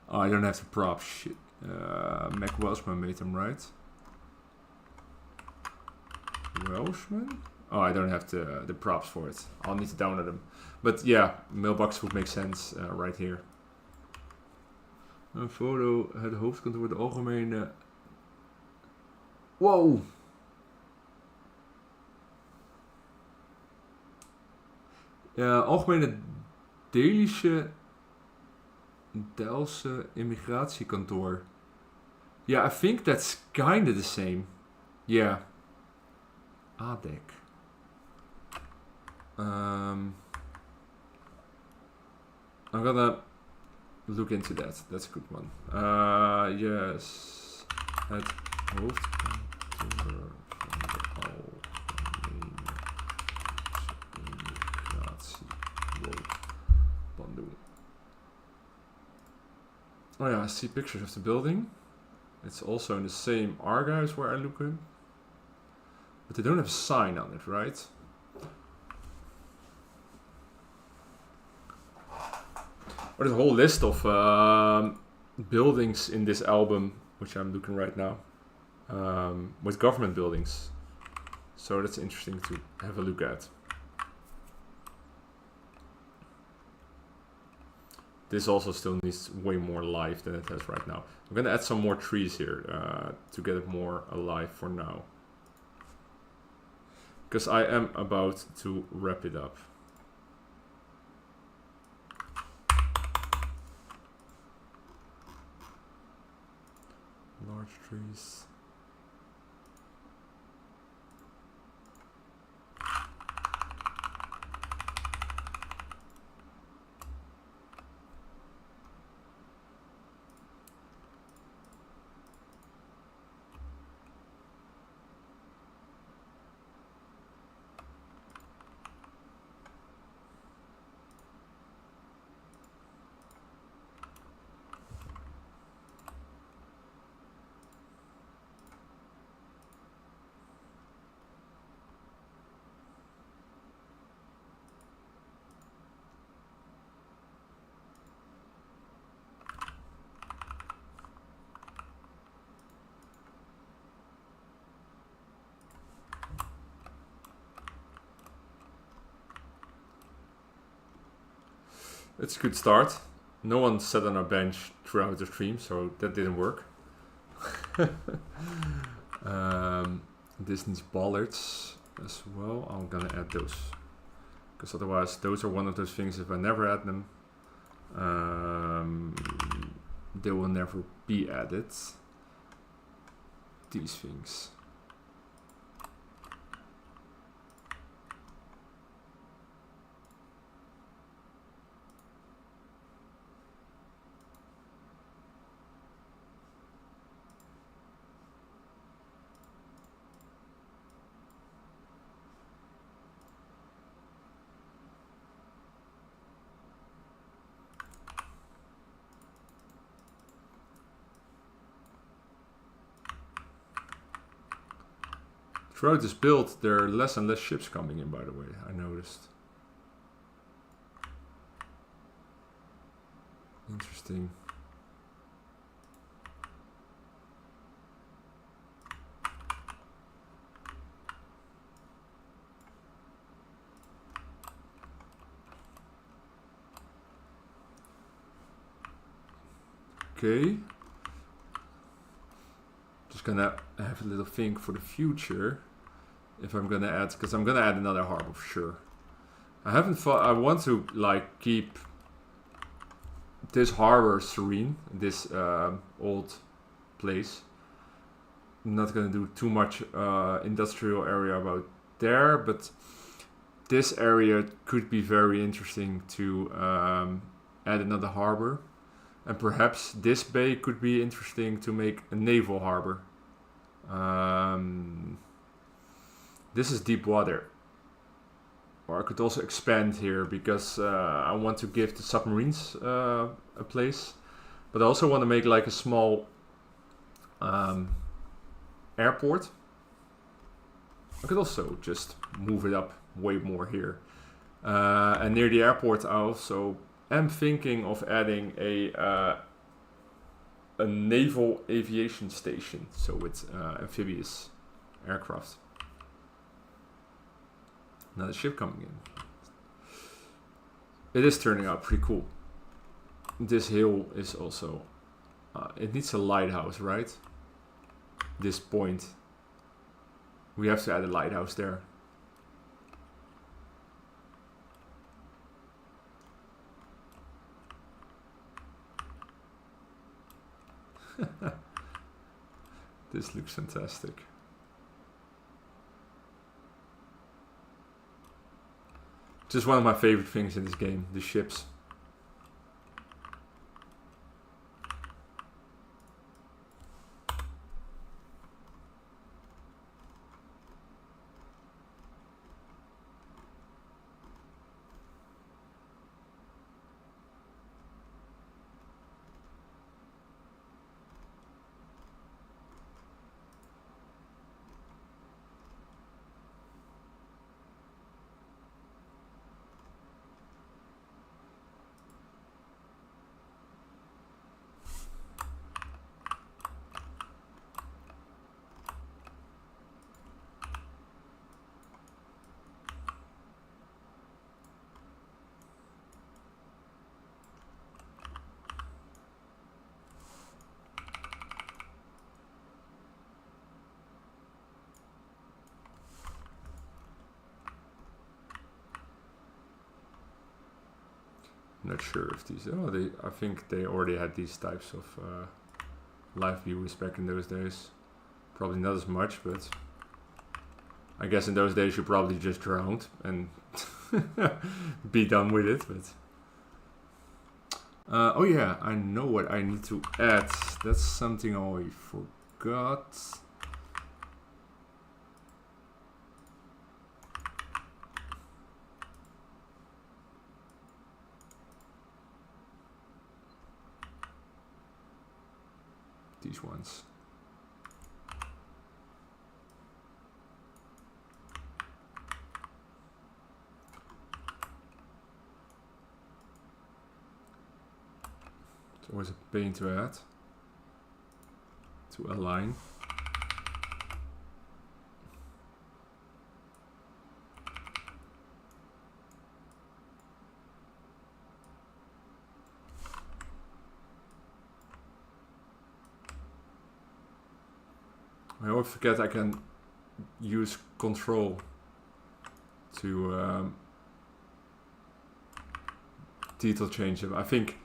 Oh, I don't have the props, shit. Mac Welshman made them, right? Welshman? Oh, I don't have the props for it. I'll need to download them. But yeah, mailbox would make sense right here. Een foto, het hoofdkantoor, de algemene... Wow! Algemene Delse immigratiekantoor. Yeah, I think that's kinda the same. Yeah. ADEC. I'm gonna look into that. That's a good one. Yes. Het hoofdkantoor van de Algemene Immigratie. Wow. Bandung. Oh yeah, I see pictures of the building. It's also in the same archives where I look in. But they don't have a sign on it, right? There's a whole list of buildings in this album, which I'm looking right now, with government buildings. So that's interesting to have a look at. This also still needs way more life than it has right now. I'm gonna add some more trees here to get it more alive for now. Because I am about to wrap it up. Large trees. It's a good start. No one sat on a bench throughout the stream, so that didn't work. This needs bollards as well. I'm gonna add those. Because otherwise, those are one of those things, if I never add them, they will never be added. These things. Throughout this build, there are less and less ships coming in, by the way, I noticed. Interesting. Okay. Just gonna have a little think for the future. If I'm gonna add, because I'm gonna add another harbor for sure. I haven't thought, I want to like keep this harbor serene, this old place. I'm not gonna do too much industrial area about there, but this area could be very interesting to add another harbor. And perhaps this bay could be interesting to make a naval harbor. This is deep water. Or I could also expand here because I want to give the submarines a place. But I also want to make like a small airport. I could also just move it up way more here. And near the airport I also am thinking of adding a naval aviation station. So with amphibious aircraft. Another ship coming in. It is turning out pretty cool. This hill is also... it needs a lighthouse, right? This point. We have to add a lighthouse there. This looks fantastic. Just one of my favorite things in this game, the ships. Not sure if these. Oh, I think they already had these types of live views back in those days. Probably not as much, but I guess in those days you probably just drowned and be done with it. But oh yeah, I know what I need to add. That's something I forgot. These ones. It's always a pain to add, to align. I always forget I can use control to detail change them. I think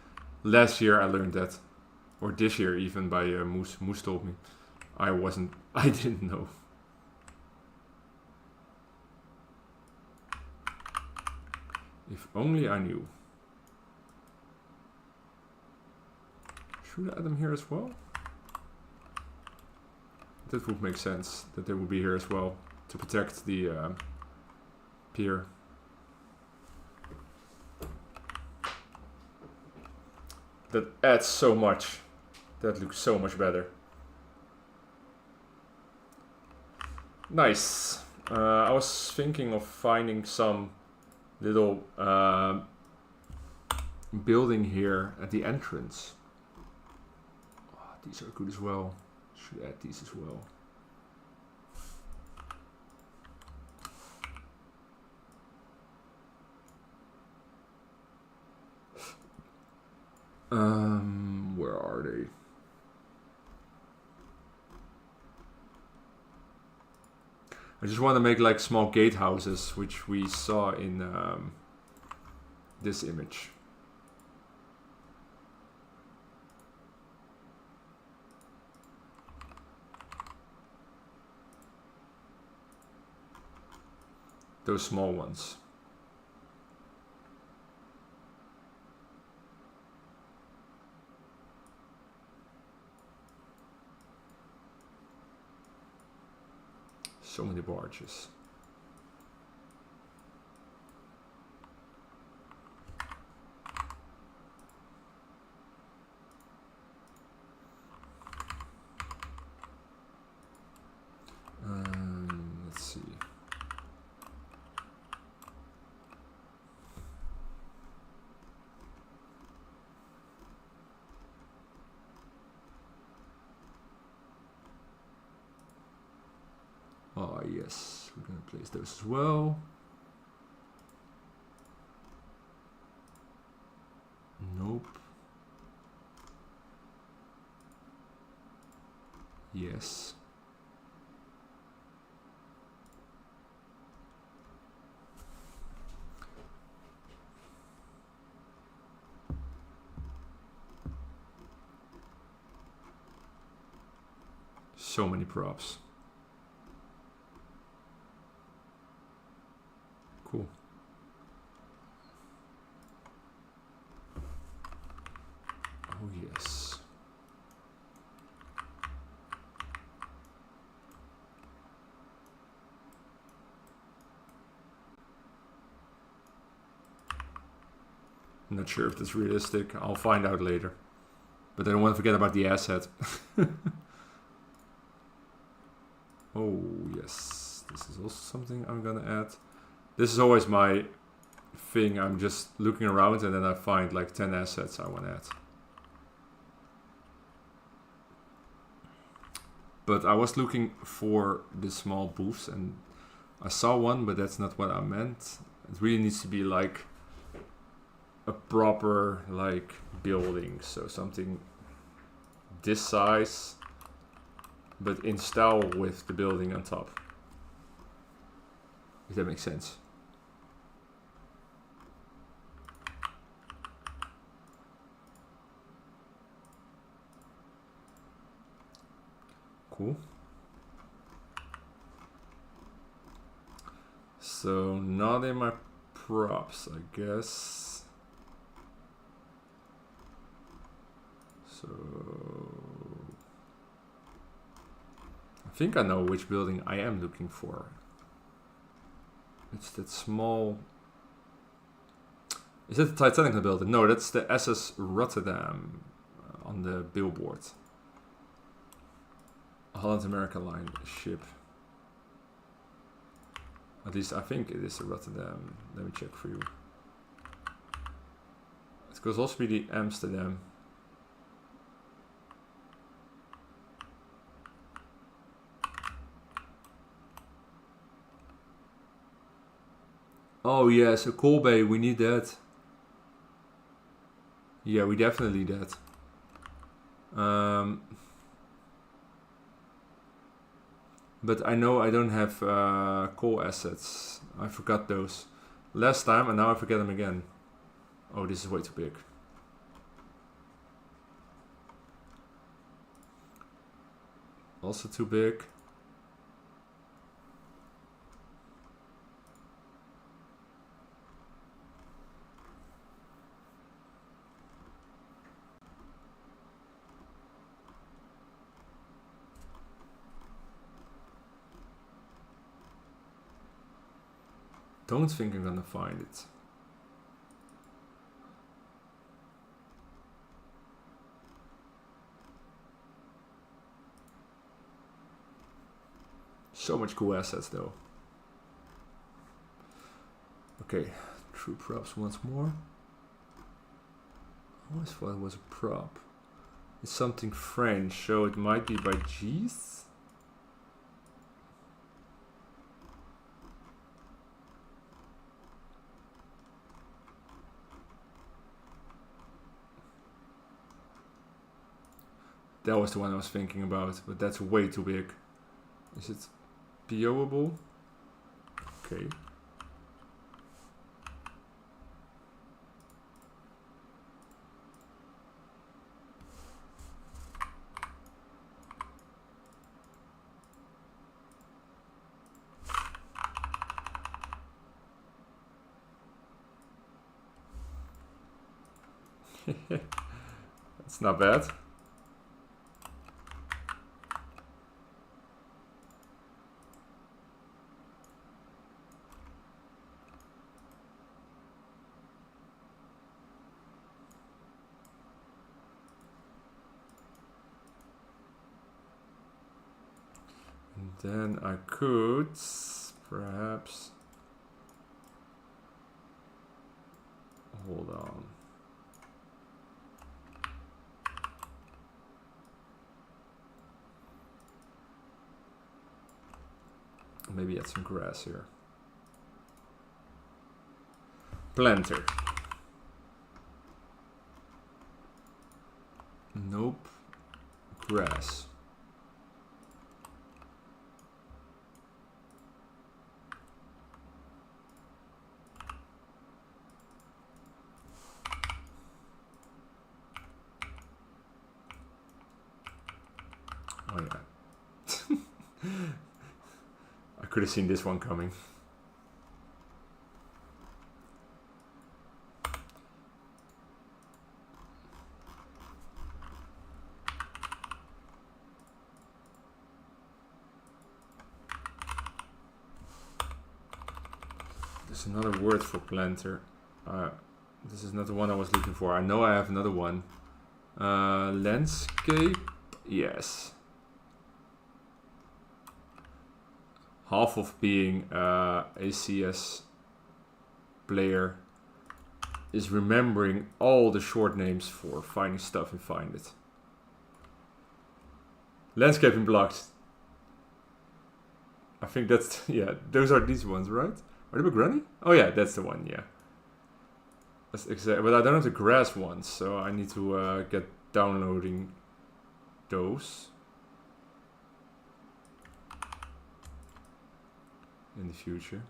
last year I learned that, or this year even by Moose. Moose told me. I didn't know. If only I knew. Should I add them here as well? That would make sense, that they would be here as well, to protect the pier. That adds so much. That looks so much better. Nice. I was thinking of finding some little building here at the entrance. Oh, these are good as well. Should add these as well. Where are they? I just want to make like small gatehouses, which we saw in this image. Those small ones. So many barges. Let's see. Oh yes, we're gonna place those as well. Nope. Yes. So many props. Cool. Oh yes. I'm not sure if that's realistic. I'll find out later. But I don't want to forget about the asset. Oh yes, this is also something I'm gonna add. This is always my thing. I'm just looking around and then I find like 10 assets I want to add. But I was looking for the small booths and I saw one, but that's not what I meant. It really needs to be like a proper like building. So something this size, but in style with the building on top. If that makes sense. cool. So not in my props, I guess. So I think I know which building I am looking for. It's that small. Is it the Titanic building? No, that's the SS Rotterdam on the billboard. Holland America line ship. At least I think it is a Rotterdam. Let me check for you. It could also be the Amsterdam. Oh yes, a coal bay, we need that. Yeah, we definitely need that. But I know I don't have coal assets. I forgot those last time and now I forget them again. Oh, this is way too big. Also too big. Don't think I'm gonna find it. So much cool assets though. Okay, true props once more. I always thought it was a prop. It's something French, so it might be by G's. That was the one I was thinking about, but that's way too big. Is it PO'able? Okay. That's not bad. And then I could perhaps hold on. Maybe add some grass here. Planter. Nope. Grass. Oh yeah. I could have seen this one coming. There's another word for planter. This is not the one I was looking for. I know I have another one. Landscape. Yes. Half of being a CS player is remembering all the short names for finding stuff and find it. Landscaping blocks. I think that's, yeah, those are these ones, right? Are they a granny? Oh yeah, that's the one, yeah. That's exactly, but I don't have the grass ones, so I need to get downloading those in the future.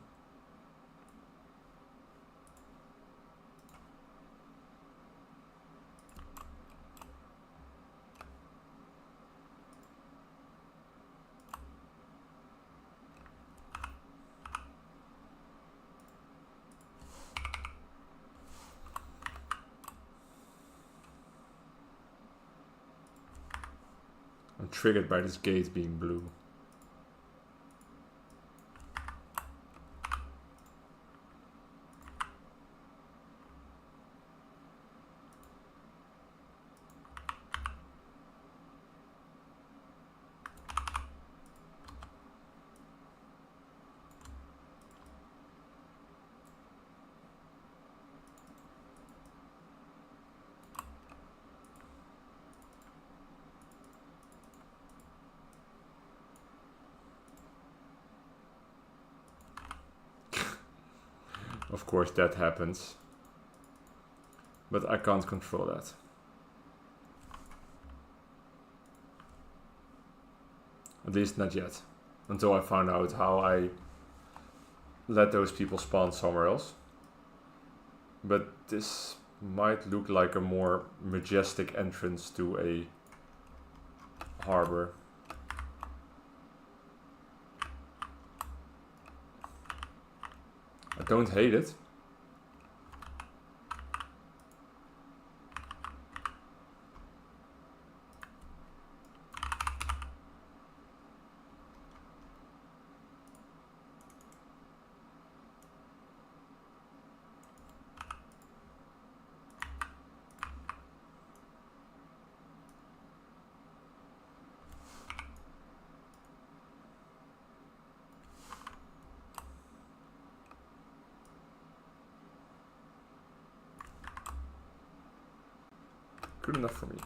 I'm triggered by this gate being blue. Of course that happens, but I can't control that. At least not yet, until I found out how I let those people spawn somewhere else. But this might look like a more majestic entrance to a harbor. I don't hate it. Good enough for me.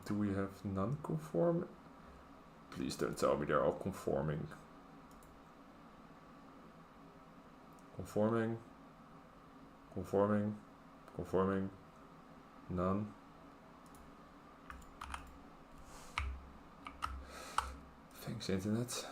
Do we have non-conform? Please don't tell me they're all conforming. Conforming, conforming, conforming, none. Thanks, internet.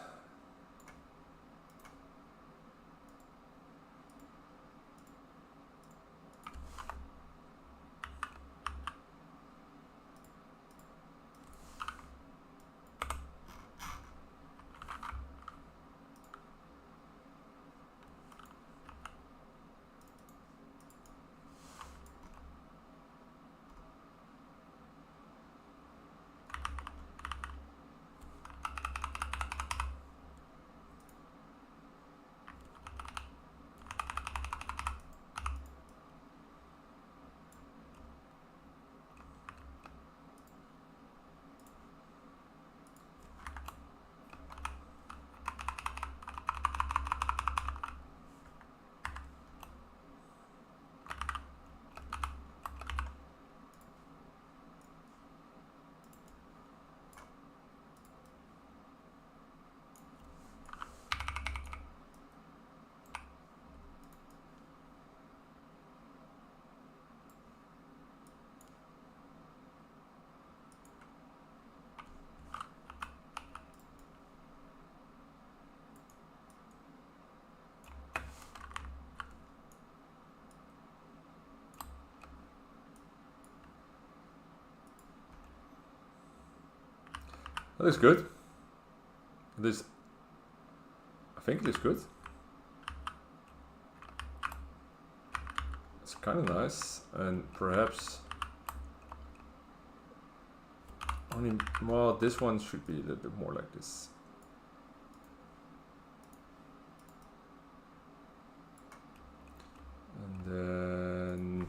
That looks good. This, I think it looks good. It's kind of nice, and perhaps Only, well, this one should be a little bit more like this. And then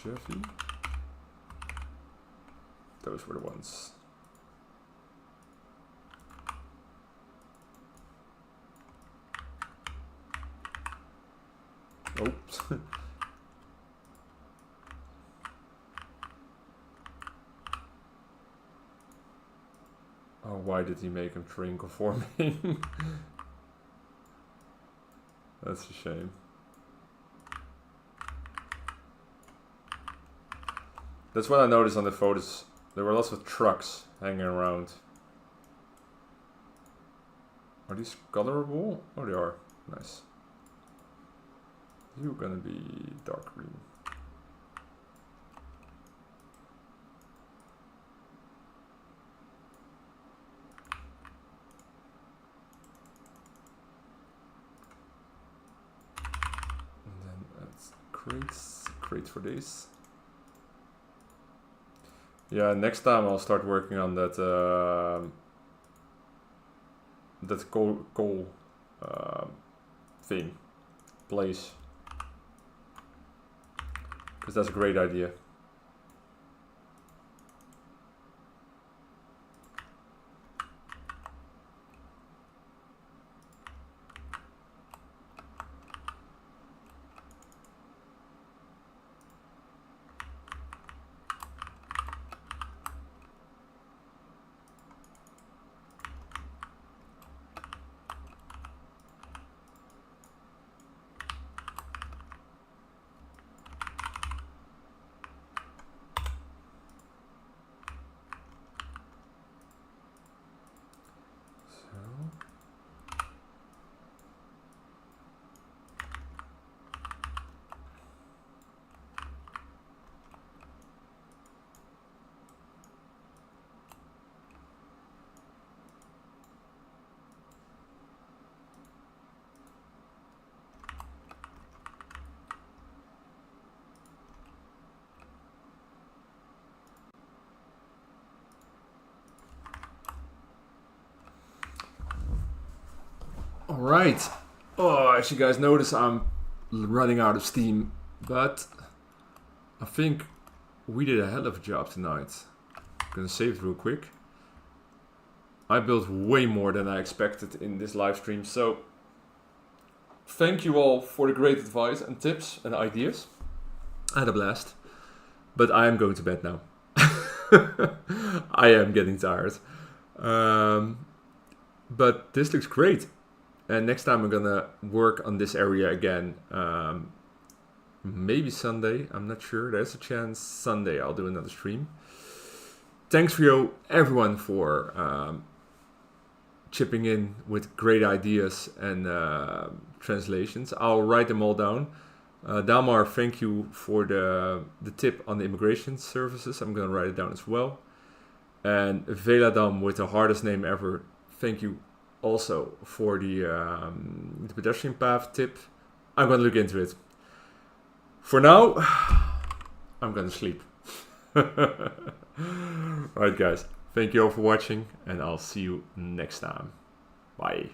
Chevy. Those were the ones. Oops. Oh, why did he make him terrain conforming? That's a shame. That's what I noticed on the photos. There were lots of trucks hanging around. Are these colorable? Oh, they are. Nice. You're gonna be dark green. And then that's crates for this. Yeah, next time I'll start working on that that coal thing, place, because that's a great idea. Alright. Oh, as you guys notice, I'm running out of steam, but I think we did a hell of a job tonight. I'm gonna save it real quick. I built way more than I expected in this live stream, so thank you all for the great advice and tips and ideas. I had a blast, but I am going to bed now. I am getting tired. But this looks great. And next time I'm gonna work on this area again. Maybe Sunday, I'm not sure. There's a chance Sunday I'll do another stream. Thanks for you, everyone, for chipping in with great ideas and translations. I'll write them all down. Dalmar, thank you for the tip on the immigration services. I'm gonna write it down as well. And Veladam, with the hardest name ever, thank you also for the pedestrian path tip. I'm gonna look into it. For now, I'm gonna sleep. Alright guys, thank you all for watching, and I'll see you next time. Bye.